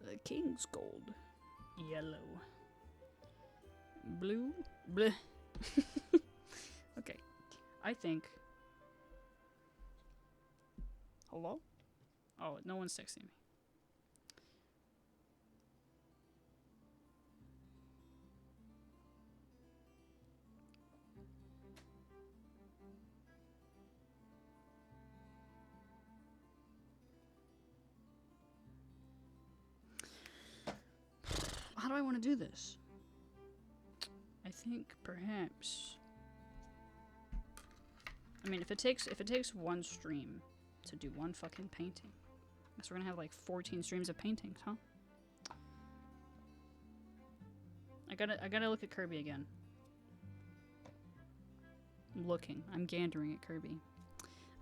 The king's gold. Yellow. Blue. Bleh. Okay. I think. Hello? Oh, no one's texting me. How do I want to do this? I think perhaps. I mean, if it takes one stream to do one fucking painting, I guess we're gonna have like 14 streams of paintings, huh? I gotta look at Kirby again. I'm looking. I'm gandering at Kirby.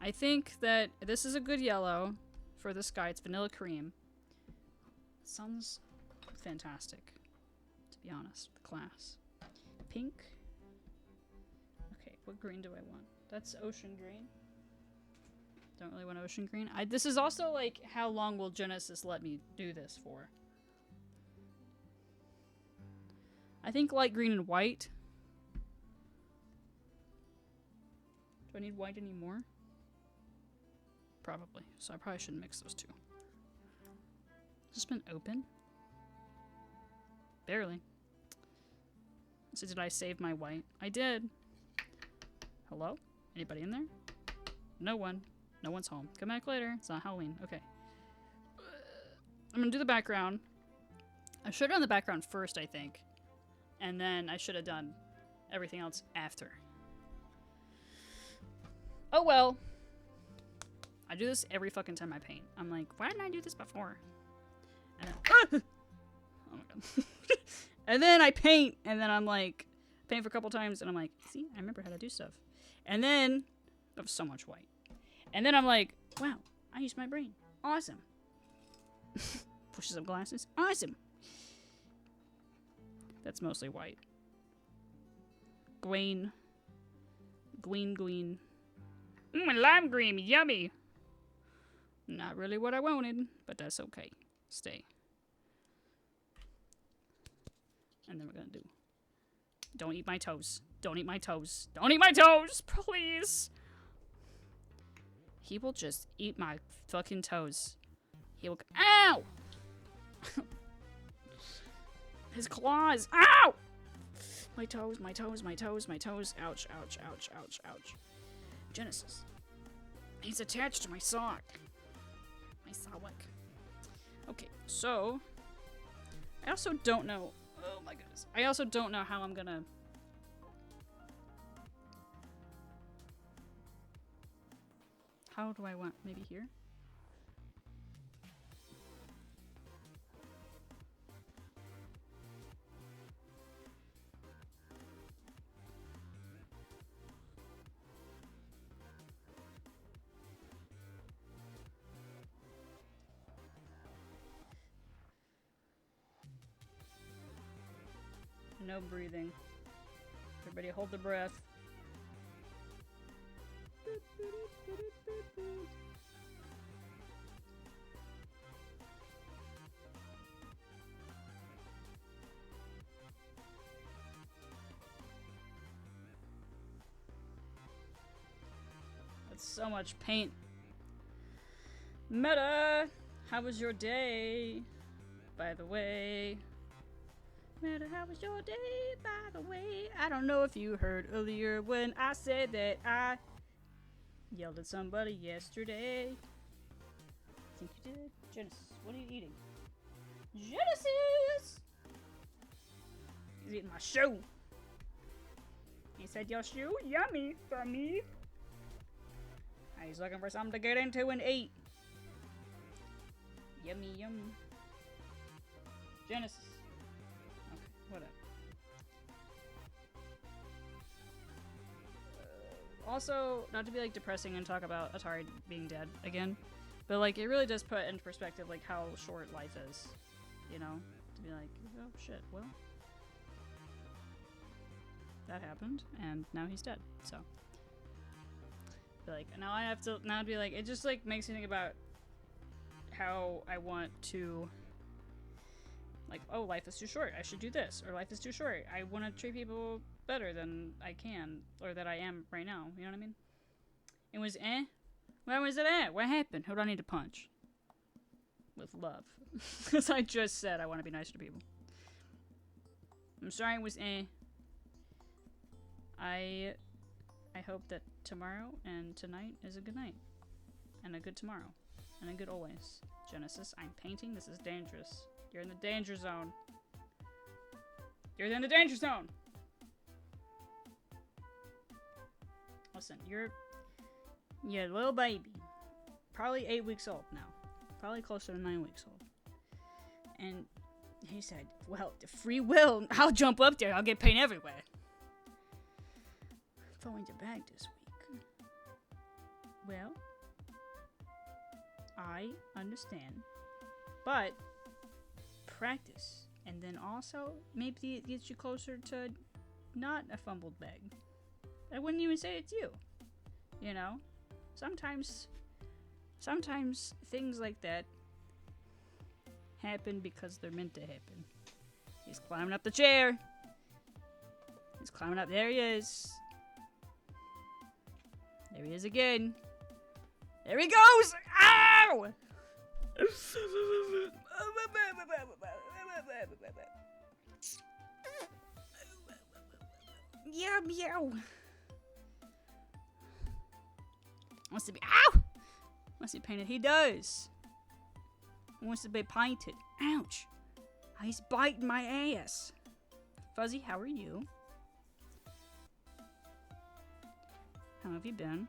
I think that this is a good yellow for the sky. It's vanilla cream. Sounds fantastic, to be honest. The class. Pink. Okay, what green do I want? That's ocean green. Don't really want ocean green. This is also like, how long will Genesis let me do this for? I think light green and white. Do I need white anymore? Probably. So I probably shouldn't mix those two. Has this been open? Barely. So did I save my white? I did. Hello? Anybody in there? No one. No one's home. Come back later. It's not Halloween. Okay. I'm gonna do the background. I should have done the background first, I think. And then I should have done everything else after. Oh well. I do this every fucking time I paint. I'm like, why didn't I do this before? And then, oh my god. And then I paint, and then I'm like, paint for a couple times, and I'm like, see, I remember how to do stuff. And then, that was so much white. And then I'm like, wow, I used my brain. Awesome. Pushes up glasses. Awesome. That's mostly white. Green. Green. Mmm, lime green, yummy. Not really what I wanted, but that's okay. Stay. And then we're gonna do. Don't eat my toes. Don't eat my toes. Don't eat my toes, please. He will just eat my fucking toes. He will. Ow! His claws. Ow! My toes, my toes, my toes, my toes. Ouch, ouch, ouch, ouch, ouch. Genesis. He's attached to my sock. My my Sawak. Okay, so I also don't know. Oh my goodness. I also don't know how I'm gonna. How do I want? Maybe here? No breathing. Everybody hold the breath. That's so much paint. Meta! How was your day? By the way. Meta, how was your day? By the way. I don't know if you heard earlier when I said that I yelled at somebody yesterday. I think you did. Genesis, what are you eating? Genesis! He's eating my shoe. He said your shoe? Yummy for me. He's looking for something to get into and eat. Yummy, yum. Genesis. Okay, whatever. Also, not to be like depressing and talk about Atari being dead again, but like it really does put into perspective like how short life is, you know? To be like, oh shit, well, that happened, and now he's dead. So, like now I have to now be like it just like makes me think about how I want to. Like, oh, life is too short, I should do this. Or life is too short, I want to treat people better than I can, or that I am right now. You know what I mean? It was eh? Where was it at? What happened? Who do I need to punch? With love. Because I just said I want to be nicer to people. I'm sorry it was eh. I hope that tomorrow and tonight is a good night. And a good tomorrow. And a good always. Genesis, I'm painting. This is dangerous. You're in the danger zone. You're in the danger zone! Listen, you're a little baby. Probably 8 weeks old now. Probably closer to 9 weeks old. And he said, well, the free will, I'll jump up there, I'll get paint everywhere. I'm going to bag this week. Well, I understand. But practice, and then also maybe it gets you closer to not a fumbled bag. I wouldn't even say it's you. You know, sometimes things like that happen because they're meant to happen. He's climbing up the chair. He's climbing up. There he is. There he is again. There he goes. Ow! Yeah, meow. Wants to be wants to be painted. He does. He wants to be painted. Ouch. He's biting my ass. Fuzzy, how are you? How have you been?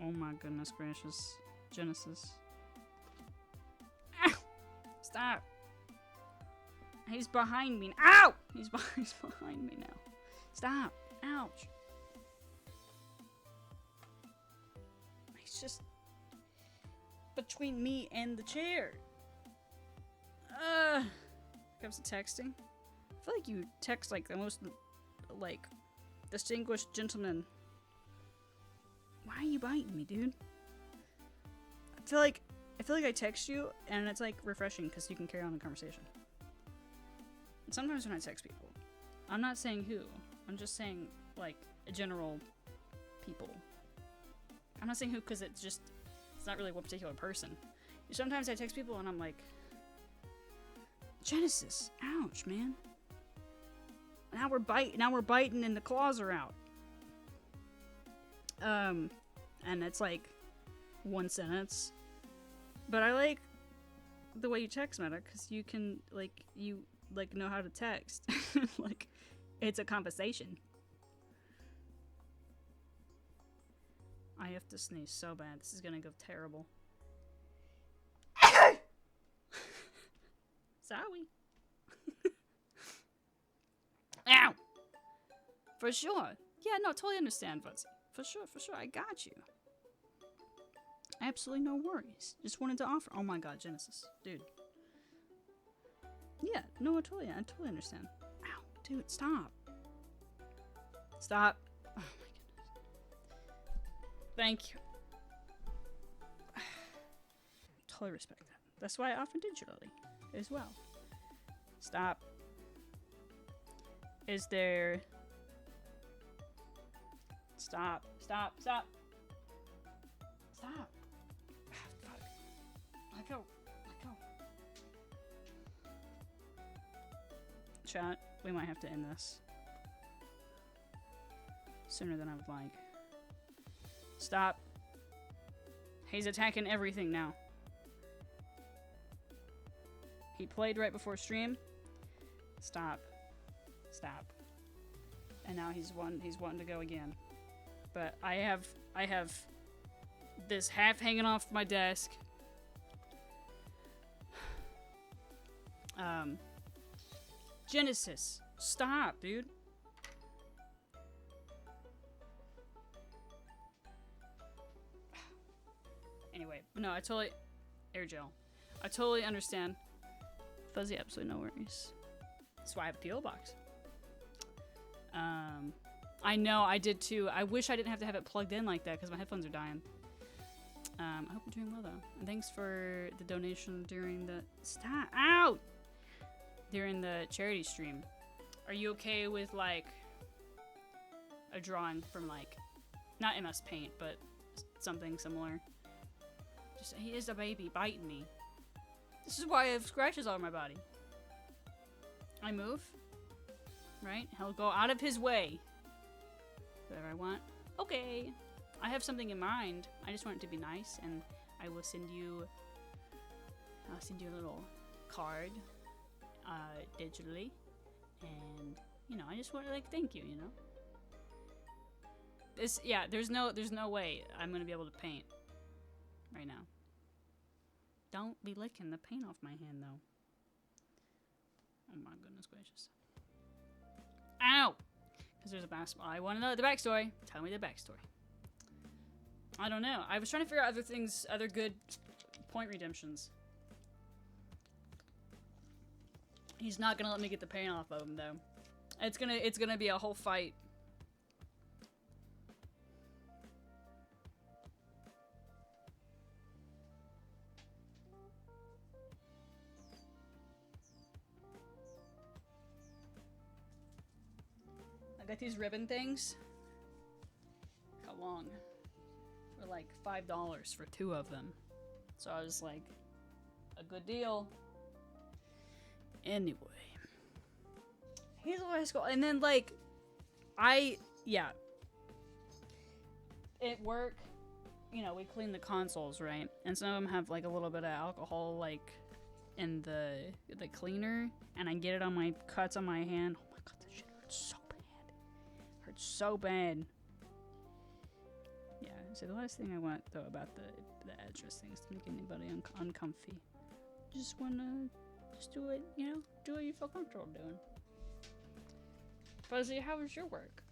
Oh my goodness gracious. Genesis. Ow! Stop. He's behind me. Ow! He's behind me now. Stop. Ouch. He's just between me and the chair. Comes to texting. I feel like you text like the most like distinguished gentleman. Why are you biting me, dude? I feel like I text you and it's like refreshing because you can carry on the conversation. And sometimes when I text people, I'm not saying who. I'm just saying like a general people. I'm not saying who because it's not really one particular person. Sometimes I text people and I'm like, Genesis, ouch, man. Now we're biting and the claws are out. And it's like one sentence. But I like the way you text Meta, because you can, like, know how to text. Like, it's a conversation. I have to sneeze so bad. This is gonna go terrible. Sorry. Ow! For sure. Yeah, no, totally understand, Fuzzy. For sure, I got you. Absolutely no worries. Just wanted to offer. Oh my god, Genesis. Dude. Yeah, no, I totally understand. Ow, dude, stop. Stop. Oh my goodness. Thank you. Totally respect that. That's why I offer digitally as well. Stop. Is there... Stop. Stop. Stop. Stop. Ah, fuck. Let go. Let go. Chat, we might have to end this. Sooner than I would like. Stop. He's attacking everything now. He played right before stream. Stop. Stop. And now he's wanting to go again. But I have this half hanging off my desk. Genesis, stop, dude. Anyway, no, I totally... Air gel. I totally understand. Fuzzy, absolutely no worries. That's why I have a P.O. box. I know, I did too. I wish I didn't have to have it plugged in like that because my headphones are dying. I hope you're doing well though. And thanks for the donation during the... Stop! Ow! During the charity stream. Are you okay with like a drawing from like, not MS Paint, but something similar? Just, he is a baby biting me. This is why I have scratches all over my body. I move, right? He'll go out of his way. Whatever I want. Okay. I have something in mind. I just want it to be nice, and I will send you... I'll send you a little card, digitally, and, you know, I just want to, like, thank you, you know? This, yeah, there's no way I'm gonna be able to paint right now. Don't be licking the paint off my hand, though. Oh my goodness gracious. Ow! Because there's a backstory. I want to know the backstory. Tell me the backstory. I don't know. I was trying to figure out other things, other good point redemptions. He's not gonna let me get the paint off of him, though. It's gonna be a whole fight. I got these ribbon things. How long? For like $5 for 2 of them. So I was like, a good deal. Anyway. Hazel High School. And then like, yeah. At work, you know, we clean the consoles, right? And some of them have like a little bit of alcohol like in the cleaner. And I get it on my cuts on my hand. Oh my god, that shit hurts so bad. Hurts so bad. Yeah, so the last thing I want though about the address thing is to make anybody uncomfy. Just wanna do it, you know, do what you feel comfortable doing. Fuzzy, how was your work?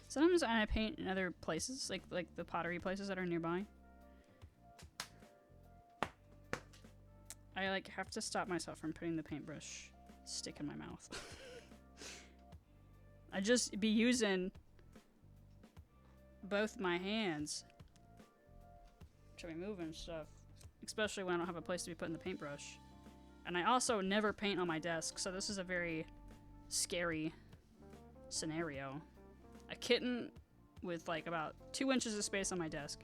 Sometimes I paint in other places, like the pottery places that are nearby. I like have to stop myself from putting the paintbrush stick in my mouth. I just be using both my hands to be moving stuff, especially when I don't have a place to be putting the paintbrush. And I also never paint on my desk, so this is a very scary scenario. A kitten with like about 2 inches of space on my desk.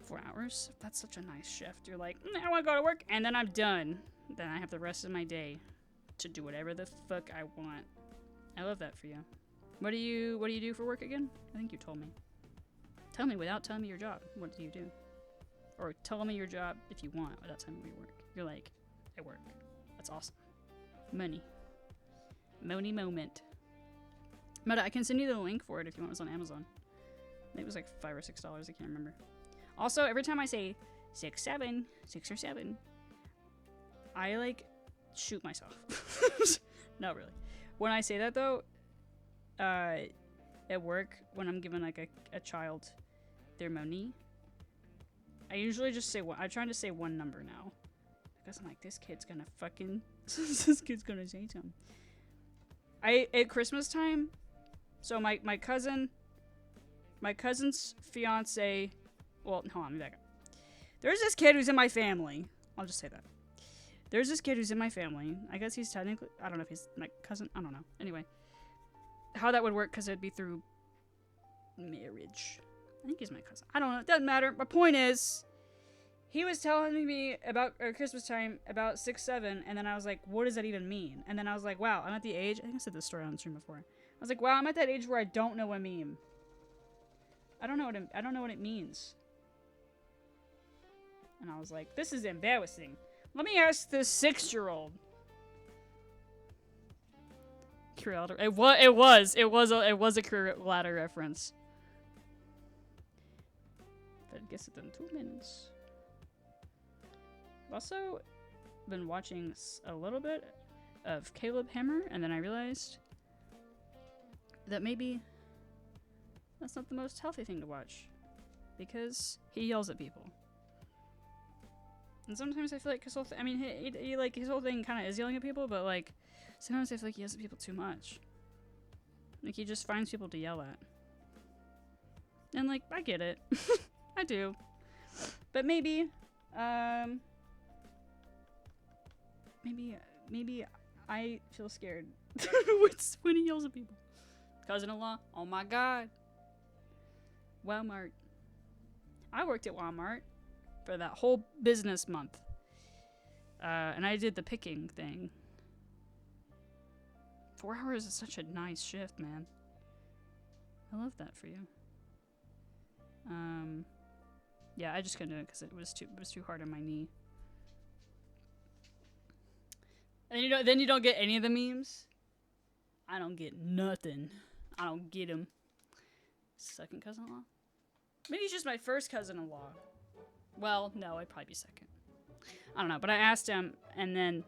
4 hours? That's such a nice shift. You're like, I want to go to work, and then I'm done. Then I have the rest of my day to do whatever the fuck I want. I love that for you. What do you do for work again? I think you told me. Tell me without telling me your job. What do you do? Or tell me your job if you want without telling me where you work. You're like, I work. That's awesome. Money. Money moment. But I can send you the link for it if you want. It was on Amazon. I think it was like $5 or $6. I can't remember. Also, every time I say 6 or 7, I like shoot myself. Not really. When I say that though, at work, when I'm giving like a child their money, I usually just say one. I try to say one number now. Because I'm like, this kid's gonna fucking... this kid's gonna say something. At Christmas time, so my cousin's fiance... Well, hold on, let me back up. There's this kid who's in my family. I'll just say that. There's this kid who's in my family. I guess he's technically... I don't know if he's my cousin. I don't know. Anyway. How that would work, because it'd be through marriage. I think he's my cousin. I don't know. It doesn't matter. My point is, he was telling me about Christmas time about 6, 7, and then I was like, what does that even mean? And then I was like, wow, I'm at the age... I think I said this story on the stream before. I was like, wow, I'm at that age where I don't know a meme. I don't know what it means. And I was like, this is embarrassing. Let me ask this 6-year-old. Career ladder. It was a career ladder reference. But I guess it's in 2 minutes. I've also been watching a little bit of Caleb Hammer, and then I realized that maybe that's not the most healthy thing to watch, because he yells at people. And sometimes I feel like his whole I mean, he like his whole thing kind of is yelling at people, but like sometimes I feel like he yells at people too much. Like he just finds people to yell at. And like I get it, I do, but maybe I feel scared when he yells at people. Cousin-in-law, oh my god. Walmart. I worked at Walmart for that whole business month. And I did the picking thing. 4 hours is such a nice shift, man. I love that for you. Yeah, I just couldn't do it because it was too hard on my knee. And then you don't get any of the memes. I don't get nothing. I don't get them. Second cousin-in-law? Maybe he's just my first cousin-in-law. Well, no, I'd probably be second. I don't know, but I asked him, and then...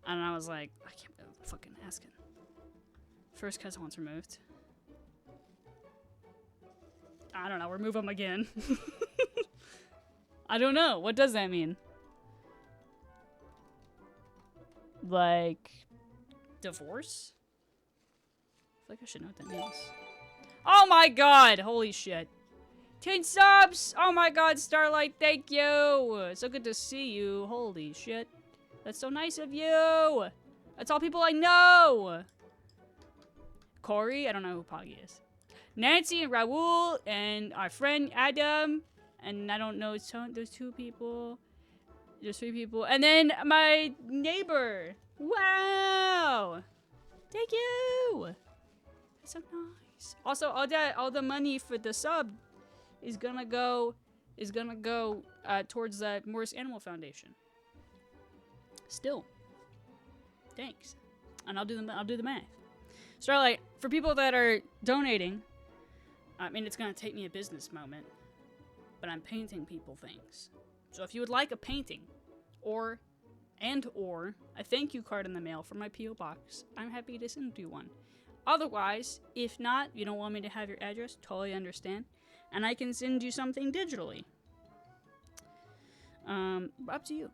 And I was like, I can't believe I'm fucking asking. First cousin once removed. I don't know, remove him again. I don't know, what does that mean? Like... divorce? I feel like I should know what that means. Oh my god! Holy shit. 10 subs! Oh my god, Starlight, thank you! So good to see you. Holy shit. That's so nice of you! That's all people I know! Corey, I don't know who Poggy is. Nancy and Raul, and our friend Adam, and I don't know, those 2 people. There's 3 people. And then my neighbor! Wow! Thank you! That's so nice. Also, all the money for the sub is gonna go towards the Morris Animal Foundation. Still, thanks, and I'll do the math. Starlight, for people that are donating, I mean it's gonna take me a business moment, but I'm painting people things. So if you would like a painting, or a thank you card in the mail from my P.O. box, I'm happy to send you one. Otherwise, if not, you don't want me to have your address, totally understand. And I can send you something digitally. Up to you.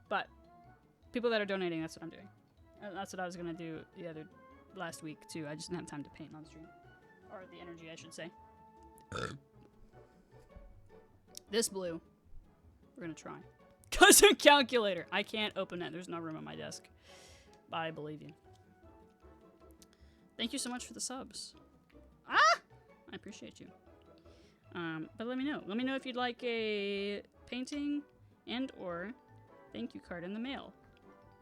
But, people that are donating, that's what I'm doing. That's what I was gonna do last week, too. I just didn't have time to paint on stream. Or the energy, I should say. This blue. We're gonna try. Cousin calculator. I can't open it. There's no room on my desk. But I believe you. Thank you so much for the subs. Ah! I appreciate you. But let me know. Let me know if you'd like a painting and or thank you card in the mail.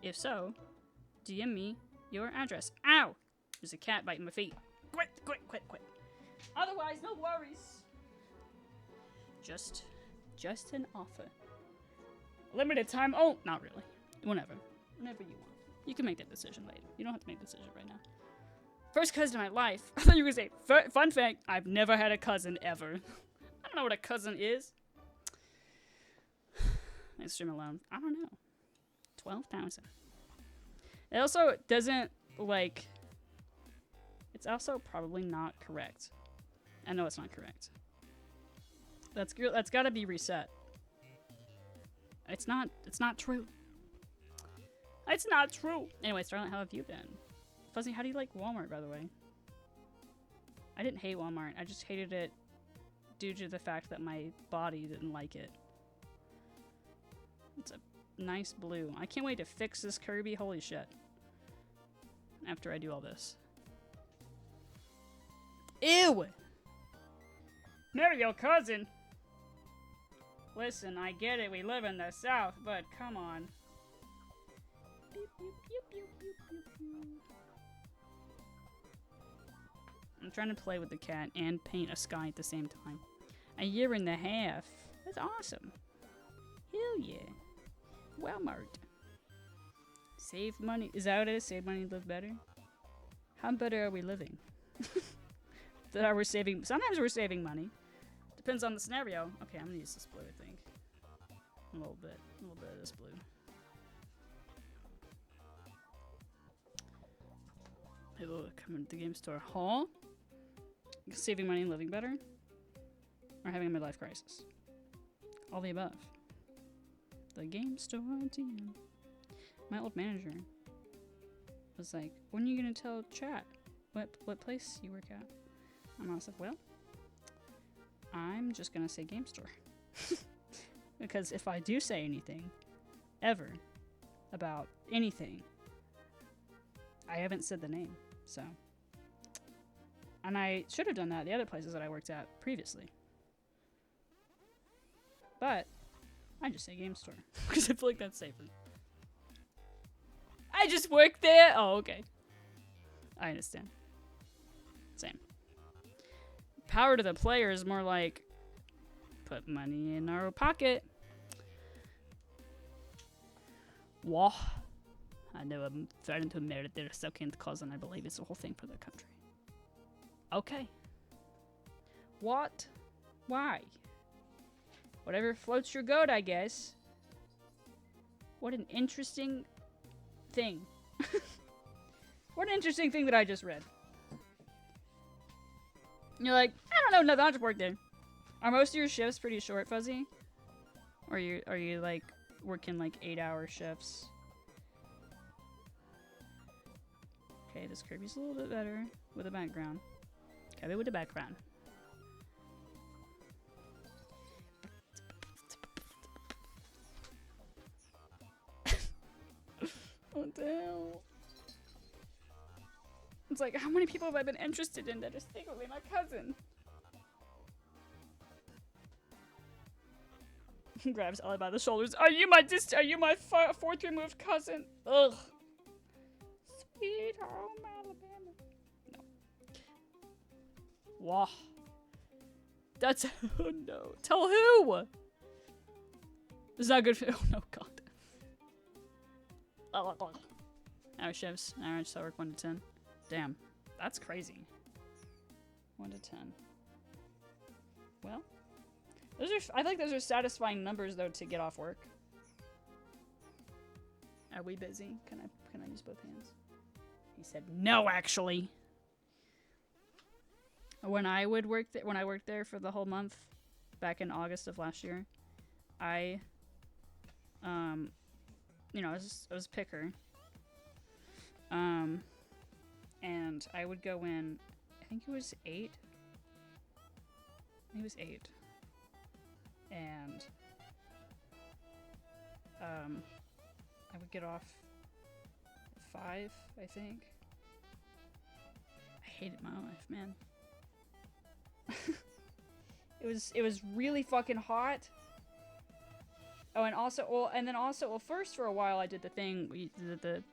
If so, DM me your address. Ow! There's a cat biting my feet. Quit. Otherwise, no worries. Just an offer. Limited time. Oh, not really. Whenever you want. You can make that decision later. You don't have to make the decision right now. First cousin in my life. I thought you were gonna say, fun fact, I've never had a cousin ever. I don't know what a cousin is. I stream alone. I don't know. 12,000. It also doesn't, like... It's also probably not correct. I know it's not correct. That's gotta be reset. It's not true. It's not true. Anyway, Starlight, how have you been? Fuzzy, how do you like Walmart, by the way? I didn't hate Walmart. I just hated it due to the fact that my body didn't like it. It's a nice blue. I can't wait to fix this Kirby. Holy shit. After I do all this. Ew! Marry your cousin! Listen, I get it. We live in the South, but come on. Beep, beep, beep, beep, beep, beep, beep. I'm trying to play with the cat and paint a sky at the same time. A year and a half. That's awesome. Hell yeah. Walmart. Save money. Is that what it is? Save money, live better? How better are we living? That we're saving. Sometimes we're saving money. Depends on the scenario. Okay, I'm gonna use this blue, I think. A little bit of this blue. People coming to the game store. Huh? Saving money and living better? Or having a midlife crisis? All the above. The game store DM. My old manager was like, when are you gonna tell chat what place you work at? And I was like, well, I'm just gonna say game store. Because if I do say anything, ever, about anything, I haven't said the name, so. And I should have done that at the other places that I worked at previously. But, I just say game store. Because I feel like that's safer. I just work there? Oh, okay. I understand. Same. Power to the player is more like, put money in our pocket. Wah. I know I'm threatening to marry their second cousin. I believe it's a whole thing for the country. Okay. What? Why? Whatever floats your goat, I guess. What an interesting thing. What an interesting thing that I just read. You're like, I don't know nothing, I'll just work there. Are most of your shifts pretty short, Fuzzy? Or are you like working like 8-hour shifts? Okay, this Kirby's a little bit better with a background. Kirby with a background. What the hell? It's like, how many people have I been interested in that are secretly my cousin? Grabs Ellie by the shoulders. Are you my fourth removed cousin? Ugh. Sweet home Alabama. No. Wah. That's oh no. Tell who? It's not good for oh no god. Hour shifts. Average so work 1 to 10. Damn. That's crazy. 1 to 10. Well. I think those are satisfying numbers though to get off work. Are we busy? Can I use both hands? He said no, actually. When I worked there for the whole month back in August of last year, I was a picker. And I would go in, I think it was 8. I think it was 8. And I would get off at 5, I think. I hated my life, man. It was really fucking hot. Oh, and also, first for a while I did the thing,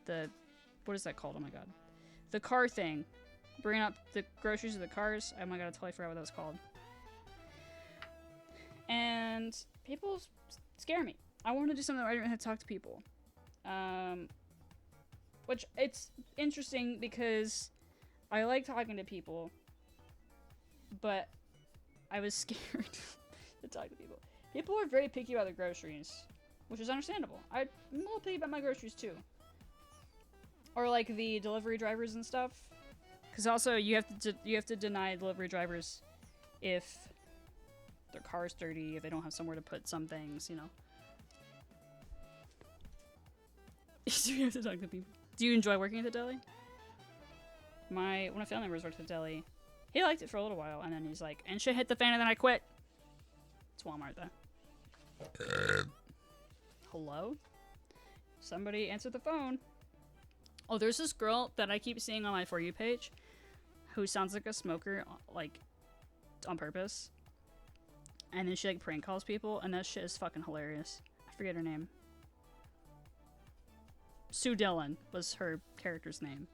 the what is that called? Oh my god, the car thing, bringing up the groceries to the cars. Oh my god, I totally forgot what that was called. And people scare me. I want to do something where I don't have to talk to people. Which, it's interesting because I like talking to people, but I was scared to talk to people. People are very picky about their groceries, which is understandable. I'm a little picky about my groceries too. Or like the delivery drivers and stuff. Because also you have to deny delivery drivers if their car's dirty, if they don't have somewhere to put some things, you know. So you have to talk to people. Do you enjoy working at the deli? One of my family members worked at the deli. He liked it for a little while, and then he's like, and shit hit the fan, and then I quit. It's Walmart, though. Hello? Somebody answered the phone. Oh, there's this girl that I keep seeing on my For You page who sounds like a smoker, like, on purpose. And then she, like, prank calls people, and that shit is fucking hilarious. I forget her name. Sue Dillon was her character's name.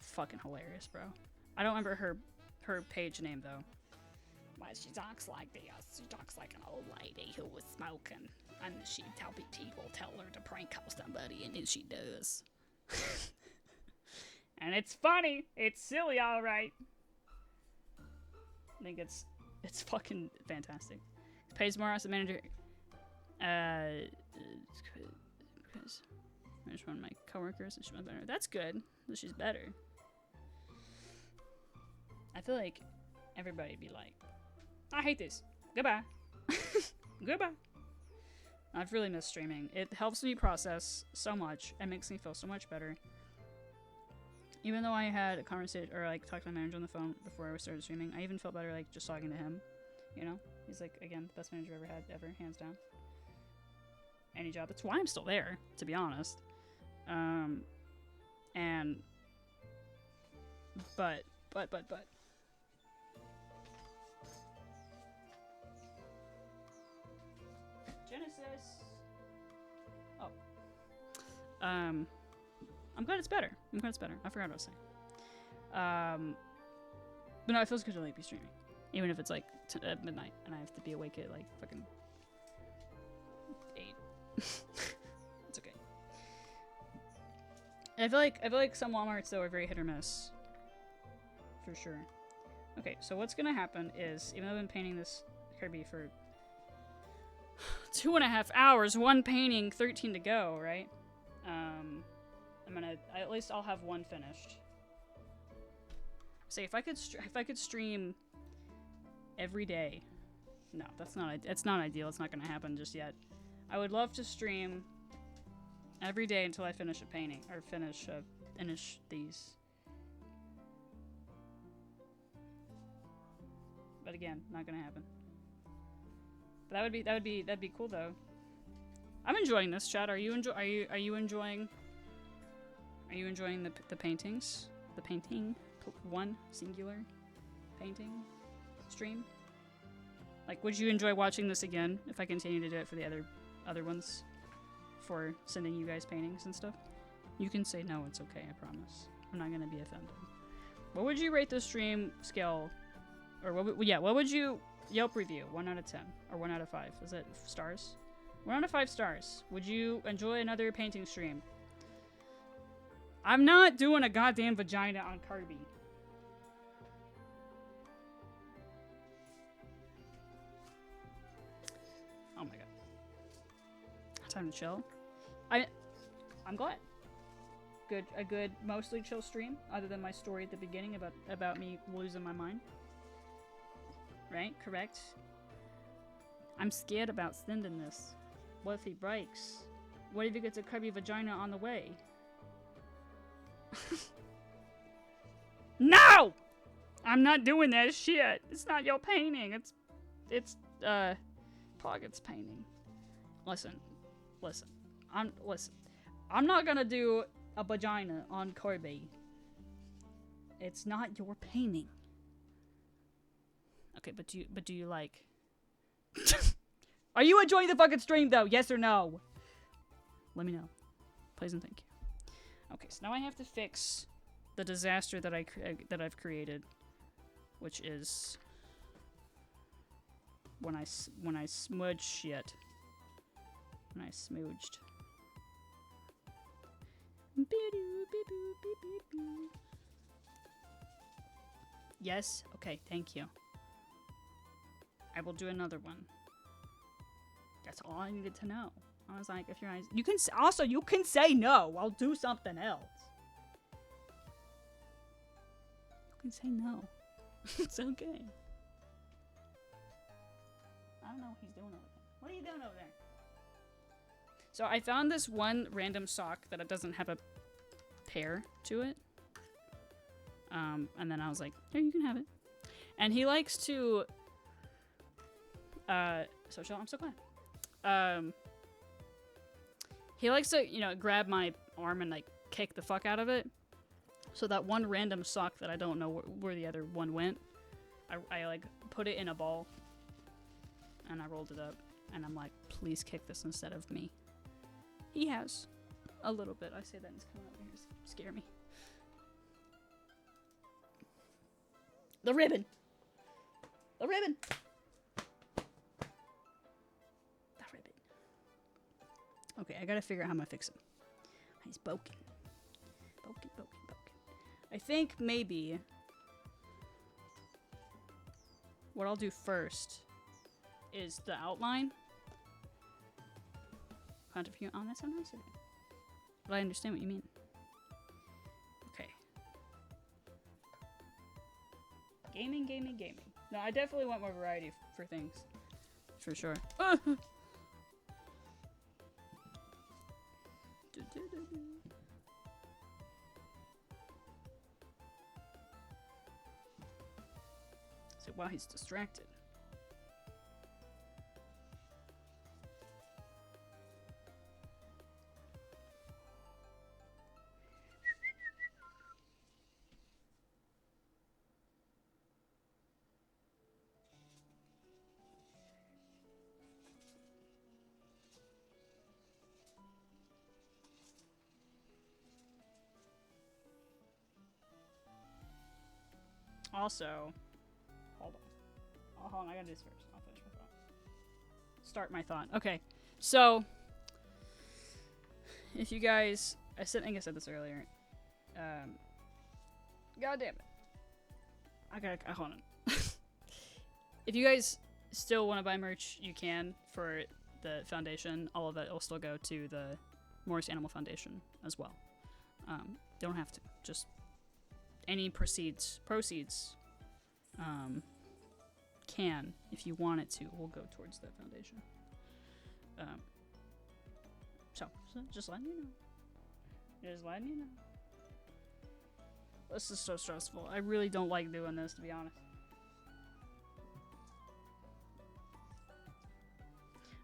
Fucking hilarious, bro. I don't remember her page name, though. Why she talks like this. She talks like an old lady who was smoking. And she people tell her to prank call somebody, and then she does. And it's funny. It's silly, alright. I think it's fucking fantastic. Pays more as a manager. There's one of my coworkers, and she's better. That's good. That she's better. I feel like everybody'd be like, I hate this. Goodbye. Goodbye. I've really missed streaming. It helps me process so much. It makes me feel so much better. Even though I had a conversation, or like talked to my manager on the phone before I started streaming, I even felt better like just talking to him. You know? He's like, again, the best manager I've ever had, ever, hands down. Any job. That's why I'm still there, to be honest. But. Genesis. Oh. I'm glad it's better. I forgot what I was saying. But no, it feels good to like be streaming, even if it's like at midnight and I have to be awake at like fucking 8. It's okay. I feel like some Walmarts though are very hit or miss. For sure. Okay, so what's gonna happen is, even though I've been painting this Kirby for 2.5 hours, one painting, 13 to go, right? At least I'll have one finished. Say if I could stream every day. No, that's not ideal. It's not gonna happen just yet. I would love to stream every day until I finish a painting or finish these. But again, not gonna happen. But that'd be cool though. I'm enjoying this, chat. Are you enjoying the paintings? The painting, one singular painting stream? Like, would you enjoy watching this again if I continue to do it for the other ones? For sending you guys paintings and stuff? You can say no, it's okay, I promise. I'm not gonna be offended. What would you rate the stream scale? Or what would you Yelp review? 1 out of 10 or 1 out of 5? Is it stars? 1 out of 5 stars. Would you enjoy another painting stream? I'm not doing a goddamn vagina on Kirby. Oh my god. Time to chill. I'm glad. A good mostly chill stream, other than my story at the beginning about me losing my mind. Right? Correct? I'm scared about sending this. What if he breaks? What if he gets a Kirby vagina on the way? No! I'm not doing that shit. It's not your painting. It's Poggett's painting. Listen. I'm not gonna do a vagina on Kirby. It's not your painting. Okay, but do you like... Are you enjoying the fucking stream, though? Yes or no? Let me know. Please and thank you. Okay, so now I have to fix the disaster that I've created, which is when I smudge shit. When I smooched. Yes? Okay, thank you. I will do another one. That's all I needed to know. I was like, if your eyes... You can also, you can say no. I'll do something else. You can say no. It's okay. I don't know what he's doing over there. What are you doing over there? So I found this one random sock that it doesn't have a pair to it. And then I was like, here, you can have it. And he likes to... so chill, I'm so glad. He likes to, you know, grab my arm and, like, kick the fuck out of it. So that one random sock that I don't know where the other one went, I like, put it in a ball. And I rolled it up. And I'm like, please kick this instead of me. He has. A little bit. I say that and it's coming over here to scare me. The ribbon! The ribbon! The ribbon. Okay, I gotta figure out how I'm gonna fix him. He's broken. Broken. I think maybe what I'll do first is the outline. Content view. Oh, that's so nice of you. But I understand what you mean. Okay. Gaming. No, I definitely want more variety for things. For sure. So while he's distracted. Also, hold on, I gotta do this first. I'll finish my thought. Start my thought. Okay, so, if you guys, I think I said this earlier. God damn it. Hold on. If you guys still want to buy merch, you can for the foundation. All of it will still go to the Morris Animal Foundation as well. Don't have to, just any proceeds can, if you want it to, will go towards that foundation. So just letting you know. This is so stressful. I really don't like doing this, to be honest.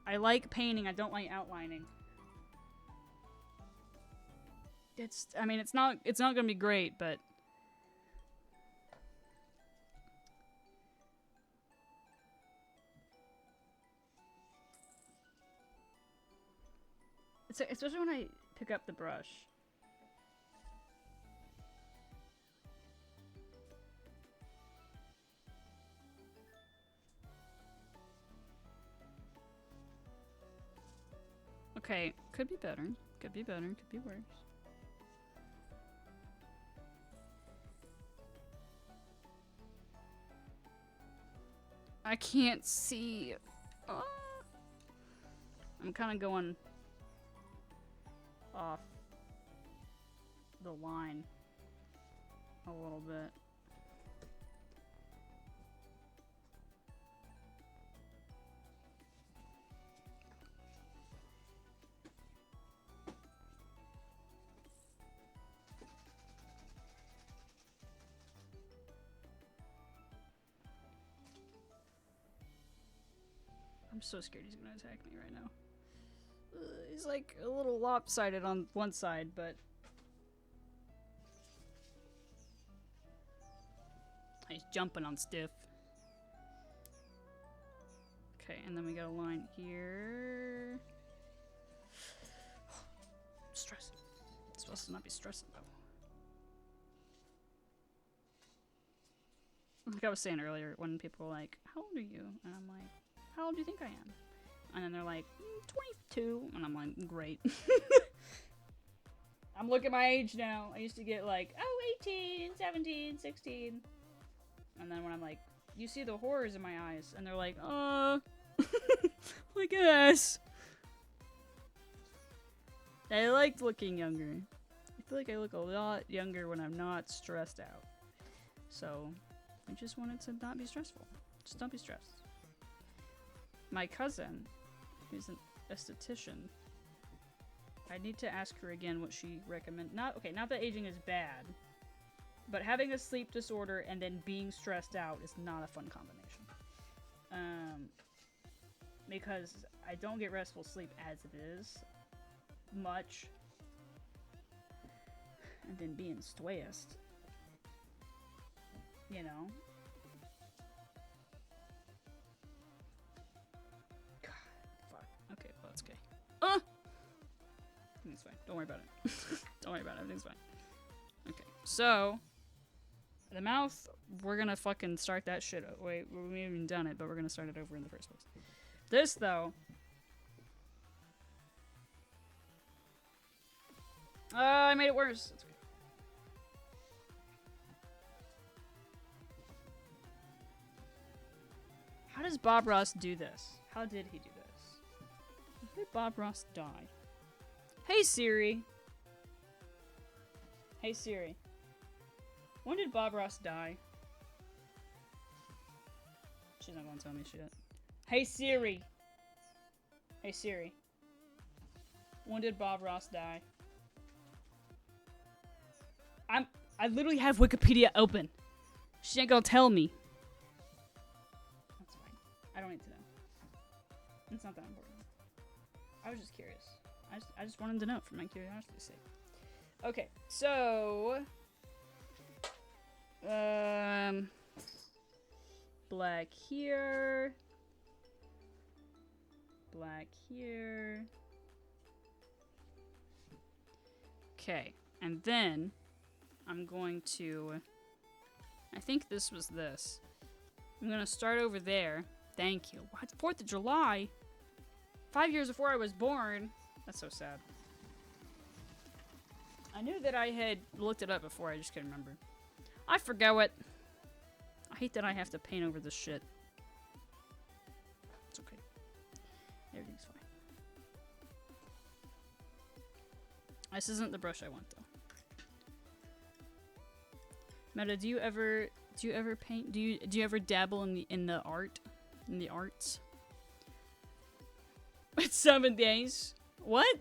I like painting, I don't like outlining. It's not gonna be great, but especially when I pick up the brush. Okay, could be better. Could be worse. I can't see. I'm kind of going off the line a little bit. I'm so scared he's gonna attack me right now. He's like a little lopsided on one side, but he's jumping on stiff. Okay, and then we got a line here. Stress. It's supposed to not be stressing though. like I was saying earlier, when people were like, "How old are you?" and I'm like, "How old do you think I am?" and then they're like, 22, and I'm like, "Great." I'm looking at my age now. I used to get like, oh, 18, 17, 16. And then when I'm like, you see the horrors in my eyes, and they're like, I guess. I liked looking younger. I feel like I look a lot younger when I'm not stressed out. So, I just wanted to not be stressful. Just don't be stressed. My cousin, who's an esthetician, I need to ask her again what she recommends. Not that aging is bad, but having a sleep disorder and then being stressed out is not a fun combination. Because I don't get restful sleep as it is much, and then being stressed, you know. God, fuck. Okay, well, that's okay. Everything's fine. Don't worry about it. Don't worry about it. Everything's fine. Okay, so the mouth, we're gonna fucking start that shit. Wait, we haven't even done it, but we're gonna start it over in the first place. This though, I made it worse. That's okay. How does Bob Ross do this? How did he do this? How did Bob Ross die? Hey Siri. Hey Siri. When did Bob Ross die? She's not gonna tell me shit. Hey Siri. Hey Siri. When did Bob Ross die? I literally have Wikipedia open. She ain't gonna tell me. That's fine. I don't need to know. It's not that important. I was just curious. I just wanted to know for my curiosity's sake. Okay, so black here. Black here. Okay, and then I'm going to, I think this was this. I'm gonna start over there. Thank you. What? 4th of July? 5 years before I was born? That's so sad. I knew that I had looked it up before, I just couldn't remember. I forgot what. I hate that I have to paint over this shit. It's okay. Everything's fine. This isn't the brush I want though. Meta, do you ever paint? Do you ever dabble in the arts? It's 7 days. What?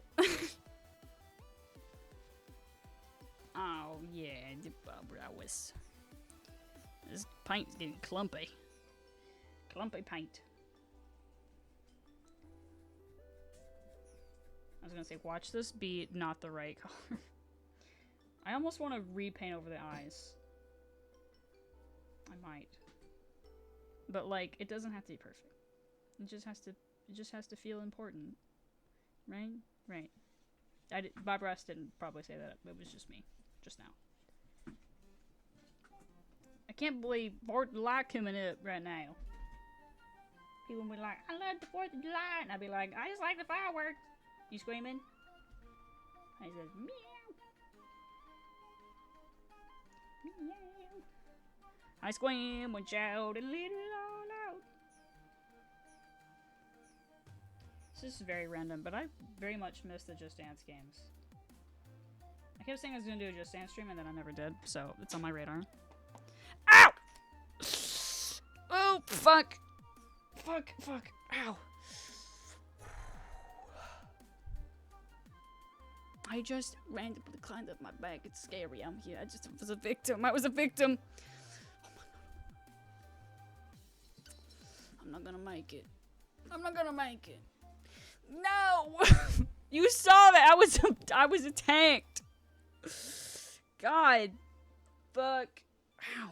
Oh yeah, the brows. This paint's getting clumpy. Clumpy paint. I was gonna say, watch this be not the right color. I almost want to repaint over the eyes. I might. But like, it doesn't have to be perfect. It just has to feel important. Right? Right. Bob Ross didn't probably say that. It was just me. Just now. I can't believe 4th of July coming up right now. People will be like, I love the 4th of July. And I'll be like, I just like the fireworks. You screaming? I says, meow. Meow. I scream when shout and let it all out. This is very random, but I very much miss the Just Dance games. I kept saying I was gonna do a Just Dance stream and then I never did, so it's on my radar. Ow! Oh, fuck! Fuck, fuck, ow! I just randomly climbed up my back. It's scary. I'm here. I just was a victim. I was a victim. Oh my god. I'm not gonna make it. I'm not gonna make it. No! You saw that. I was attacked. God. Fuck. Ow.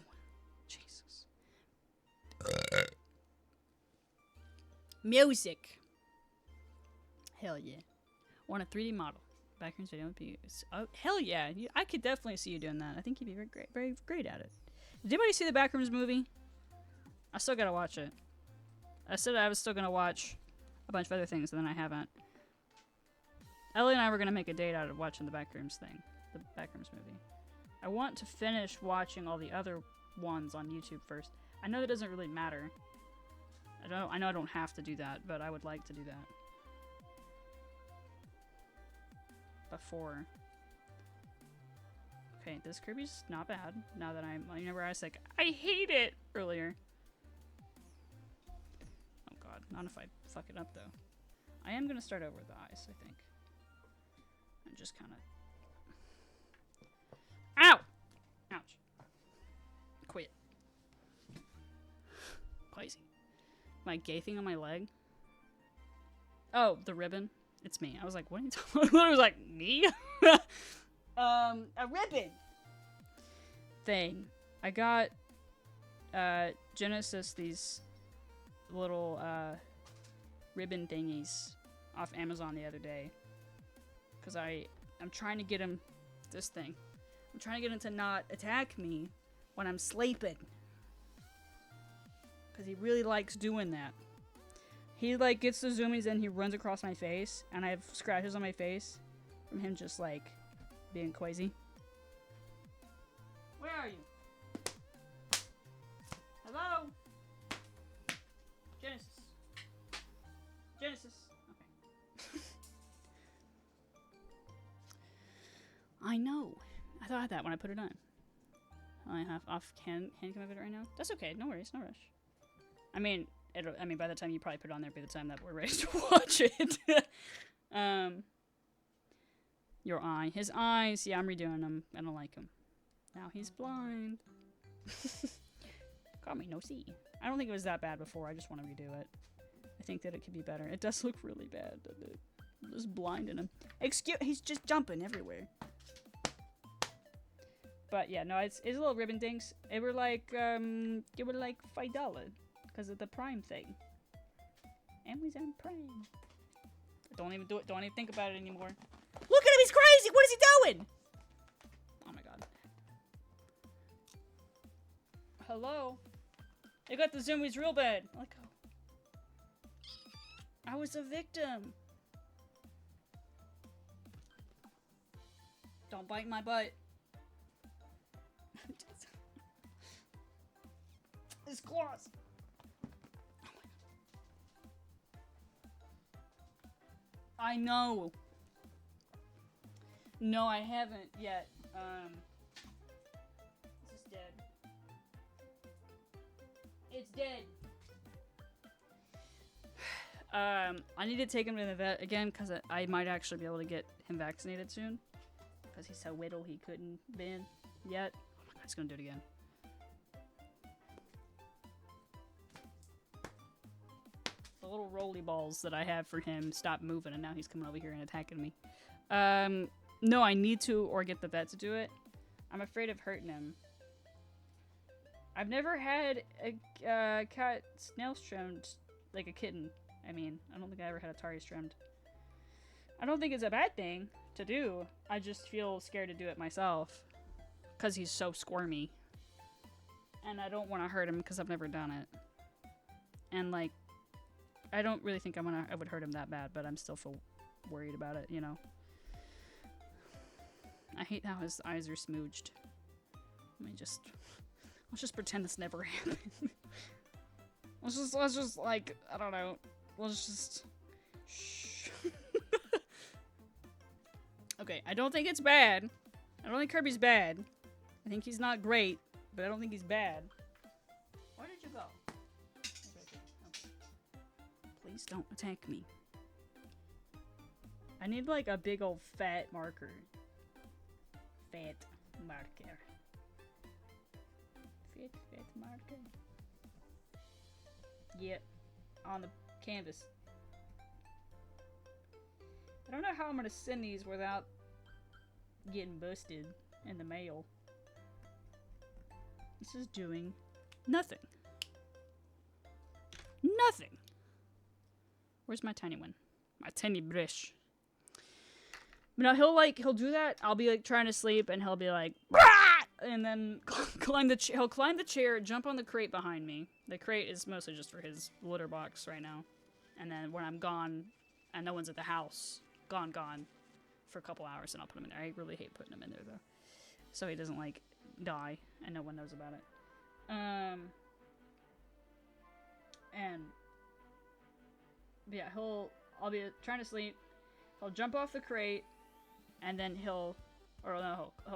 Jesus. Music. Hell yeah. Want a 3D model. Background video would be. Oh, hell yeah. I could definitely see you doing that. I think you'd be very great at it. Did anybody see the Backrooms movie? I still gotta watch it. I said I was still gonna watch a bunch of other things, and then I haven't. Ellie and I were gonna make a date out of watching the Backrooms thing, the Backrooms movie. I want to finish watching all the other ones on YouTube first. I know that doesn't really matter. I know I don't have to do that, but I would like to do that before. Okay, this Kirby's not bad. Now that I remember I was like, I hate it earlier. Oh god, not if I fuck it up though. I am gonna start over with the eyes, I think. And just kind of. Ow! Ouch. Quit. Crazy. My gay thing on my leg? Oh, the ribbon? It's me. I was like, what are you talking about? I was like, me? A ribbon thing. I got Genesis these little ribbon thingies off Amazon the other day. Because I'm trying to get him this thing. I'm trying to get him to not attack me when I'm sleeping. Because he really likes doing that. He like gets the zoomies and he runs across my face. And I have scratches on my face from him just like being crazy. Where are you? Hello? Genesis. Genesis. Okay. I know. I thought that when I put it on. I have off hand cam of it right now. That's okay. No worries. No rush. I mean, by the time you probably put it on there, by the time that we're ready to watch it. Your eye. His eyes. Yeah, I'm redoing them. I don't like him. Now he's blind. Got me no see. I don't think it was that bad before. I just want to redo it. I think that it could be better. It does look really bad, doesn't it? I'm just blinding him. He's just jumping everywhere. But yeah, no, it's little ribbon things. It were like $5 because of the Prime thing. Amazon Prime. Don't even do it. Don't even think about it anymore. Look at him, he's crazy! What is he doing? Oh my god. Hello? They got the zoomies real bad. Let go. I was a victim. Don't bite my butt. His claws. I know. No, I haven't yet. This is dead. It's dead. I need to take him to the vet again because I might actually be able to get him vaccinated soon. Because he's so little he couldn't been yet. Oh my god, he's gonna do it again. The little roly balls that I have for him stopped moving and now he's coming over here and attacking me. No, I need to or get the vet to do it. I'm afraid of hurting him. I've never had a cat nails trimmed, like a kitten. I mean, I don't think I ever had Atari's trimmed. I don't think it's a bad thing to do. I just feel scared to do it myself. Because he's so squirmy. And I don't want to hurt him because I've never done it. And like, I don't really think I would hurt him that bad, but I'm still feel worried about it, you know. I hate how his eyes are smooched. Let's just pretend this never happened. let's just like, I don't know. Let's just shh. Okay, I don't think it's bad. I don't think Kirby's bad. I think he's not great, but I don't think he's bad. Where did you go? Okay. Please don't attack me. I need like a big old fat marker. Fat marker. Fat marker. Yep. On the canvas. I don't know how I'm gonna send these without getting busted in the mail. This is doing nothing. Nothing. Where's my tiny one? My tiny brush. But no, he'll do that. I'll be like trying to sleep and he'll be like, "Rah!" and then climb the he'll climb the chair, jump on the crate behind me. The crate is mostly just for his litter box right now. And then when I'm gone and no one's at the house, gone for a couple hours, and I'll put him in there. I really hate putting him in there though, so he doesn't like die and no one knows about it. And yeah, I'll be trying to sleep. He'll jump off the crate, and then he'll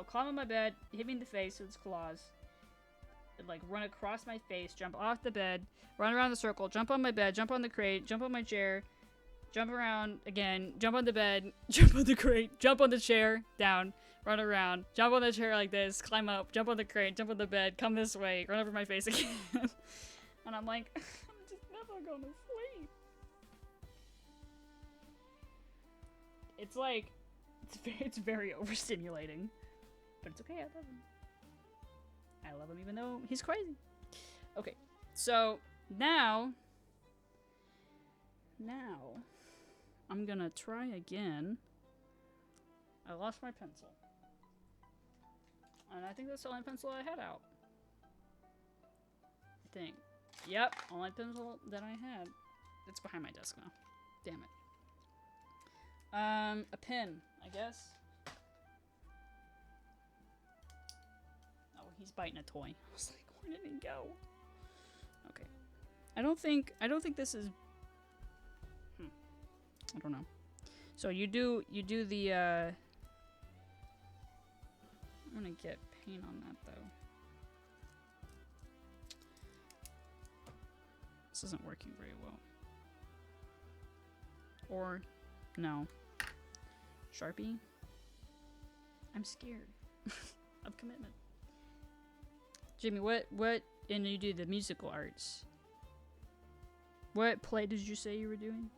climb on my bed, hit me in the face with his claws, and, like, run across my face, jump off the bed, run around the circle, jump on my bed, jump on the crate, jump on my chair, jump around again, jump on the bed, jump on the crate, jump on the chair, down, run around, jump on the chair like this, climb up, jump on the crate, jump on the bed, come this way, run over my face again. And I'm like, I'm just never gonna sleep. It's like, it's very overstimulating. But it's okay, I love him. I love him even though he's crazy. Okay, so now I'm gonna try again. I lost my pencil. And I think that's the only pencil I had out. I think. Yep, only pencil that I had. It's behind my desk now. Damn it. A pin, I guess. Oh, he's biting a toy. I was like, where did he go? Okay. I don't think this is... I don't know. So you do the, I'm gonna get paint on that, though. This isn't working very well. Or, no. Sharpie? I'm scared of commitment. Jimmy, what, and you do the musical arts. What play did you say you were doing?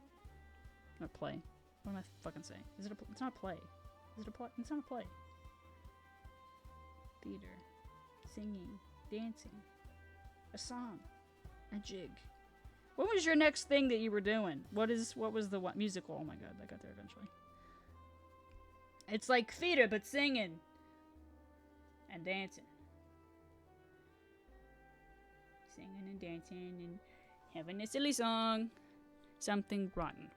Not play. What am I fucking saying? Is it a, it's not a play. Is it a play? It's not a play. Theater. Singing. Dancing. A song. A jig. What was your next thing that you were doing? What was the what musical? Oh my god, I got there eventually. It's like theater, but singing. And dancing. Singing and dancing and having a silly song. Something rotten.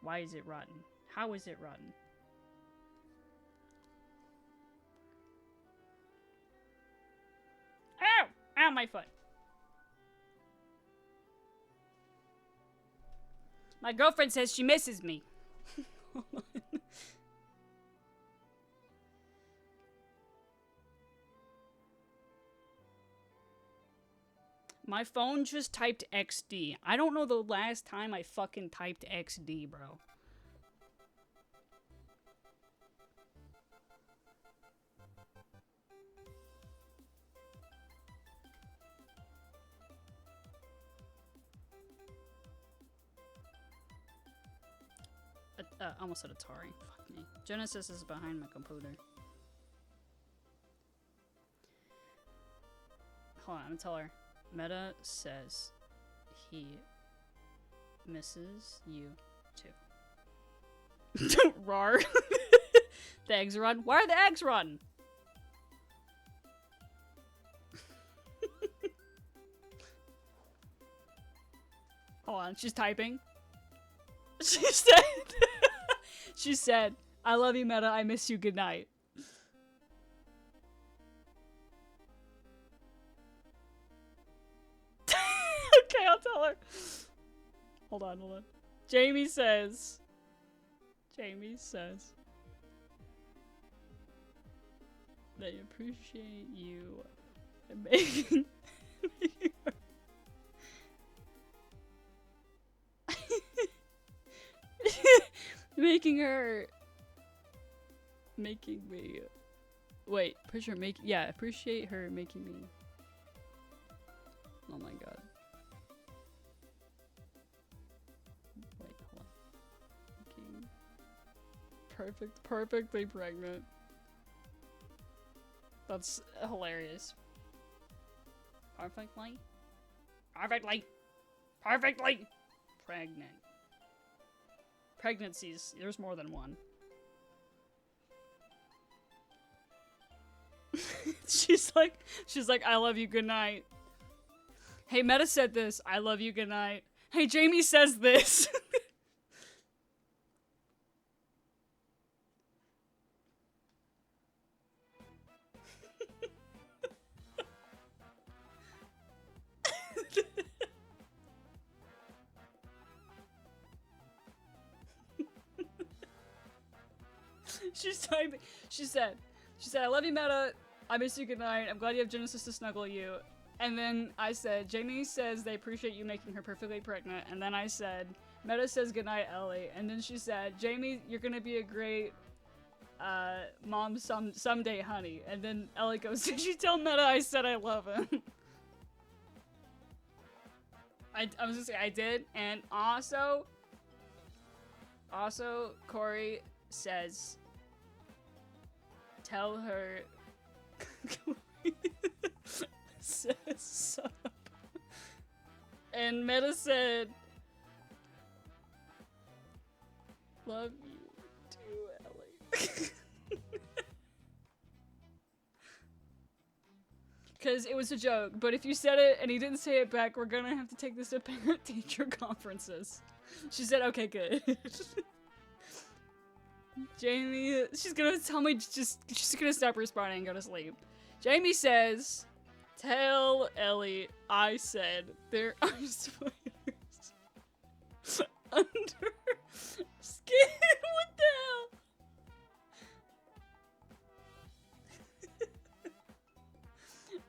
Why is it rotten? How is it rotten? Ow! Ow, my foot. My girlfriend says she misses me. My phone just typed XD. I don't know the last time I fucking typed XD, bro. Almost said Atari. Fuck me. Genesis is behind my computer. Hold on, I'm gonna tell her. Meta says he misses you too. Rar. The eggs are rotten. Why are the eggs rotten? Hold on, she's typing. She said, she said, I love you, Meta. I miss you. Good night. Okay, I'll tell her. Hold on. Jamie says they appreciate you making making me wait, appreciate her making me. Oh my god. Wait, hold on. Perfectly pregnant. That's hilarious. Perfectly pregnant. Pregnancies, there's more than one. she's like, I love you, good night. Hey, Meta said this, I love you, good night. Hey, Jamie says this. She's typing. She said, I love you, Meta. I miss you, good night. I'm glad you have Genesis to snuggle you. And then I said, Jamie says they appreciate you making her perfectly pregnant. And then I said, Meta says good night, Ellie. And then she said, Jamie, you're gonna be a great mom someday, honey. And then Ellie goes, did you tell Meta I said I love him? I was gonna say I did. And also Corey says, tell her says sup. And Meta said, love you too, Ellie. Because it was a joke, but if you said it and he didn't say it back, we're gonna have to take this to parent-teacher conferences. She said, okay, good. Jamie, she's gonna tell me she's gonna stop responding and go to sleep. Jamie says, tell Ellie I said there are spiders under her skin. What the hell?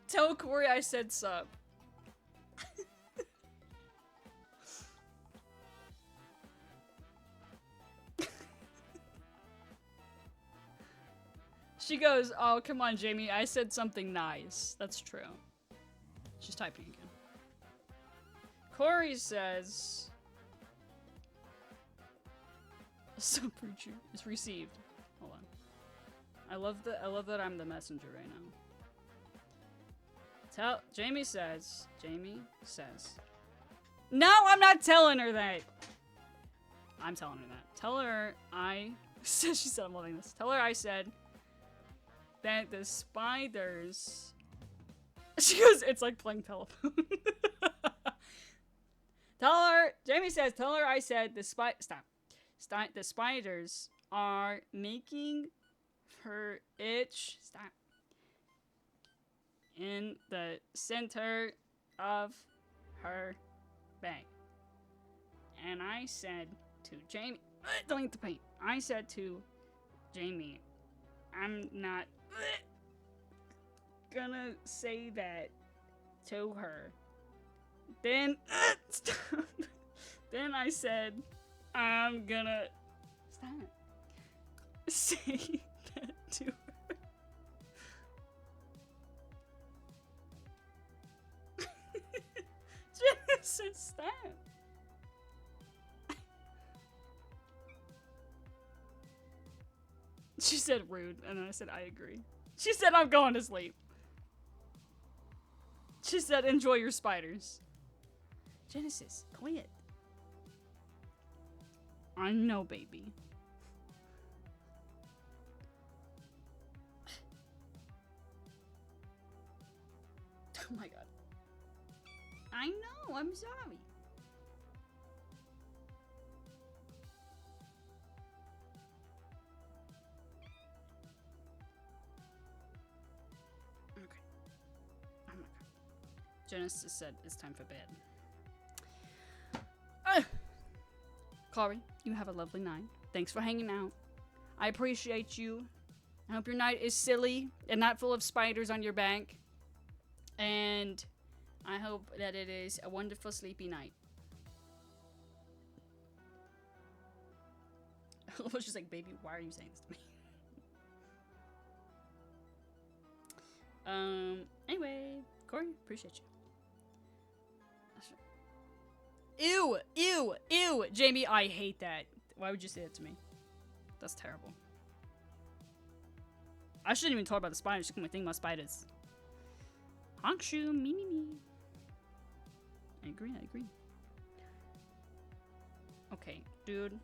Tell Corey I said sup. She goes, oh, come on, Jamie. I said something nice. That's true. She's typing again. Corey says, sup, Ruchu is received. Hold on. I love that I'm the messenger right now. Jamie says. No, I'm not telling her that. I'm telling her that. Tell her she said I'm loving this. Tell her I said that the spiders. She goes, it's like playing telephone. Jamie says, tell her I said the the spiders are making her itch. Stop. In the center of her bag. And I said to Jamie, delete the paint. I said to Jamie, I'm not gonna say that to her. Then, stop. Then I said, I'm gonna say that to her. Genesis, stop. She said rude, and then I said I agree. She said I'm going to sleep. She said enjoy your spiders. Genesis, quit. I know, baby. Oh my god. I know, I'm sorry. Okay. Oh my god. Genesis said it's time for bed. Chloe, you have a lovely night. Thanks for hanging out. I appreciate you. I hope your night is silly and not full of spiders on your back. And I hope that it is a wonderful sleepy night. I was just like, baby, why are you saying this to me? Anyway, Corey, appreciate you. Ew, ew, ew. Jamie, I hate that. Why would you say that to me? That's terrible. I shouldn't even talk about the spiders. Just think about spiders. Honkshu, me. I agree. Okay, dude.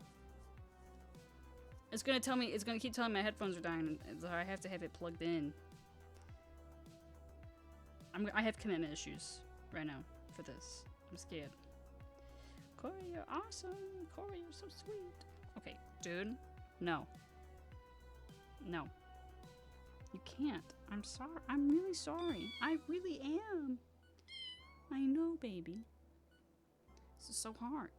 It's gonna keep telling me my headphones are dying, so I have to have it plugged in. I have commitment issues right now for this. I'm scared. Corey, you're awesome. Corey, you're so sweet. Okay, dude. No. No. You can't. I'm sorry. I'm really sorry. I really am. I know, baby. This is so hard.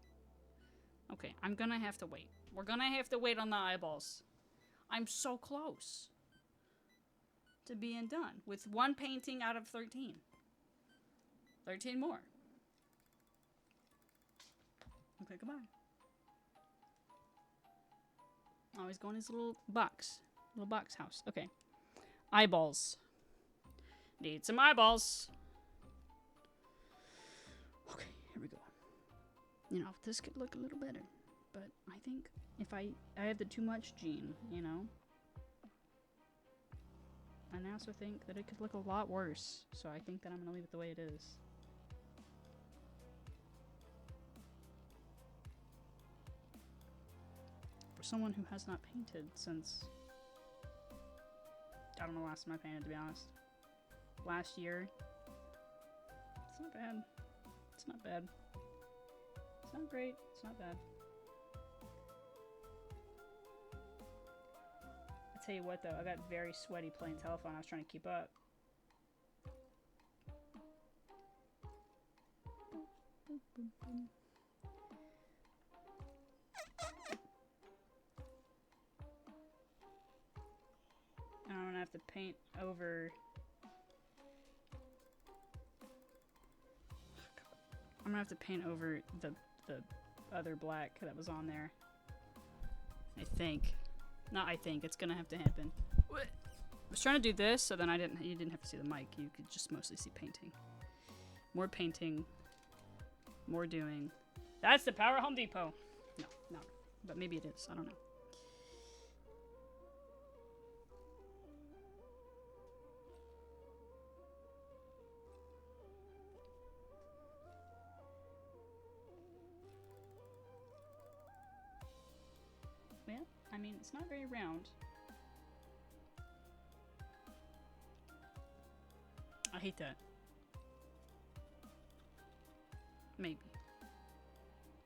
Okay, I'm gonna have to wait. We're gonna have to wait on the eyeballs. I'm so close to being done with one painting out of 13. 13 more. Okay, goodbye. Oh, he's going his little box house. Okay. Eyeballs. Need some eyeballs. Okay, here we go. You know, this could look a little better, but I think if I have the too much gene, you know? And I also think that it could look a lot worse, so I think that I'm gonna leave it the way it is. For someone who has not painted since... I don't know the last time I painted, to be honest. Last year. It's not bad. It's not bad. It's not great. It's not bad. I'll tell you what though, I got very sweaty playing telephone. I was trying to keep up. I'm gonna have to paint over... I'm gonna have to paint over the other black that was on there. I think. Not I think, it's gonna have to happen. What? I was trying to do this, so then you didn't have to see the mic. You could just mostly see painting. More painting. More doing. That's the power of Home Depot. No, no. But maybe it is. I don't know. Well, I mean, it's not very round. I hate that. Maybe.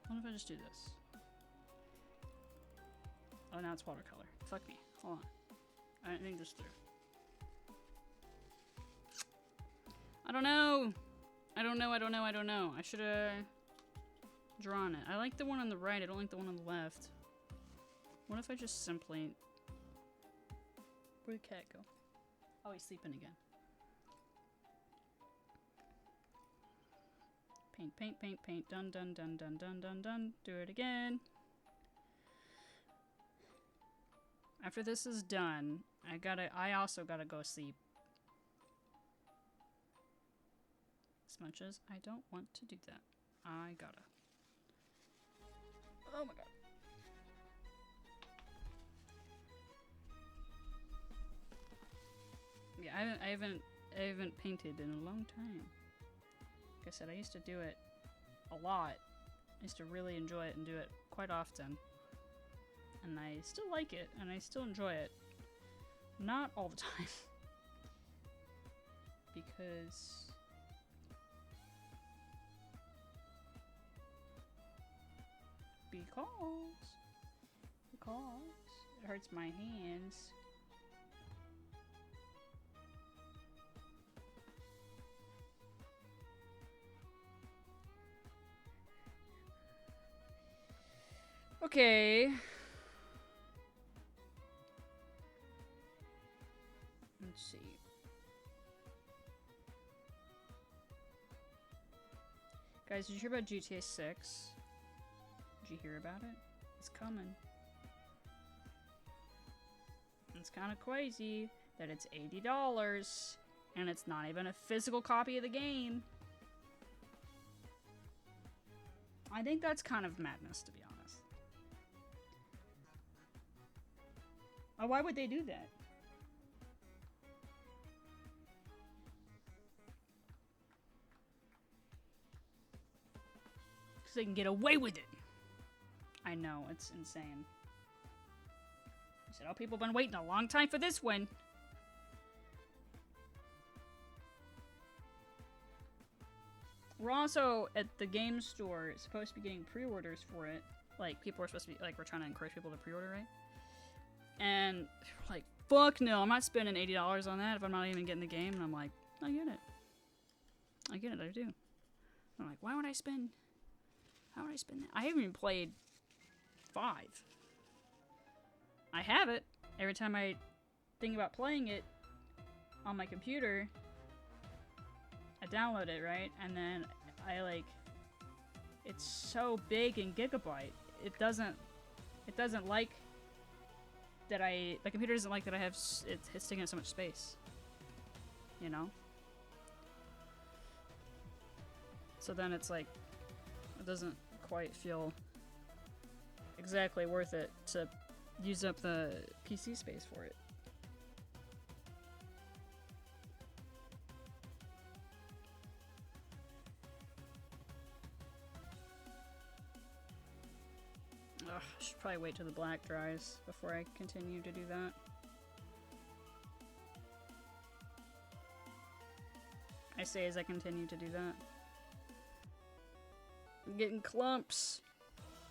What if I just do this? Oh, now it's watercolor. Fuck me. Hold on. I didn't think this through. I don't know. I don't know. I should have drawn it. I like the one on the right. I don't like the one on the left. What if I just simply... Where'd the cat go? Oh, he's sleeping again. Paint, paint, paint, paint. Dun, dun, dun, dun, dun, dun, dun. Do it again. After this is done, I also gotta go sleep. As much as I don't want to do that. I gotta. Oh my god. Yeah, I haven't painted in a long time. Like I said, I used to do it a lot. I used to really enjoy it and do it quite often. And I still like it, and I still enjoy it. Not all the time. Because... it hurts my hands. Okay. Let's see. Guys, did you hear about GTA 6? Did you hear about it? It's coming. It's kind of crazy that it's $80 and it's not even a physical copy of the game. I think that's kind of madness, to be honest. Oh, why would they do that? Because they can get away with it. I know, it's insane. I said, oh, people have been waiting a long time for this one. We're also at the game store supposed to be getting pre-orders for it. Like, people are supposed to be, like, we're trying to encourage people to pre-order, right? And, like, fuck no, I'm not spending $80 on that if I'm not even getting the game. And I'm like, I get it. I get it, I do. I'm like, why would I spend... How would I spend that? I haven't even played 5. I have it. Every time I think about playing it on my computer, I download it, right? And then I, like... It's so big in gigabyte. It doesn't like that the computer doesn't like that I have, it's taking up so much space. You know? So then it's like, it doesn't quite feel exactly worth it to use up the PC space for it. Ugh, I should probably wait till the black dries before I continue to do that. I say as I continue to do that. I'm getting clumps.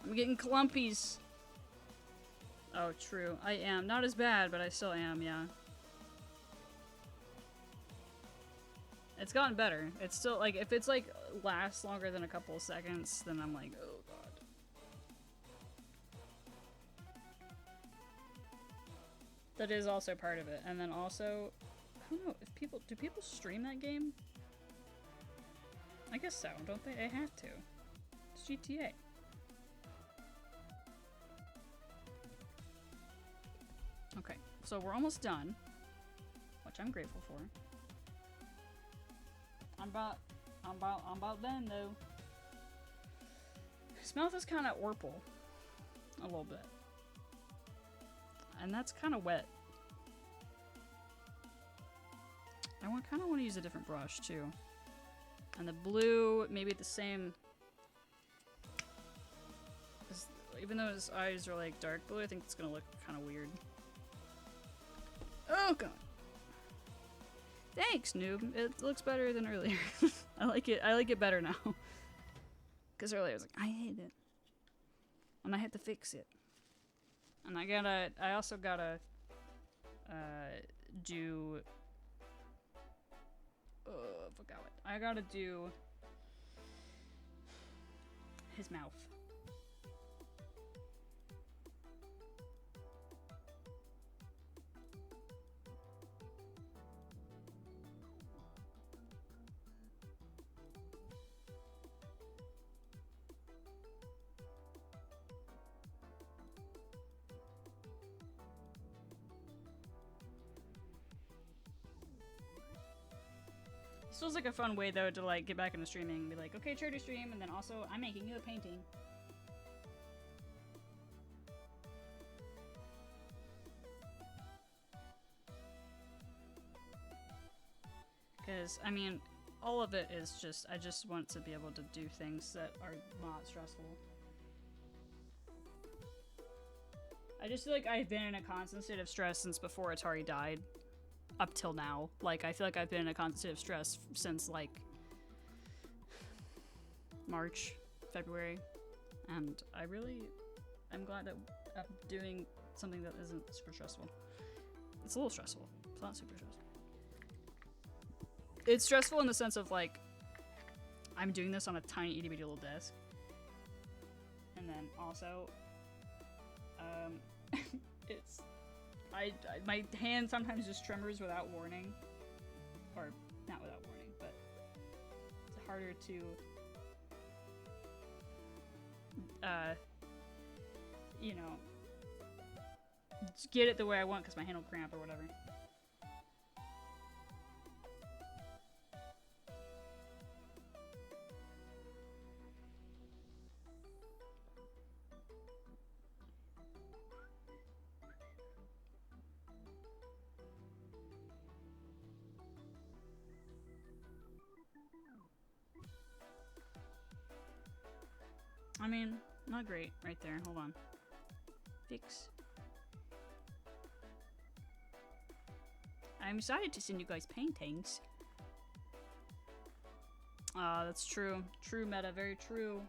I'm getting clumpies. Oh, true. I am. Not as bad, but I still am, yeah. It's gotten better. It's still, like, if it's, like, lasts longer than a couple of seconds, then I'm like, oh, God. That is also part of it. And then also, I don't know, if do people stream that game? I guess so, don't they? They have to. It's GTA. Okay, so we're almost done, which I'm grateful for. I'm about done though. His mouth is kind of orple, a little bit, and that's kind of wet. I kind of want to use a different brush too, and the blue maybe the same. Even though his eyes are like dark blue, I think it's gonna look kind of weird. Oh god. Thanks, noob. It looks better than earlier. I like it better now. Cause earlier I was like, I hate it. And I had to fix it. And I also gotta do I forgot what. I gotta do his mouth. This feels like a fun way though to like get back into streaming and be like, okay, charity stream, and then also I'm making you a painting. Because, I mean, all of it is just, I just want to be able to do things that are not stressful. I just feel like I've been in a constant state of stress since before Atari died. Up till now. Like, I feel like I've been in a constant state of stress since, like, March, February. And I'm glad that I'm doing something that isn't super stressful. It's a little stressful. It's not super stressful. It's stressful in the sense of, like, I'm doing this on a tiny itty bitty little desk. And then also, it's... my hand sometimes just tremors without warning. Or, not without warning, but it's harder to, you know, get it the way I want because my hand will cramp or whatever. I mean, not great right there. Hold on. Fix. I'm excited to send you guys paintings. That's true. True meta, very true.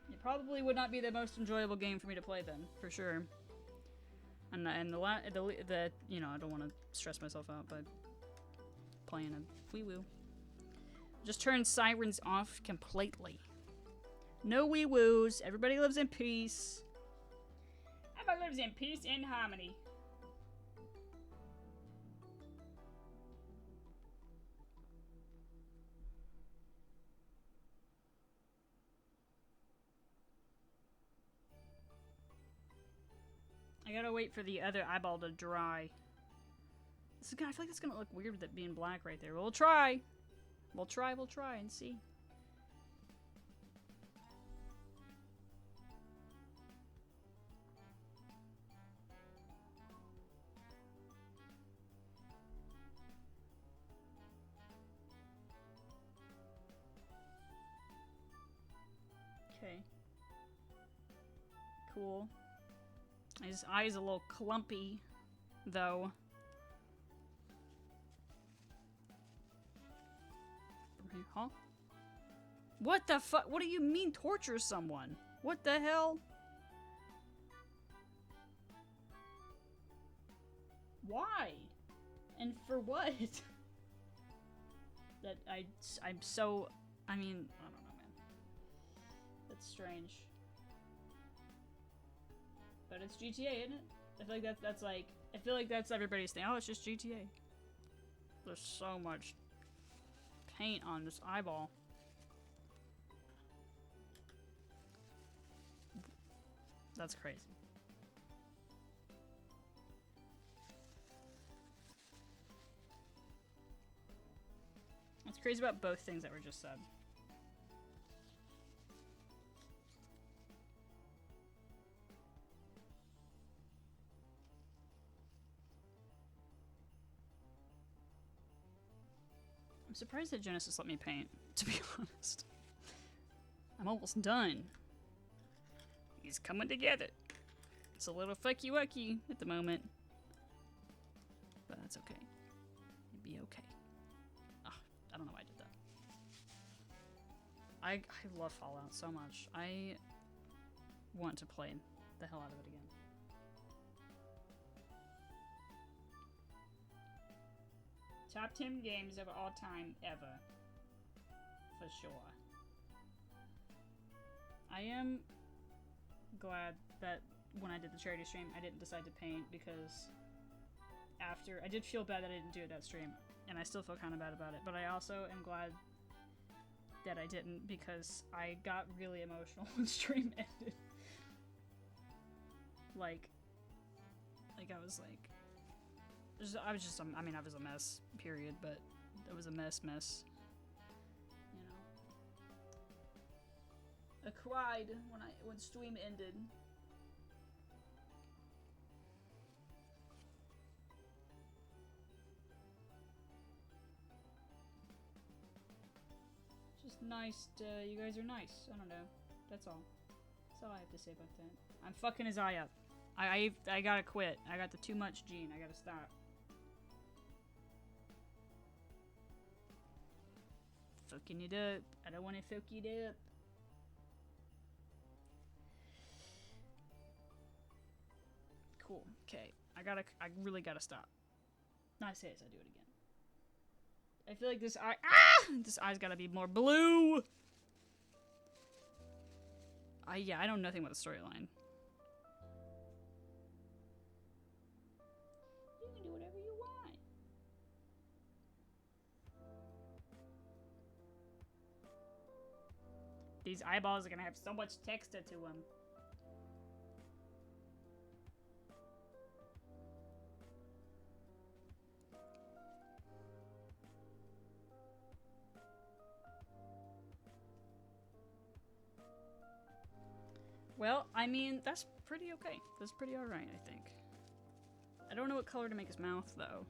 It probably would not be the most enjoyable game for me to play then, for sure. And the you know, I don't want to stress myself out by playing a wee woo. Just turn sirens off completely. No wee woos. Everybody lives in peace. Everybody lives in peace and harmony. I gotta wait for the other eyeball to dry. This is gonna, I feel like it's gonna look weird with it being black right there. We'll try. We'll try and see. Okay. Cool. His eye's a little clumpy, though. Huh? What the fuck? What do you mean torture someone? What the hell? Why? And for what? That I'm so, I mean, I don't know, man. That's strange. But it's GTA, isn't it? I feel like that's like, I feel like that's everybody's thing. Oh, it's just GTA. There's so much paint on this eyeball. That's crazy. What's crazy about both things that were just said? I'm surprised that Genesis let me paint, to be honest. I'm almost done. He's coming together. It's a little fucky-wucky at the moment. But that's okay. It'd be okay. Ah, I don't know why I did that. I love Fallout so much. I want to play the hell out of it again. Top 10 games of all time ever. For sure. I am glad that when I did the charity stream, I didn't decide to paint because after, I did feel bad that I didn't do it that stream, and I still feel kind of bad about it, but I also am glad that I didn't because I got really emotional when stream ended. Like I was like, I was just, I mean, I was a mess, period, but it was a mess, you know. I cried when stream ended. Just nice, you guys are nice, I don't know, that's all. That's all I have to say about that. I'm fucking his eye up. I gotta quit. I got the too much gene, I gotta stop. Fucking it up. I don't want to fuck it up. Cool. Okay. I really gotta stop. No, I say as I do it again. I feel like this eye. This eye's gotta be more blue. Yeah, I know nothing about the storyline. You can do whatever you want. These eyeballs are gonna have so much texture to them. Well, I mean, that's pretty okay. That's pretty alright, I think. I don't know what color to make his mouth, though.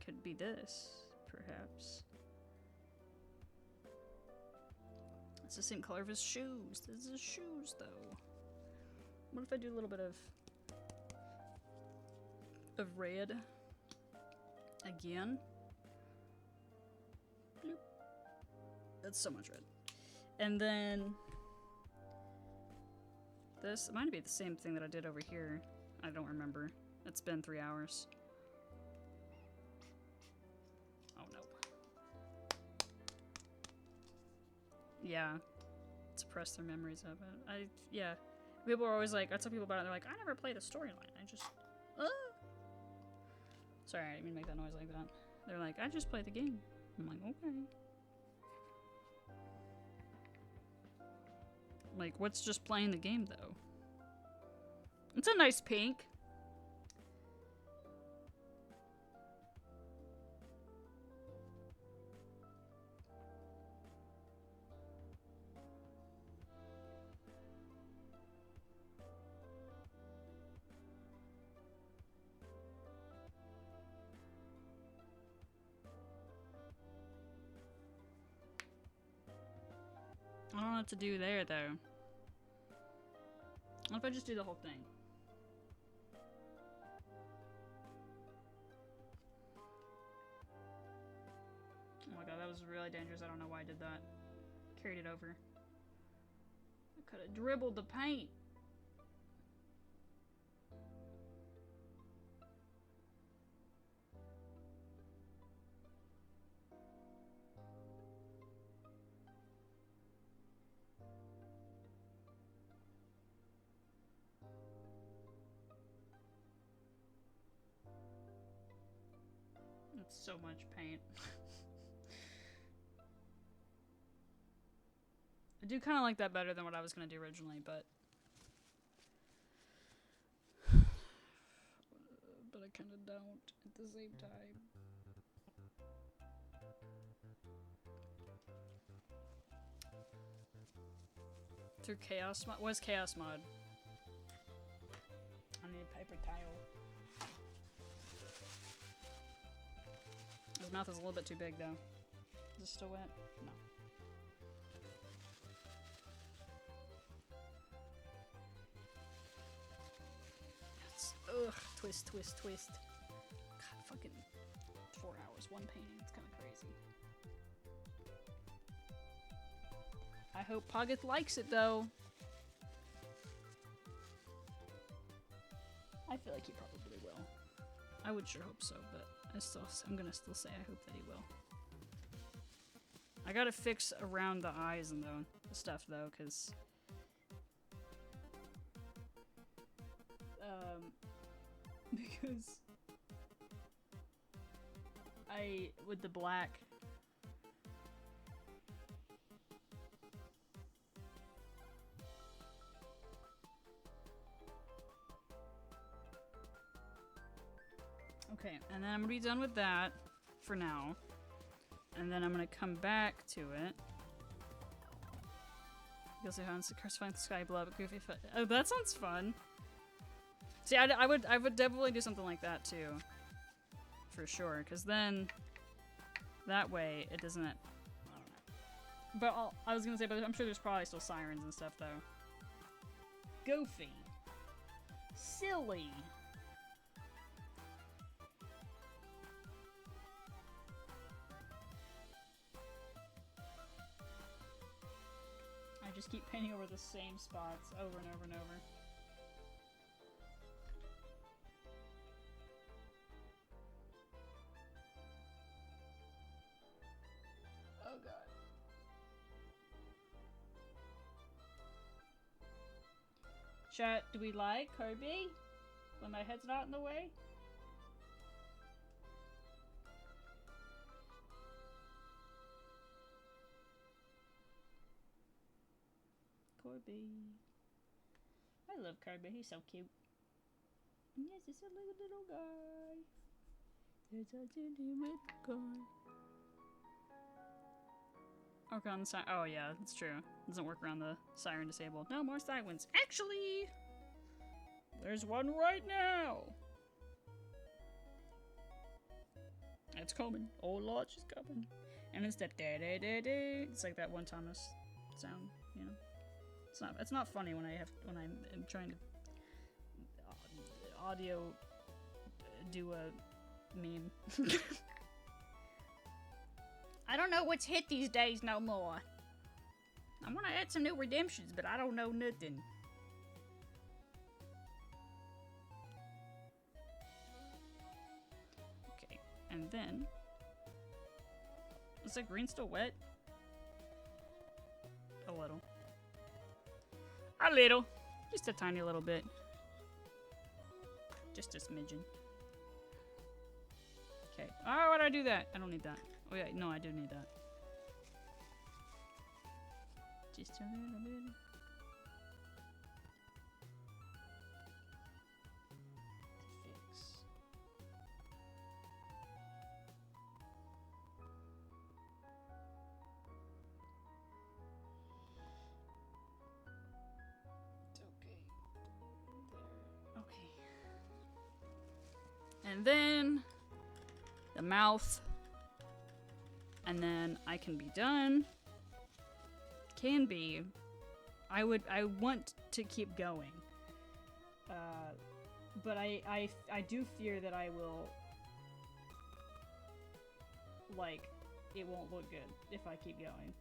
Could be this, perhaps. It's the same color of his shoes. This is his shoes, though. What if I do a little bit of red? Again. Bloop. That's so much red. And then this might be the same thing that I did over here. I don't remember. It's been 3 hours. Oh no. Yeah. Suppress their memories of it. Yeah. People are always like, I tell people about it, they're like, I never play the storyline. I just, Sorry, I didn't mean to make that noise like that. They're like, I just play the game. I'm like, okay. Like, what's just playing the game, though? It's a nice pink. I don't know what to do there, though. What if I just do the whole thing? Oh my god, that was really dangerous. I don't know why I did that. Carried it over. I could have dribbled the paint. That's so much paint. I do kind of like that better than what I was going to do originally, but I kind of don't at the same time. Through Chaos Mod? What's Chaos Mod? I need a paper towel. His mouth is a little bit too big, though. Is it still wet? No. It's, ugh, twist, twist, twist. God, fucking 4 hours, one painting. It's kind of crazy. I hope Poggeth likes it, though. I feel like he probably will. I would sure hope so, but I'm gonna still say I hope that he will. I gotta fix around the eyes and the stuff though, cause because with the black. Okay, and then I'm gonna be done with that for now. And then I'm gonna come back to it. You'll see how it's Crucifying the Sky Blow, but Goofy. Oh, that sounds fun. See, I would definitely do something like that too, for sure. Cause then that way it doesn't. I don't know. But I was gonna say, but I'm sure there's probably still sirens and stuff though. Goofy. Silly. I just keep painting over the same spots over and over and over. Oh god. Chat, do we like Kirby? When my head's not in the way? Kirby. I love Kirby, he's so cute. Yes, it's a little guy. There's a little guy. Work on the siren. Oh yeah, that's true. Doesn't work around the siren disabled. No more sirens. Actually, there's one right now. It's coming. Oh Lord, she's coming. And it's the da da da da. It's like that one Thomas sound, you know. It's not funny when I'm trying to audio do a meme. I don't know what's hit these days no more. I want to add some new redemptions, but I don't know nothing. Okay, and then... Is the green still wet? A little. A little. Just a tiny little bit. Just a smidgen. Okay. Oh, why did I do that? I don't need that. Oh yeah, no, I do need that. Just a little bit. Fix. Okay. There. Okay. And then the mouth. And then I can be done. Can be. I want to keep going. But I do fear that I will, like, it won't look good if I keep going.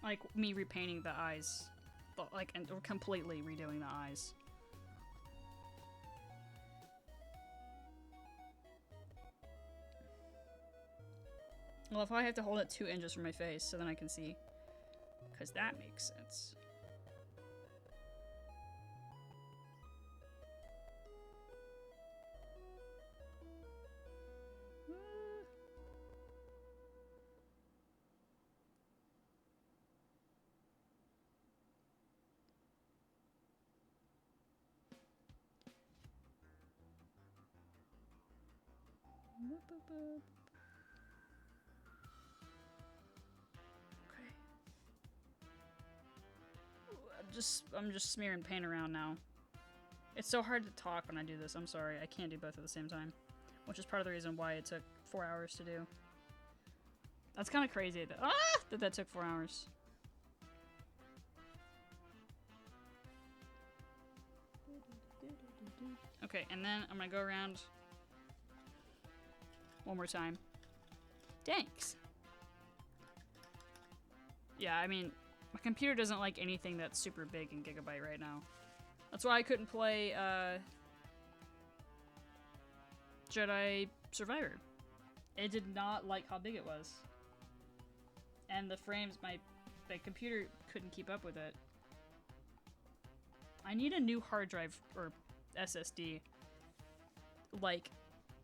Like, me repainting the eyes. Like, and or completely redoing the eyes. Well, if I have to hold it 2 inches from my face so then I can see. Because that makes sense. Okay. I'm just smearing paint around now. It's so hard to talk when I do this. I'm sorry. I can't do both at the same time. Which is part of the reason why it took 4 hours to do. That's kind of crazy that took 4 hours. Okay, and then I'm gonna go around one more time. Thanks. Yeah, I mean, my computer doesn't like anything that's super big in Gigabyte right now. That's why I couldn't play Jedi Survivor. It did not like how big it was. And the frames, my computer couldn't keep up with it. I need a new hard drive or SSD. Like,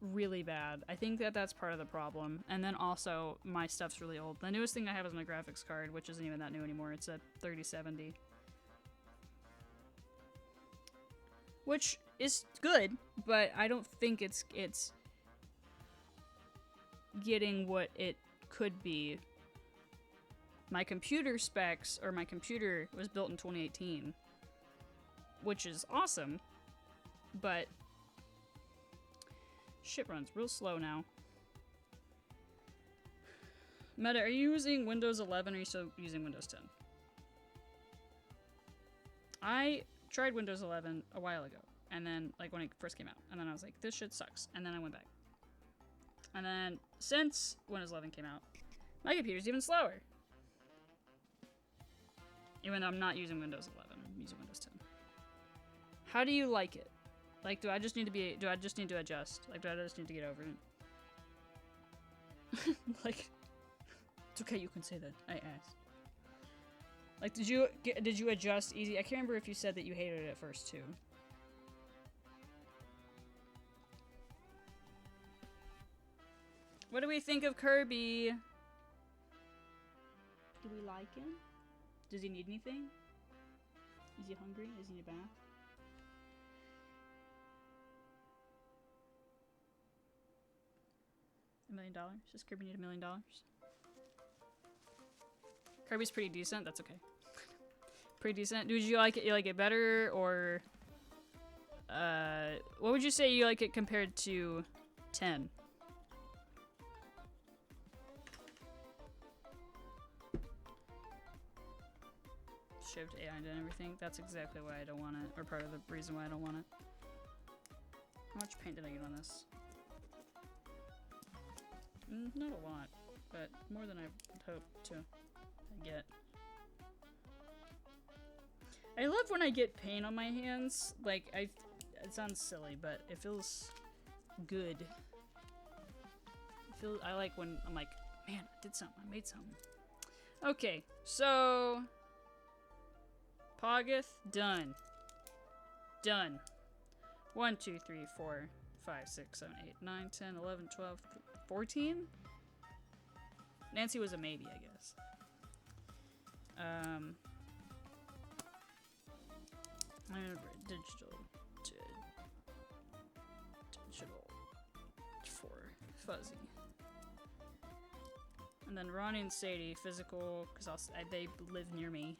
really bad. I think that's part of the problem. And then also, my stuff's really old. The newest thing I have is my graphics card, which isn't even that new anymore. It's a 3070. Which is good, but I don't think it's getting what it could be. My computer specs, or my computer was built in 2018, which is awesome, but shit runs real slow now. Meta, are you using Windows 11 or are you still using Windows 10? I tried Windows 11 a while ago, and then, like, when it first came out, and then I was like, this shit sucks, and then I went back. And then, since Windows 11 came out, my computer's even slower. Even though I'm not using Windows 11, I'm using Windows 10. How do you like it? Like, do I just need to adjust? Like, do I just need to get over it? Like, it's okay, you can say that. I asked. Like, did you adjust easy? I can't remember if you said that you hated it at first, too. What do we think of Kirby? Do we like him? Does he need anything? Is he hungry? Does he need a bath? $1 million? Does Kirby need $1 million? Kirby's pretty decent. That's okay. Pretty decent. Did you like it? You like it better, or what would you say you like it compared to 10? Shift AI and everything. That's exactly why I don't want it, or part of the reason why I don't want it. How much paint did I get on this? Not a lot, but more than I would hope to get. I love when I get paint on my hands. Like, it sounds silly, but it feels good. I like when I'm like, man, I did something, I made something. Okay, so Poggeth, done. Done. 1, 2, 3, 4, 5, 6, 7, 8, 9, 10, 11, 12, 14? Nancy was a maybe, I guess. Digital for fuzzy. And then Ronnie and Sadie, physical, because they live near me.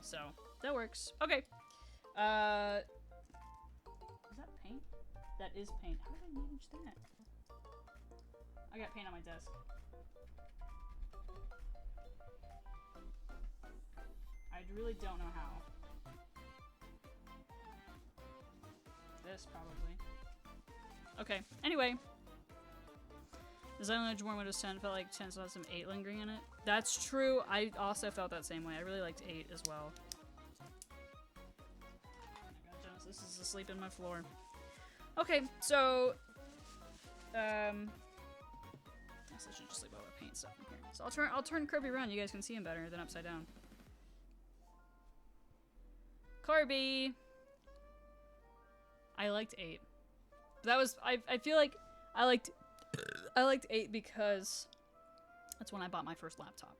So, that works. Okay. Is that paint? That is paint. How did I manage that? I got paint on my desk. I really don't know how. This, probably. Okay, anyway. Design Legend 1 Windows 10 felt like 10 still has some 8 lingering in it. That's true. I also felt that same way. I really liked 8 as well. Oh my god, Genesis is asleep in my floor. Okay, so I guess I should just leave all the paint stuff in here. So I'll turn Kirby around. You guys can see him better than upside down. Kirby. I liked 8. That was I feel like I liked 8 because that's when I bought my first laptop.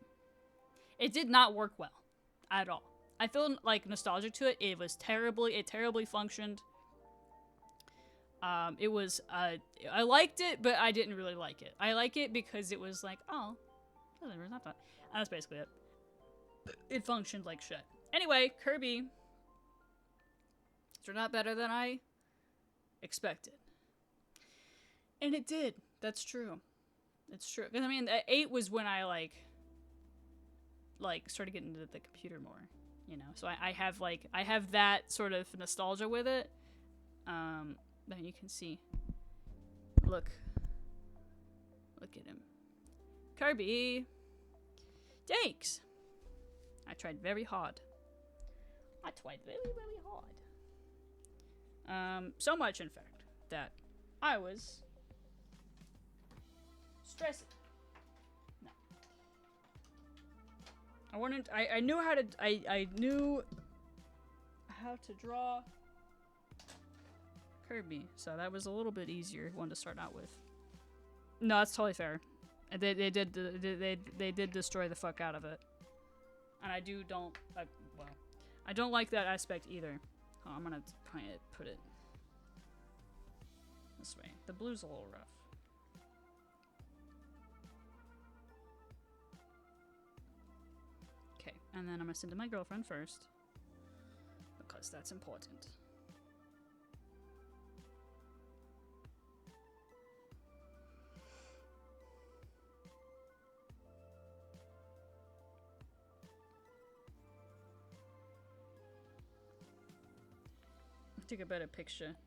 It did not work well at all. I feel like nostalgic to it. It terribly functioned. It was I liked it, but I didn't really like it. I like it because it was like, oh, there's a laptop. And that's basically it. It functioned like shit. Anyway, Kirby turned out better than I expected. And it did. That's true. It's true. Because I mean, 8 was when I like started getting into the computer more, you know. So I have that sort of nostalgia with it. Then you can see. Look at him, Kirby. Thanks. I tried very hard. So much, in fact, that I was stressing. No. I knew how to, I knew how to draw Kirby, so that was a little bit easier one to start out with. No, that's totally fair. They did destroy the fuck out of it. And I don't like that aspect either. Oh, I'm gonna kind of put it this way. The blue's a little rough. Okay, and then I'm gonna send to my girlfriend first, because that's important. Take a better picture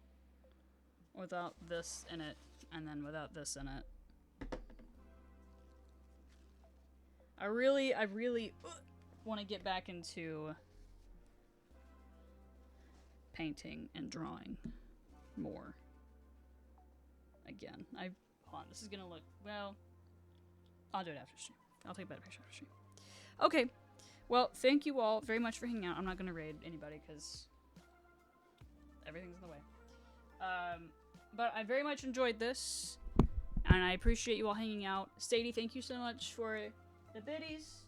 without this in it, and then without this in it. I really want to get back into painting and drawing more again. Hold on, this is gonna look, well, I'll do it after stream. I'll take a better picture after stream. Okay, well, thank you all very much for hanging out. I'm not gonna raid anybody because everything's in the way. But I very much enjoyed this, and I appreciate you all hanging out. Sadie, thank you so much for the biddies.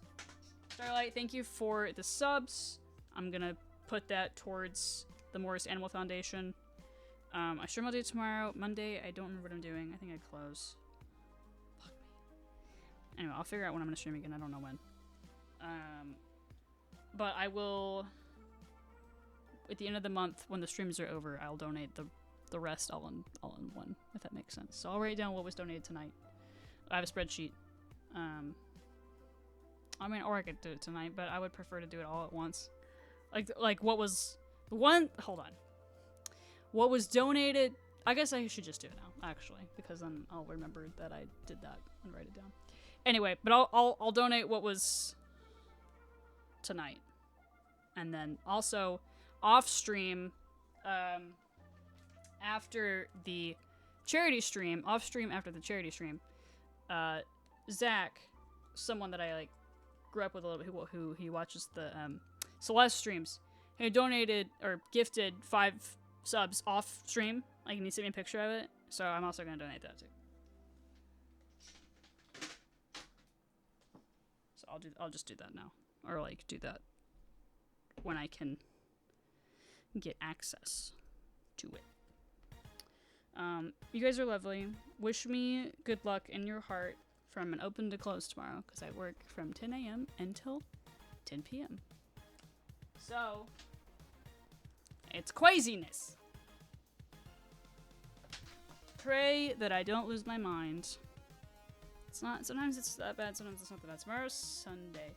Starlight, thank you for the subs. I'm gonna put that towards the Morris Animal Foundation. I stream all day tomorrow. Monday, I don't remember what I'm doing. I think I close. Fuck me. Anyway, I'll figure out when I'm gonna stream again. I don't know when. But I will, at the end of the month, when the streams are over, I'll donate the rest all in one, if that makes sense. So I'll write down what was donated tonight. I have a spreadsheet. I mean, or I could do it tonight, but I would prefer to do it all at once. Like what was the one? Hold on. What was donated? I guess I should just do it now, actually, because then I'll remember that I did that and write it down. Anyway, but I'll donate what was tonight, and then also off stream, after the charity stream, off stream after the charity stream, Zach, someone that I like grew up with a little bit, who he watches the Celeste streams, he donated or gifted 5 subs off stream. Like, and he sent me a picture of it, so I'm also gonna donate that too. So I'll just do that now, or like do that when I can get access to it. You guys are lovely. Wish me good luck in your heart from an open to close tomorrow, because I work from 10 a.m. until 10 p.m. So, it's craziness. Pray that I don't lose my mind. It's not, sometimes it's that bad, sometimes it's not that bad. Tomorrow's Sunday.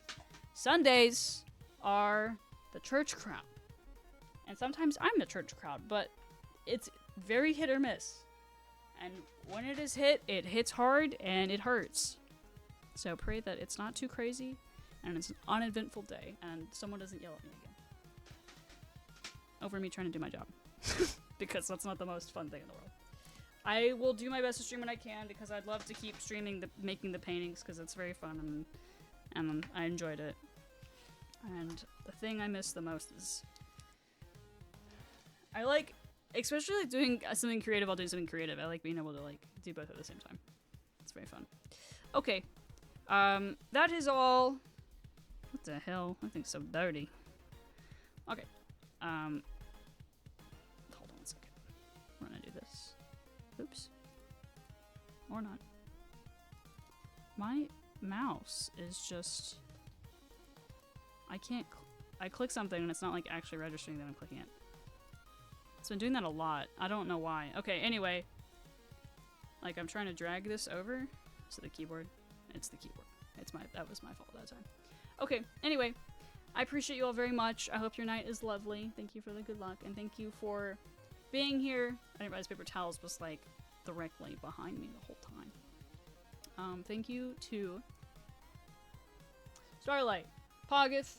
Sundays are the church crowd. And sometimes I'm the church crowd, but it's very hit or miss. And when it is hit, it hits hard and it hurts. So pray that it's not too crazy and it's an uneventful day and someone doesn't yell at me again over me trying to do my job. Because that's not the most fun thing in the world. I will do my best to stream when I can, because I'd love to keep streaming making the paintings, because it's very fun and I enjoyed it. And the thing I miss the most is I like, especially like doing something creative while doing something creative. I like being able to like do both at the same time. It's very fun. Okay, that is all. What the hell? That thing's so dirty. Okay, hold on a second. We're gonna do this. Oops. Or not. My mouse is just... I can't... I click something and it's not like actually registering that I'm clicking it. It's been doing that a lot. I don't know why. Okay, anyway. Like, I'm trying to drag this over to the keyboard. It's the keyboard. That was my fault that time. Okay, anyway. I appreciate you all very much. I hope your night is lovely. Thank you for the good luck. And thank you for being here. I didn't realize Paper Towels was like directly behind me the whole time. Thank you to Starlight, Poggeth,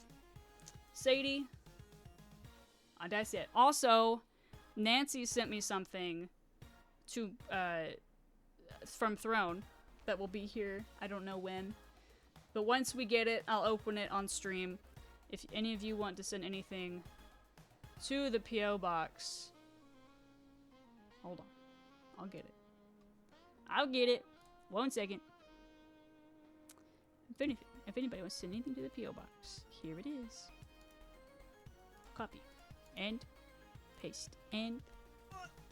Sadie. That's it. Also, Nancy sent me something to from Throne that will be here. I don't know when, but once we get it, I'll open it on stream. If any of you want to send anything to the P.O. box, hold on. I'll get it. I'll get it. 1 second. If anybody wants to send anything to the P.O. box, here it is. Copy. And paste. And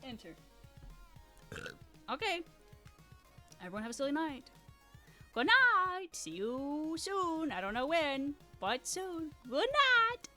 enter. Okay. Everyone have a silly night. Good night. See you soon. I don't know when, but soon. Good night.